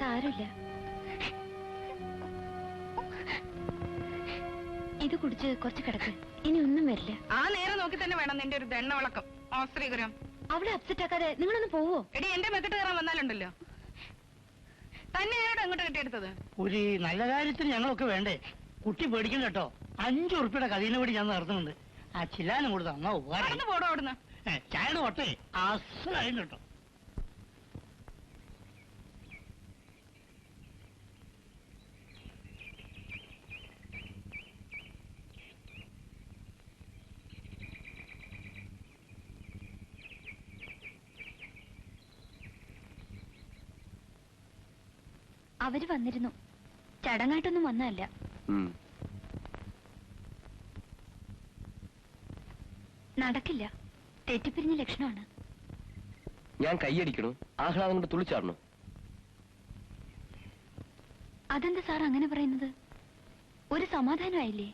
സാരമില്ല, ഇത് കുടിച്ച് കുറച്ച് കിടക്ക്. ഇനി ഒന്നും വരില്ല. ആ നേരെ നോക്കി തന്നെ വേണം നിന്റെ ഒരു ദണ്ണ വിളക്കം. ഓസ്ത്രീകരം അവളെ അപ്സെറ്റ് ആക്കാതെ നിങ്ങളൊന്ന് പോവോ? എടി, എന്റെ മെക്കിട്ട് കയറാൻ വന്നാലുണ്ടല്ലോ. തന്നെ ഞാനോട് അങ്ങോട്ട് കെട്ടിയെടുത്തത്. ഒരു നല്ല കാര്യത്തിന് ഞങ്ങളൊക്കെ വേണ്ടേ? കുട്ടി പേടിക്കണ്ട കേട്ടോ. 5 ഉറുപ്പിയുടെ കഥീനെ കൂടി ഞാൻ നടത്തുന്നുണ്ട്. ആ ചില്ലാനും കൂടി തന്നാ ഉപകാരം. പോടോ അവിടുന്ന്. ചായയുടെ ഒട്ടേ അസലായും കേട്ടോ. അവര് വന്നിരുന്നു. ചടങ്ങായിട്ടൊന്നും വന്നതല്ല. നടക്കില്ല. തെറ്റിപ്പിരിഞ്ഞ ലക്ഷണമാണ്. ഞാൻ കൈയടിക്കണു, ആഹ്ലാദം കൊണ്ട് തുള്ളിച്ചാടണു. അതെന്താ സാർ അങ്ങനെ പറയുന്നത്? ഒരു സമാധാനമായില്ലേ?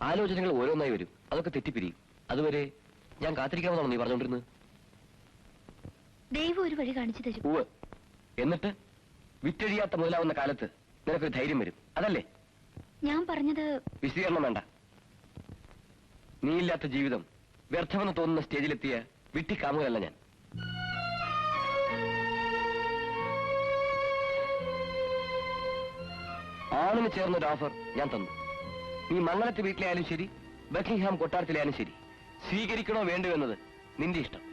ആലോചനകൾ ഓരോന്നായി വരും, അതൊക്കെ തെറ്റിപ്പിരിയും. അതുവരെ ഞാൻ കാത്തിരിക്കാമെന്നാണോ നീ പറഞ്ഞോണ്ടിരുന്നത്? ദൈവം ഒരു വഴി കാണിച്ചു തരും. ഉവ്വ്. എന്നിട്ട് വിറ്റഴിയാത്ത മുതലാവുന്ന കാലത്ത് നിനക്കൊരു ധൈര്യം വരും, അതല്ലേ? ഞാൻ പറഞ്ഞത് വിശദീകരണം വേണ്ട. നീയില്ലാത്ത ജീവിതം വ്യർത്ഥമെന്ന് തോന്നുന്ന സ്റ്റേജിലെത്തിയ വിട്ടിക്കാമുകയല്ല ഞാൻ. ആണിന് ചേർന്നൊരു ഓഫർ ഞാൻ തന്നു. നീ മംഗലത്ത് വീട്ടിലായാലും ശരി, ബക്കിംഗ്ഹാം കൊട്ടാരത്തിലായാലും ശരി, സ്വീകരിക്കണോ വേണ്ടോ എന്നത് നിന്റെ ഇഷ്ടം.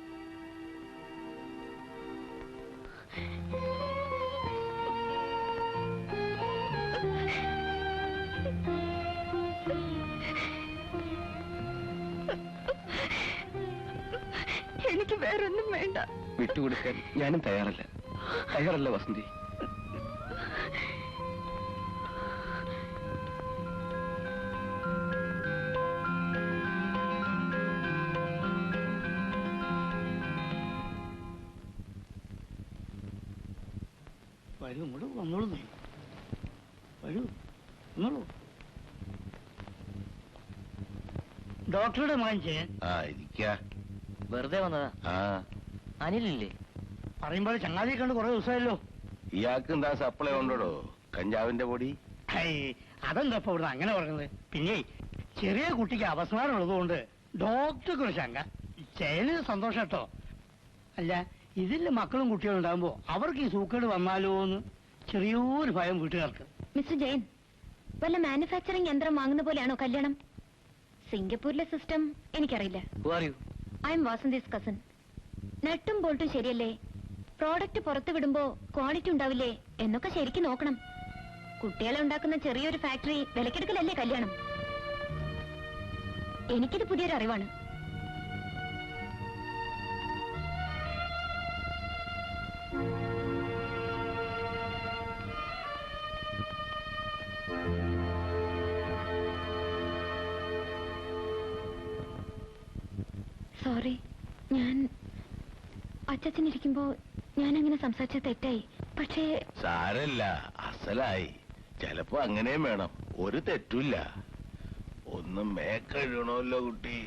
എനിക്ക് വേറൊന്നും വേണ്ട. വിട്ടുകൊടുക്കാൻ ഞാനും തയ്യാറല്ല വസന്തി. വരൂ, ഇങ്ങോട്ട് വന്നോളൂ. നീ വരൂ, വന്നോളൂ. ഡോക്ടറുടെ മകൻ ചെയ്യാൻ വെറുതെ വന്നതാ. അനിലില്ലേ? പറയുമ്പോൾ ചങ്ങാതിയെ കണ്ട് കുറെ ദിവസമായല്ലോ. ഇയാൾക്ക് എന്താ സപ്ലൈ ഉണ്ടോ കഞ്ചാവിന്റെ പൊടി? അതെന്താ ഇപ്പൊ ഇവിടുന്ന് അങ്ങനെ പറഞ്ഞത്? പിന്നെ ചെറിയ കുട്ടിക്ക് അപസ്മാരം ഉള്ളതുകൊണ്ട് ഡോക്ടർക്ക് ഒരു ശങ്ക. ചേന് സന്തോഷം കേട്ടോ. അല്ല, ഇതില് മക്കളും കുട്ടികളും ഉണ്ടാകുമ്പോ അവർക്ക് ഈ സൂക്കേട് വന്നാലോ എന്ന് ചെറിയൊരു ഭയം വീട്ടുകാർക്ക്. മിസ്റ്റർ ജയൻ, വല്ല മാനുഫാക്ചറിംഗ് യന്ത്രം വാങ്ങുന്ന പോലെയാണോ കല്യാണം? സിംഗപ്പൂരിലെ സിസ്റ്റം എനിക്കറിയില്ല. I'm Vasanthi's cousin. നട്ടും ബോൾട്ടും ശരിയല്ലേ? പ്രോഡക്റ്റ് പുറത്തു വിടുമ്പോ ക്വാളിറ്റി ഉണ്ടാവില്ലേ എന്നൊക്കെ ശരിക്കും നോക്കണം. കുട്ടികളെ ഉണ്ടാക്കുന്ന ചെറിയൊരു ഫാക്ടറി വിലക്കെടുക്കലല്ലേ കല്യാണം? എനിക്കിത് പുതിയൊരു അറിവാണ്. സോറി, ഞാൻ അച്ഛനിരിക്കുമ്പോ ഞാൻ അങ്ങനെ സംസാരിച്ച തെറ്റായി. പക്ഷേ സാരല്ല, അസലായി. ചിലപ്പോ അങ്ങനെയും വേണം. ഒരു തെറ്റില്ല. ഒന്നും മേക്കഴുകണമല്ലോ കുട്ടി.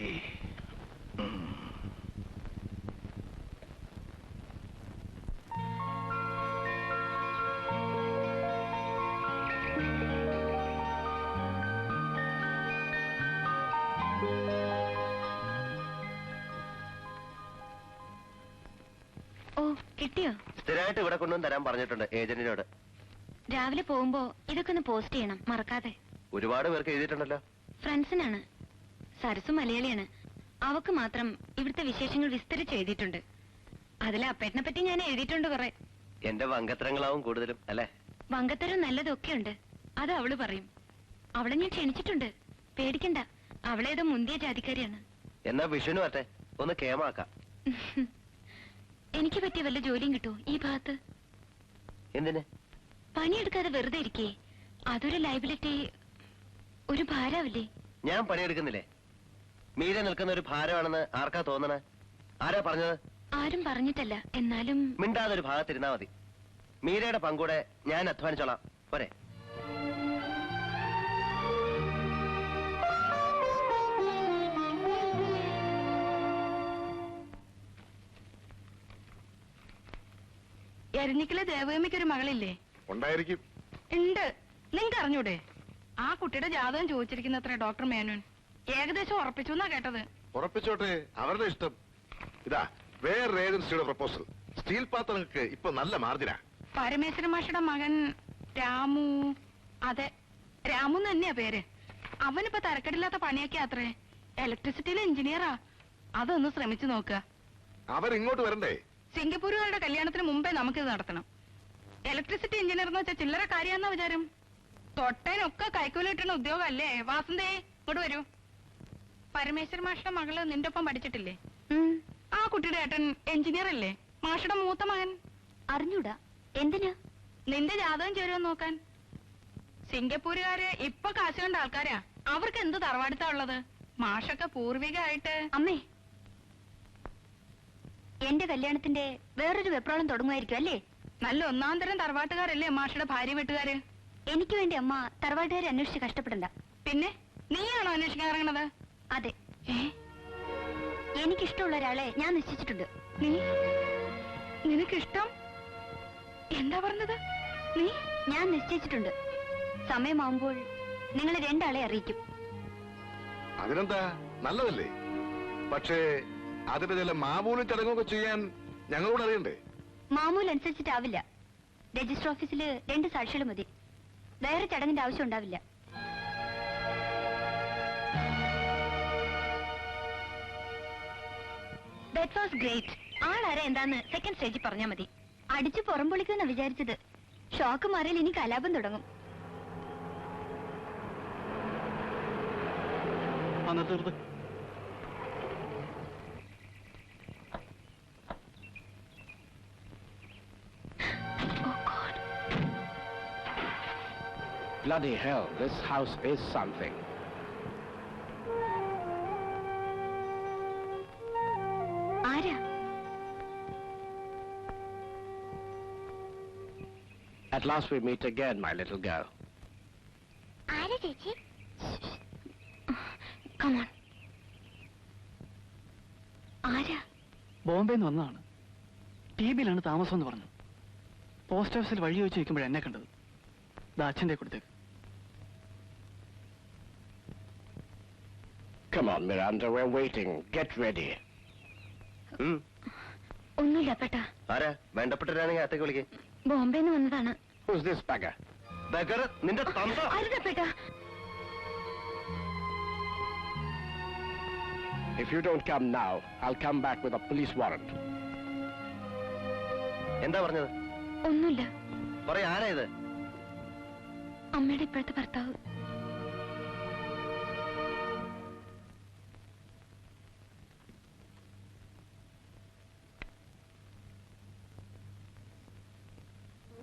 ഓ, കിട്ടിയോ? സ്ഥിരമായിട്ട് ഇവിടെ കൊണ്ടുവന്ന് തരാൻ പറഞ്ഞിട്ടുണ്ട് ഏജന്റിനോട്. രാവിലെ പോകുമ്പോ ഇതൊക്കെ ഒന്ന് പോസ്റ്റ് ചെയ്യണം, മറക്കാതെ. ഒരുപാട് പേർക്ക് എഴുതിയിട്ടുണ്ടല്ലോ. ഫ്രണ്ട്സിനാണ്. സരസു മലയാളിയാണ്. അവക്ക് മാത്രം ഇവിടുത്തെ വിശേഷങ്ങൾ വിസ്തരിച്ച് എഴുതിയിട്ടുണ്ട്. അതിൽ അപ്പേട്ടനെ പറ്റി ഞാൻ എഴുതിയിട്ടുണ്ട് കുറെ. എന്റെ വങ്കത്തരങ്ങളാവും കൂടുതലും അല്ലേ? വങ്കത്തരം നല്ലതൊക്കെ ഉണ്ട്, അത് അവള് പറയും. അവളെ ഞാൻ ക്ഷണിച്ചിട്ടുണ്ട്, പേടിക്കണ്ട. അവളേതോ മുന്തിയ ജാതിക്കാരിയാണ്. എന്നാ വിഷുവിന് പറ്റേ ഒന്ന് കേമാക്കാം. എനിക്ക് പറ്റിയ വല്ല ജോലിയും കിട്ടുമോ ഈ ഭാഗത്ത്? എന്തിന്? പണിയെടുക്കാതെ വെറുതെ ഇരിക്കേ. അതൊരു ലൈബിലിറ്റി, ഒരു ഭാരാവില്ലേ? ഞാൻ പണിയെടുക്കുന്നില്ലേ? മീര നിൽക്കുന്ന ഒരു ഭാരമാണെന്ന് ആർക്കാ തോന്നണേ? ആരാ പറഞ്ഞത്? ആരും പറഞ്ഞിട്ടല്ല. എന്നാലും മിണ്ടാതെ ഒരു ഭാഗത്തിരുന്നാ മതി. മീരയുടെ പങ്കൂടെ ഞാൻ അധ്വാനിച്ചോളാം, പോരെ? എരഞ്ഞിക്കലെ ദേവകമ്മയ്ക്ക് ഒരു മകളില്ലേ? ഉണ്ടായിരിക്കും. ഉണ്ട്. നിങ്ങൾക്ക് അറിഞ്ഞൂടെ? ആ കുട്ടിയുടെ ജാതകം ചോദിച്ചിരിക്കുന്നത്ര ഡോക്ടർ മേനോൻ. ഏകദേശം ഉറപ്പിച്ചു എന്നാ കേട്ടത്. ഉറപ്പിച്ചോട്ടെ, അവരുടെ ഇഷ്ടം. ഇതാ വേറൊരു ഏജൻസിയുടെ പ്രപ്പോസൽ. സ്റ്റീൽ പാത്രങ്ങൾക്ക് ഇപ്പൊ നല്ല മാർജിനാ. പരമേശ്വര മാഷയുടെ മകൻ രാമു. അതെ, രാമു തന്നെയാ പേര്. അവനിപ്പോ തരക്കെടില്ലാത്ത പണിയൊക്കെ അത്രേ. ഇലക്ട്രിസിറ്റിയിലെ എഞ്ചിനീയറാ. അതൊന്ന് ശ്രമിച്ചു നോക്കുക. അവരിങ്ങോട്ട് വരണ്ടേ? സിംഗപ്പൂരുകാരുടെ കല്യാണത്തിന് മുമ്പേ നമുക്കിത് നടത്തണം. ഇലക്ട്രിസിറ്റി എഞ്ചിനീയർ എന്ന് വെച്ചാൽ ചില്ലറ കാര്യാന്ന വിചാരം? തൊട്ടേനൊക്കെ കൈക്കൂലി കിട്ടുന്ന ഉദ്യോഗല്ലേ. വാസന്തേ, ഇങ്ങോട്ട് വരൂ. പരമേശ്വര മാഷയുടെ മകള് നിന്റെ ഒപ്പം പഠിച്ചിട്ടില്ലേ? ആ കുട്ടിയുടെ ഏട്ടൻ എഞ്ചിനീയർ അല്ലേ? മാഷയുടെ മൂത്ത മകൻ. അറിഞ്ഞൂടാ. എന്തിനാ? നിന്റെ ജാതകം ചേരുവോ നോക്കാൻ. സിംഗപ്പൂരുകാര് ഇപ്പൊ കാശ് കണ്ട ആൾക്കാരാ. അവർക്ക് എന്ത് തറവാടുത്താ ഉള്ളത്? മാഷൊക്കെ പൂർവികമായിട്ട്. അമ്മേ, എന്റെ കല്യാണത്തിന്റെ വേറൊരു വെപ്രാളം തുടങ്ങുമായിരിക്കും അല്ലേ? നല്ല ഒന്നാം തരം തറവാട്ടുകാരല്ലേ മാഷയുടെ ഭാര്യ വീട്ടുകാര്? എനിക്ക് വേണ്ടി അമ്മ തറവാട്ടുകാരെ അന്വേഷിച്ച് കഷ്ടപ്പെടണ്ട. പിന്നെ നീയാണോ അന്വേഷിക്കാൻ ഇറങ്ങണത്? അതെ, എനിക്കിഷ്ടമുള്ള ഒരാളെ ഞാൻ നിശ്ചയിച്ചിട്ടുണ്ട്. നിനക്കിഷ്ടം? എന്താ പറഞ്ഞത് നീ? ഞാൻ നിശ്ചയിച്ചിട്ടുണ്ട്. സമയമാവുമ്പോൾ നിങ്ങളെ രണ്ടാളെ അറിയിക്കും. അതിനെന്താ, നല്ലതല്ലേ? പക്ഷേ അതിന്റെ ചില മാമൂലും ചടങ്ങൊക്കെ ചെയ്യാൻ ഞങ്ങളോട് അറിയണ്ടേ? മാമൂൽ അനുസരിച്ചിട്ടാവില്ല. രജിസ്റ്റർ ഓഫീസിൽ 2 സാക്ഷികൾ മതി. വേറെ ചടങ്ങിന്റെ ആവശ്യം ഉണ്ടാവില്ല. ദാ ദാറ്റ് വാസ് ഗ്രേറ്റ്. ആളാരെ എന്താന്ന് സെക്കൻഡ് സ്റ്റേജിൽ പറഞ്ഞാൽ മതി. അടിച്ചു പുറം പൊളിക്കുമെന്നാ വിചാരിച്ചത്. ഷോക്ക് മാറിയാൽ ഇനി കലാപം തുടങ്ങും. നിർത്ത്. Bloody hell, this house is something. ആരാ? At last we meet again, my little girl. ആരാ ചേച്ചി? Come on. ആരാ? ബോംബെന്ന് വന്നതാണ്. ടിബിയിലാണ് താമസം എന്ന് പറഞ്ഞു. പോസ്റ്റ് ഓഫീസിൽ വഴി ചോദിച്ചു നിൽക്കുമ്പോഴാണ് എന്നെ കണ്ടത്. അച്ഛൻ്റെ കൊടുത്തേക്ക്. Come on, Miranda, we're waiting. Get ready. ഒന്നുമില്ല അപ്പേട്ടാ. ആരാ? വേണ്ടപ്പെട്ടവരാണെങ്കിൽ അകത്തേക്ക് വിളിക്കേ. ബോംബെന്ന് വന്നതാണ്. Who's this beggar? ബഗർ നിന്റെ തന്ത. അരുതപ്പേട്ടാ. If you don't come now, I'll come back with a police warrant. എന്താ പറഞ്ഞത്? ഒന്നുമില്ല. പറയാ, ആരാ ഇത്? അമ്മയുടെ ഇപ്പോഴത്തെ ഭർത്താവ്.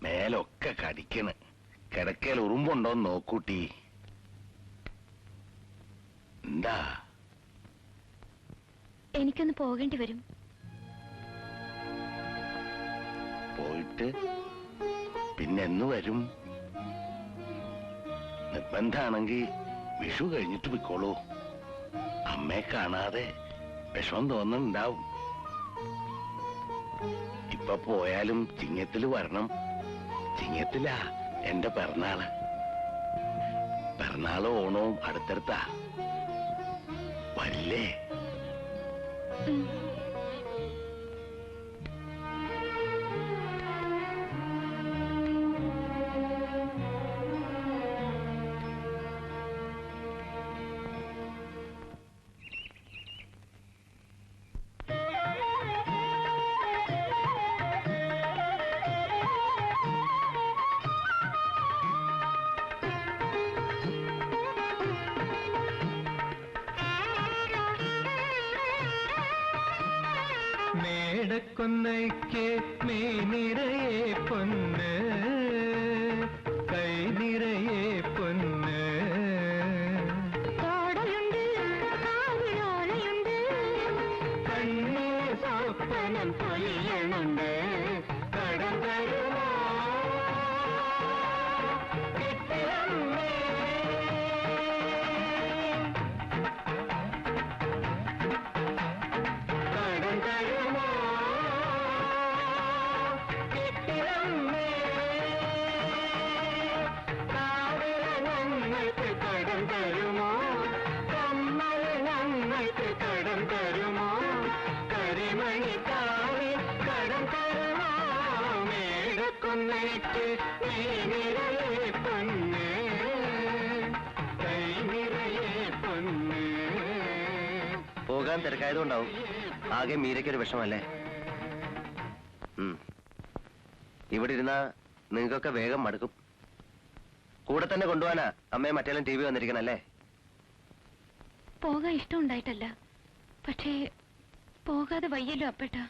മേലൊക്കെ കടിക്കണ്. കിടക്കയിൽ ഉറുമ്പുണ്ടോന്ന് നോക്കൂട്ടി. എന്താ? എനിക്കൊന്ന് പോകേണ്ടി വരും. പോയിട്ട് പിന്നെന്ന് വരും? നിർബന്ധാണെങ്കി വിഷു കഴിഞ്ഞിട്ട് പോയിക്കോളൂ. അമ്മയെ കാണാതെ വിഷമം തോന്നുന്നുണ്ടാവും. ഇപ്പൊ പോയാലും ചിങ്ങത്തില് വരണം. ചിങ്ങത്തിലാ എന്റെ പിറന്നാള്. പിറന്നാള് ഓണവും അടുത്തടുത്താ. വരില്ലേ? മേടക്കൊന്നയ്ക്ക് മേ നിറയെ പൊന്ന്, കൈ നിറയെ പൊന്ന്. കണ്ണേ സ്വപ്നം പൊലിയണുണ്ട്. കടം തരുമോ കിട്ടിയമ്മേ? കടം തരുമോ കിട്ടിയമ്മേ? കാവില ഞങ്ങൾക്ക് കടം തരുമോ? കമ്മൽ ഞങ്ങൾക്ക് കടം തരുമോ? കരിമണിക്കാവിൽ കടം തരുമോ? മേടക്കൊന്നയ്ക്ക് നീ നിറയെ പൊന്ന്, കൈ നിറയെ പൊന്ന്. പോകാൻ തിരക്കായതുകൊണ്ടാവും ആകെ മീരയ്ക്കൊരു വിഷമല്ലേ. ഇവിടെ ഇരുന്നാ നിങ്ങൾക്കൊക്കെ വേഗം മടുക്കും. കൂടെ തന്നെ കൊണ്ടുപോകാനാ അമ്മയെ മറ്റേലും ടി വി വന്നിരിക്കണല്ലേ. പോകാൻ ഇഷ്ടമുണ്ടായിട്ടല്ല, പക്ഷേ പോകാതെ വയ്യല്ലോ അപ്പേട്ടാ.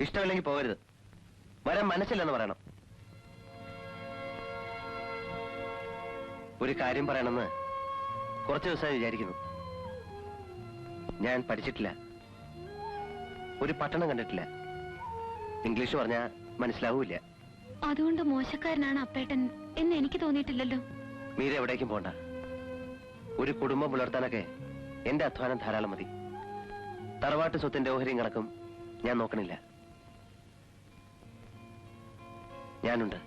ഇഷ്ടമില്ലെങ്കിൽ പോകരുത്. വരാൻ മനസ്സില്ലെന്ന് പറയണം. ഒരു കാര്യം പറയണമെന്ന് കുറച്ച് ദിവസമായി വിചാരിക്കുന്നു. ഞാൻ പഠിച്ചിട്ടില്ല, ഒരു പട്ടണം കണ്ടിട്ടില്ല, ഇംഗ്ലീഷ് പറഞ്ഞാൽ മനസ്സിലാവൂല. അതുകൊണ്ട് മോശക്കാരനാണ് അപ്പേട്ടൻ എന്ന് എനിക്ക് തോന്നിയിട്ടില്ലല്ലോ. മീര എവിടേക്കും പോണ്ട. ഒരു കുടുംബം പുലർത്താനൊക്കെ എന്റെ അധ്വാനം ധാരാളം മതി. തറവാട്ട് സ്വത്തിന്റെ ഓഹരിയും കണക്കും ഞാൻ നോക്കണില്ല. ഞാനുണ്ട്,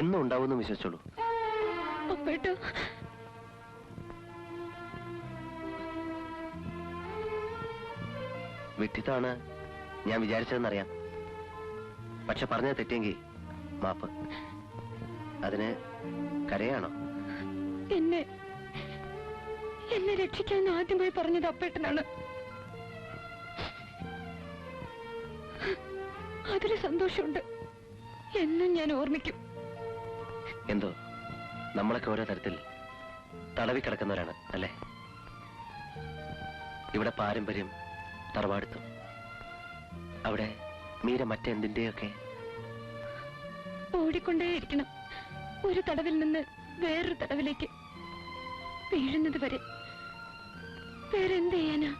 എന്നും ഉണ്ടാവുമെന്ന് വിശ്വസിച്ചോളൂ. അപ്പേട്ടാ, വിഡ്ഢിത്തമാണ് ഞാൻ വിചാരിച്ചതെന്നറിയാം. പക്ഷെ പറഞ്ഞത് തെറ്റിയെങ്കിൽ മാപ്പ്. അതിന് കരയാണോ? എന്നെ രക്ഷിക്കാൻ ആദ്യമായി പറഞ്ഞത് അപ്പേട്ടനാണ്. അതിൽ സന്തോഷമുണ്ട്. എന്നും ഞാൻ ഓർമ്മിക്കും. എന്തോ നമ്മളൊക്കെ ഓരോ തരത്തിൽ തടവി കിടക്കുന്നവരാണ് അല്ലേ? ഇവിടെ പാരമ്പര്യം, തറവാടുത്തും, അവിടെ മീര മറ്റെന്തിന്റെയൊക്കെ ഓടിക്കൊണ്ടേയിരിക്കണം. ഒരു തടവിൽ നിന്ന് വേറൊരു തടവിലേക്ക് വീഴുന്നത് വരെ. വേറെന്ത് ചെയ്യാനാ?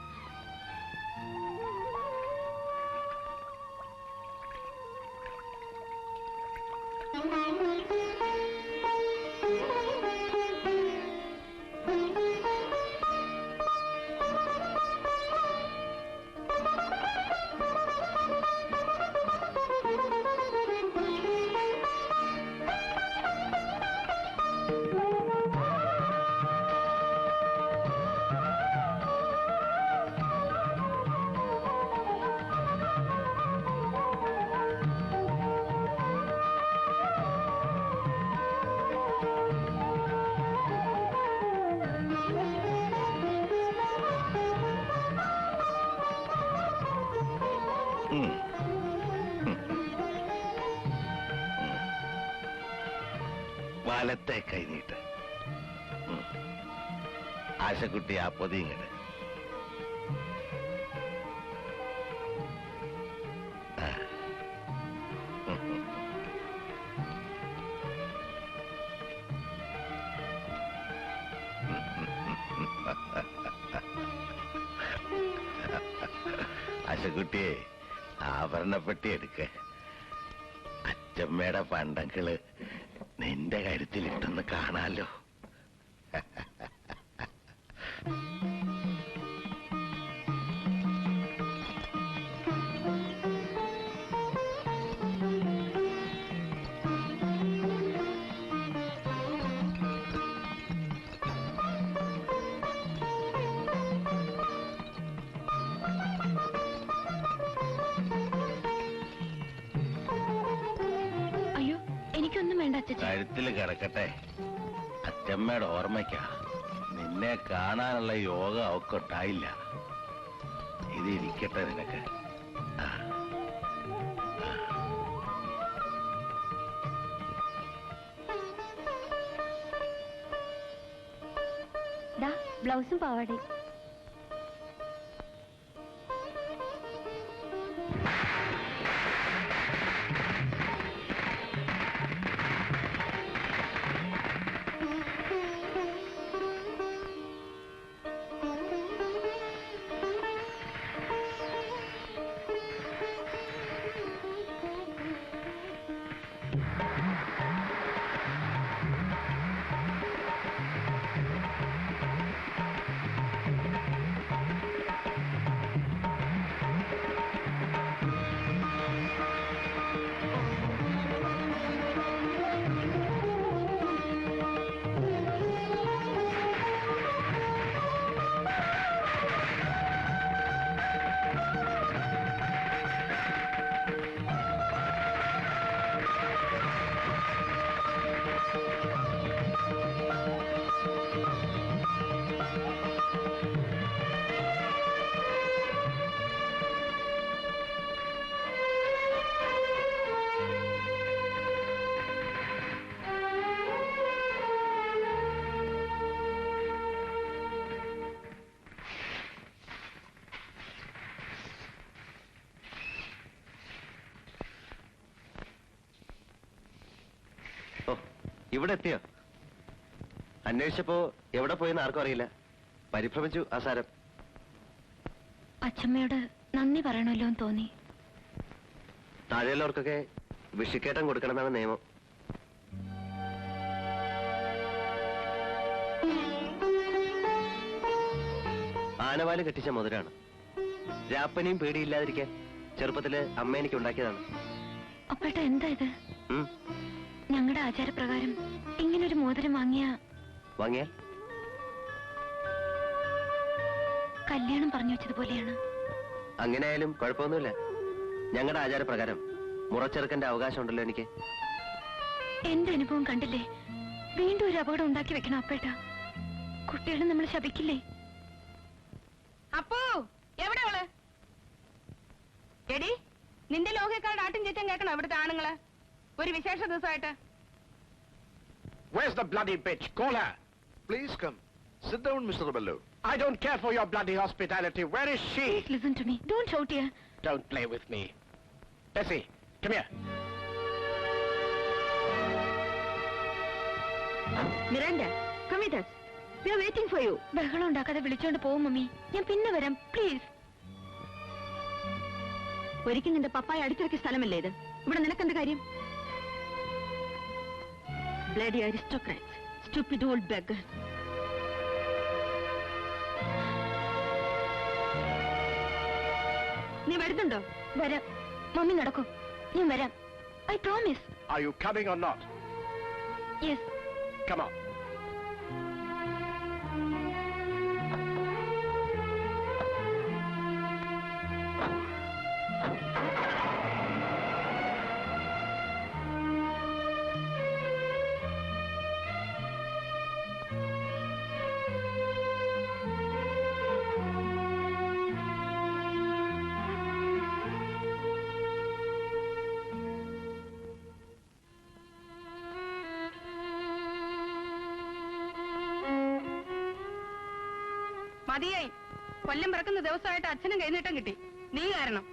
വലത്തെ കൈനീട്ട്. ആശക്കുട്ടി ആ പൊതിങ്ങട്. ആശക്കുട്ടിയെ ആഭരണപ്പെട്ടി എടുക്ക. അച്ചമ്മയുടെ പണ്ടങ്ങള് നിന്റെ കരുത്തിലിട്ടൊന്ന് കാണാലോ. കഴുത്തില് കിടക്കട്ടെ. അച്ചമ്മയുടെ ഓർമ്മയ്ക്കാ. നിന്നെ കാണാനുള്ള യോഗ അവക്ക് ഉണ്ടായില്ല. ഇത് ഇരിക്കട്ടെ നിനക്ക്. ബ്ലൗസും പാവാടയും. ഇവിടെ എത്തിയോ? അന്വേഷിച്ചപ്പോ എവിടെ പോയെന്ന് ആർക്കും അറിയില്ല. പരിഭ്രമിച്ചു ആസാരം. അച്ഛമ്മയോട് നന്ദി പറയണല്ലോ എന്ന് തോന്നി. താഴെയുള്ളവർക്കൊക്കെ വിഷിക്കേട്ടം കൊടുക്കണമെന്നാണ് നിയമം. ആനവാല് കെട്ടിച്ച മുതലാണ്. രാപ്പനെയും പേടിയില്ലാതിരിക്കാൻ ചെറുപ്പത്തില് അമ്മ എനിക്ക് ഉണ്ടാക്കിയതാണ്. അപ്പേട്ട എന്താ ഇത്? ഞങ്ങളുടെ ആചാരപ്രകാരം ഇങ്ങനൊരു മോതിരം വാങ്ങിയാൽ കല്യാണം പറഞ്ഞു വെച്ചതുപോലെയാണ്. അങ്ങനെയായാലും കുഴപ്പമൊന്നുമില്ല. ഞങ്ങളുടെ ആചാരപ്രകാരം മുറച്ചെറുക്കന്റെ അവകാശം ഉണ്ടല്ലോ എനിക്ക്. എന്റെ അനുഭവം കണ്ടില്ലേ? വീണ്ടും ഒരു അപകടം ഉണ്ടാക്കി വെക്കണം അപ്പേട്ട. കുട്ടികളെ നമ്മൾ ശപിക്കില്ലേ? അപ്പോ എവിടെ അവള്? എടി, പാട്ടും ചീറ്റും കേൾക്കണോ ഇവിടുത്തെ ആണുങ്ങള് ഒരു വിശേഷ ദിവസമായിട്ട്? Where's the bloody bitch? Call her. Please come. Sit down, Mr. Bello. I don't care for your bloody hospitality. Where is she? Please listen to me. Don't shout here. Don't play with me. Bessie, come here. Miranda, come with us. We are waiting for you. ബഹളം ഉണ്ടാക്കാതെ വിളിച്ചോണ്ട് പോകും മമ്മി. ഞാൻ പിന്നെ വരാം പ്ലീസ്. ഒരിക്കൽ നിന്റെ പപ്പായ അടിച്ചിറക്കിയ സ്ഥലമല്ലേ ഇത്? ഇവിടെ നിനക്കെന്ത് കാര്യം? Bloody aristocrats, stupid old beggar. നീ വരുന്നുണ്ടോ? വരാം മമ്മി, നടക്കും. ഞാൻ വരാം. I promise. Are you coming or not? Yes. Come on. മതിയായി. കൊല്ലം പിറക്കുന്ന ദിവസമായിട്ട് അച്ഛനും കൈനീട്ടം കിട്ടി. നീ കാരണം.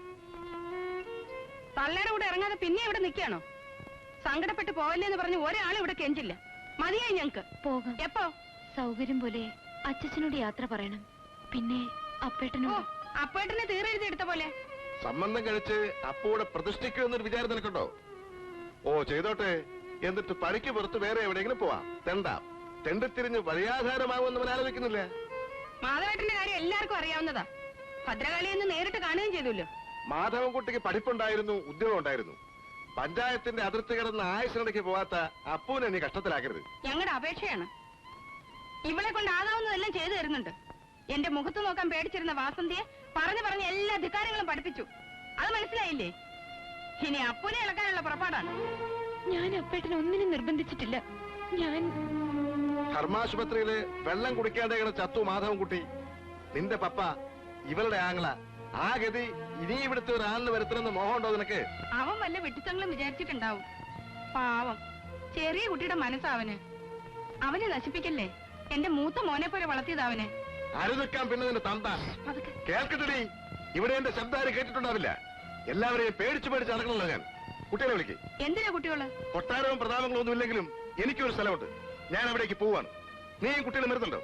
തള്ളയുടെ കൂടെ ഇറങ്ങാതെ പിന്നെ ഇവിടെ നിൽക്കുകയാണോ? സങ്കടപ്പെട്ട് പോവല്ലേന്ന് പറഞ്ഞ് ഒരാൾ ഇവിടെ കെഞ്ചില്ല. മതിയായി ഞങ്ങക്ക്. പോകാം. എപ്പോ? സൗകര്യം പോലെ അച്ഛനോട് യാത്ര പറയണം. പിന്നെ അപ്പേട്ടനോട്. അപ്പേട്ടനെ തീരെഴുതി എടുത്ത പോലെ. സംബന്ധം കഴിച്ച് അപ്പൂടെ പ്രതിഷ്ഠിക്കുമെന്നൊരു വിചാരം നിനക്കുണ്ടോ? ഓ ചെയ്തോട്ടെ. എന്നിട്ട് പണിക്ക് പുറത്ത് വേറെ എവിടെയെങ്കിലും പോവാം. തെണ്ടാം. തെണ്ടിത്തിരിഞ്ഞ് വഴിയാധാരമാവുമെന്ന് ആലോചിക്കുന്നില്ല. മാധവേട്ടന്റെ കാര്യം എല്ലാവർക്കും അറിയാവുന്നതാ. ഭദ്രകാളി എന്ന് നേരിട്ട് കാണുകയും ചെയ്തല്ലോ. മാധവൻകുട്ടിക്ക് പഠിപ്പുണ്ടായിരുന്നു, ഉദ്യോഗം ഉണ്ടായിരുന്നു. പഞ്ചായത്തിന്റെ അതിർത്തി കിടന്ന് ആയുസിനിടയ്ക്ക് പോവാത്ത അപ്പൂനെ നീ കഷ്ടത്തിലാക്കരുത്. ഞങ്ങളുടെ അപേക്ഷയാണ്. ഇവളെ കൊണ്ട് ആകാവുന്നതെല്ലാം ചെയ്തു തരുന്നുണ്ട്. എന്റെ മുഖത്ത് നോക്കാൻ പേടിച്ചിരുന്ന വാസന്തിയെ പറഞ്ഞ് എല്ലാ ധിക്കാരങ്ങളും പഠിപ്പിച്ചു. അത് മനസ്സിലായില്ലേ? ഇനി അപ്പൂനെ ഇളക്കാനുള്ള പുറപ്പാടാണ്. ഞാൻ അപ്പേട്ടനെ ഒന്നിനും നിർബന്ധിച്ചിട്ടില്ല. ഞാൻ ധർമാശുപത്രിയില് വെള്ളം കുടിക്കാതെ ചത്തു മാധവൻകുട്ടി. നിന്റെ പപ്പ ഇവളുടെ ആങ്ങള. ആ ഗതി ഇനി ഇവിടുത്തെ ഒരാളിന് വരുത്തണമെന്ന് മോഹമുണ്ടോ നിനക്ക്? അവൻ വല്ല വെട്ടിത്തങ്ങളും വിചാരിച്ചിട്ടുണ്ടാവും. പാവം ചെറിയ കുട്ടിയുടെ മനസ്സാവന്. അവനെ നശിപ്പിക്കല്ലേ. എന്റെ മൂത്ത മോനെ പോലെ വളർത്തിയതാവനെ. അരുനിക്കാൻ പിന്നെ നിന്റെ തന്ത കേൾക്കട്ടടി. ഇവിടെ എന്റെ ശബ്ദം കേട്ടിട്ടുണ്ടാവില്ല. എല്ലാവരെയും പേടിച്ചു നടക്കണല്ലോ ഞാൻ. കുട്ടികളെ വിളിക്ക്. എന്തിനാ കുട്ടികള്? കൊട്ടാരവും പ്രതാപങ്ങളും ഒന്നും ഇല്ലെങ്കിലും എനിക്കൊരു സ്ഥലമുണ്ട്. ഞാൻ അവിടേക്ക് പോവാണ്. നീയും കുട്ടികളും വരുന്നുണ്ടോ?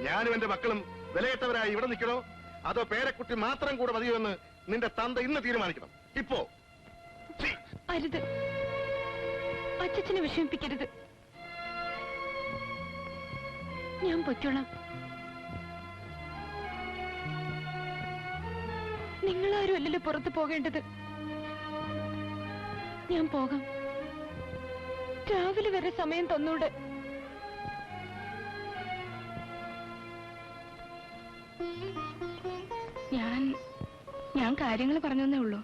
ഞാനും എന്റെ മക്കളും വിലയിട്ടവരായി ഇവിടെ നിൽക്കണോ അതോ പേരക്കുട്ടി മാത്രം കൂടെ മതിയോ എന്ന് നിന്റെ തന്ത ഇന്ന് തീരുമാനിക്കണം. ഇപ്പോ അരുത്. അച്ഛനെ വിഷമിപ്പിക്കരുത്. ഞാൻ പൊയ്ക്കോളാം. നിങ്ങളാരും അല്ലല്ലോ പുറത്തു പോകേണ്ടത്. ഞാൻ പോകാം. രാവിലെ വരെ സമയം തന്നൂടെ? ഞാൻ കാര്യങ്ങൾ പറഞ്ഞേ ഉള്ളൂ.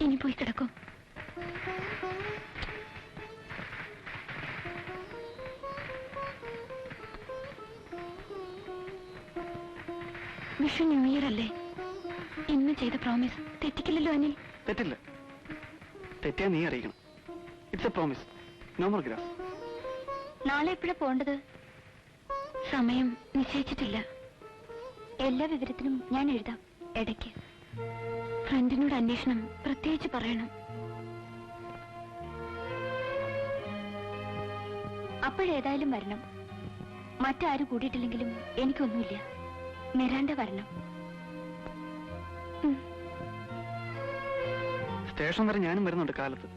ഇനി പോയി കിടക്കും. വിഷു ന്യൂ ഇയർ അല്ലേ? ഇന്ന് ചെയ്ത പ്രോമിസ് തെറ്റിക്കില്ലല്ലോ അനിൽ? തെറ്റില്ല. തെറ്റിയാ നീ അറിയിക്കണം. It's a promise. No more grass. നാളെ എപ്പോഴാ പോണ്ടത്? സമയം നിശ്ചയിച്ചിട്ടില്ല. എല്ലാ വിവരത്തിനും ഞാൻ എഴുതാം ഇടയ്ക്ക്. ഫ്രണ്ടിനോട് അന്വേഷണം പ്രത്യേകിച്ച് പറയണം. അപ്പോഴേതായാലും വരണം. മറ്റാരും കൂടിയിട്ടില്ലെങ്കിലും എനിക്കൊന്നുമില്ല. മിറാൻഡ വരണം. സ്റ്റേഷൻ വരെ ഞാനും വരുന്നുണ്ട് കാലത്ത്.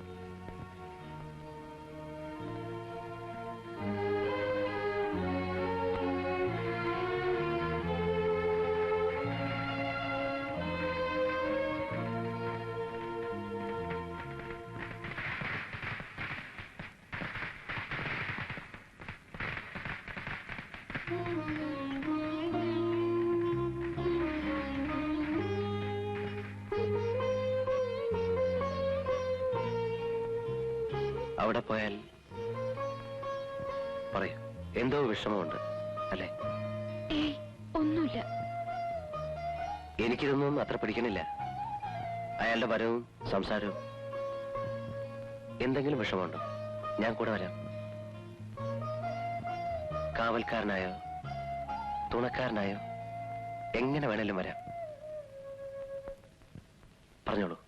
അവിടെ പോയാൽ പറയൂ, എന്തോ വിഷമമുണ്ട് അല്ലേ? ഏയ്, ഒന്നുമില്ല. എനിക്കിതൊന്നും അത്ര പിടിക്കണില്ല. അയാളുടെ വരവും സംസാരവും. എന്തെങ്കിലും വിഷമമുണ്ടോ? ഞാൻ കൂടെ വരാം. കാവൽക്കാരനായോ തുണക്കാരനായോ എങ്ങനെ വേണേലും വരാം. പറഞ്ഞോളൂ.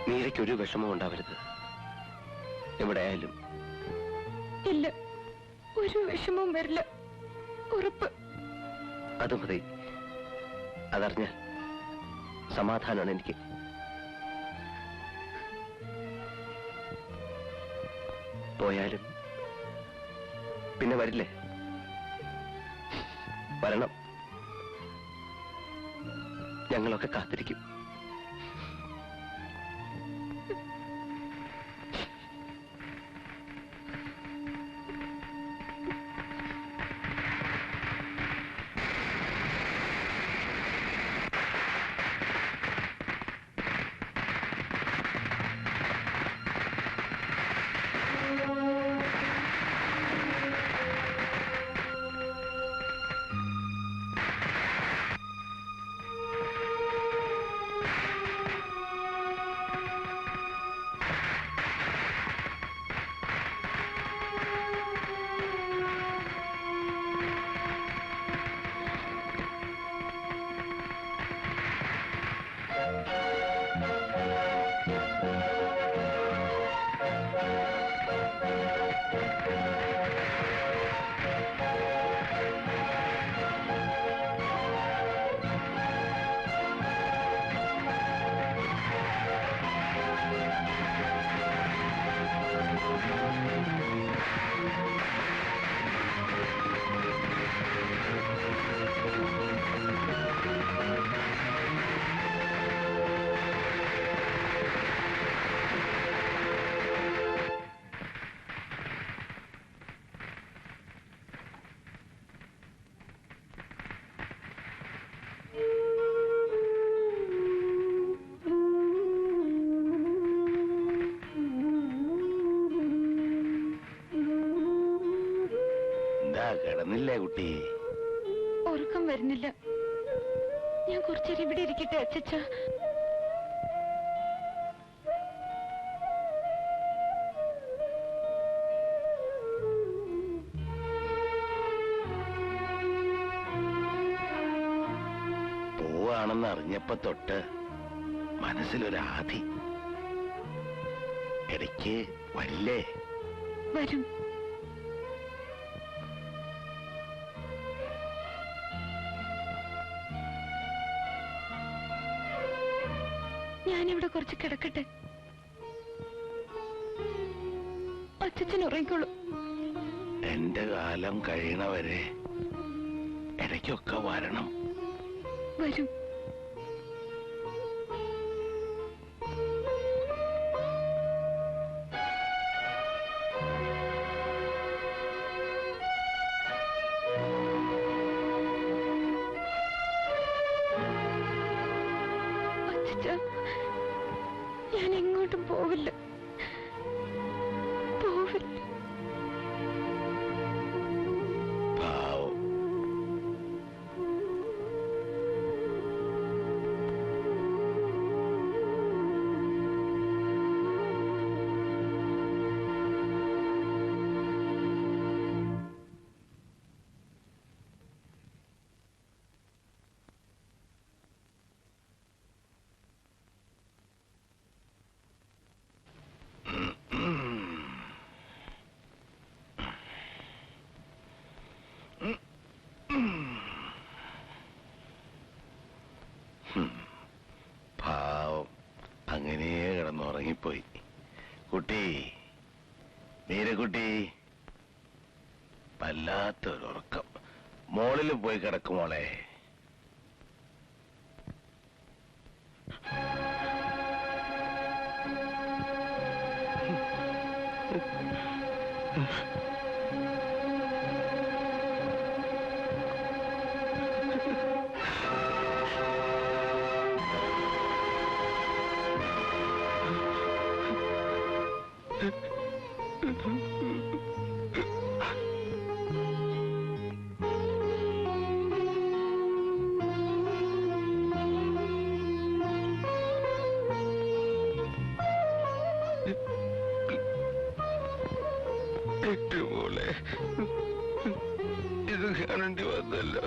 മീരയ്ക്കൊരു വിഷമവും ഉണ്ടാവരുത് എവിടെ ആയാലും. ഇല്ല, ഒരു വിഷമവും വരില്ല, ഉറപ്പ്. അത് മതി. അതറിഞ്ഞ സമാധാനമാണ് എനിക്ക്. പോയാലും പിന്നെ വരില്ലേ? വരണം. ഞങ്ങളൊക്കെ കാത്തിരിക്കും. കിടന്നില്ലേ കുട്ടി? ഉറക്കം വരുന്നില്ല. ഞാൻ കുറച്ചേരം ഇവിടെ ഇരിക്കട്ടെ അച്ചച്ച. പോവാണെന്ന് അറിഞ്ഞപ്പോ തൊട്ട് മനസ്സിലൊരാധി. ഇടയ്ക്ക് വരില്ലേ? വരും. ഞാനിവിടെ കുറച്ച് കിടക്കട്ടെ. അച്ഛൻ ഉറങ്ങിക്കോളൂ. എന്റെ കാലം കഴിയണവരെ ഇടയ്ക്കൊക്കെ വരണം. വരും. ഞാൻ എങ്ങോട്ടും പോവില്ല, പോവില്ല. പാവം. പാവം അങ്ങനെ കിടന്നുറങ്ങിപ്പോയി. കുട്ടി, നീരക്കുട്ടി, വല്ലാത്തൊരുറക്കം. മോളിൽ പോയി കിടക്കുമോളെ. കാണേണ്ടി വന്നല്ലോ.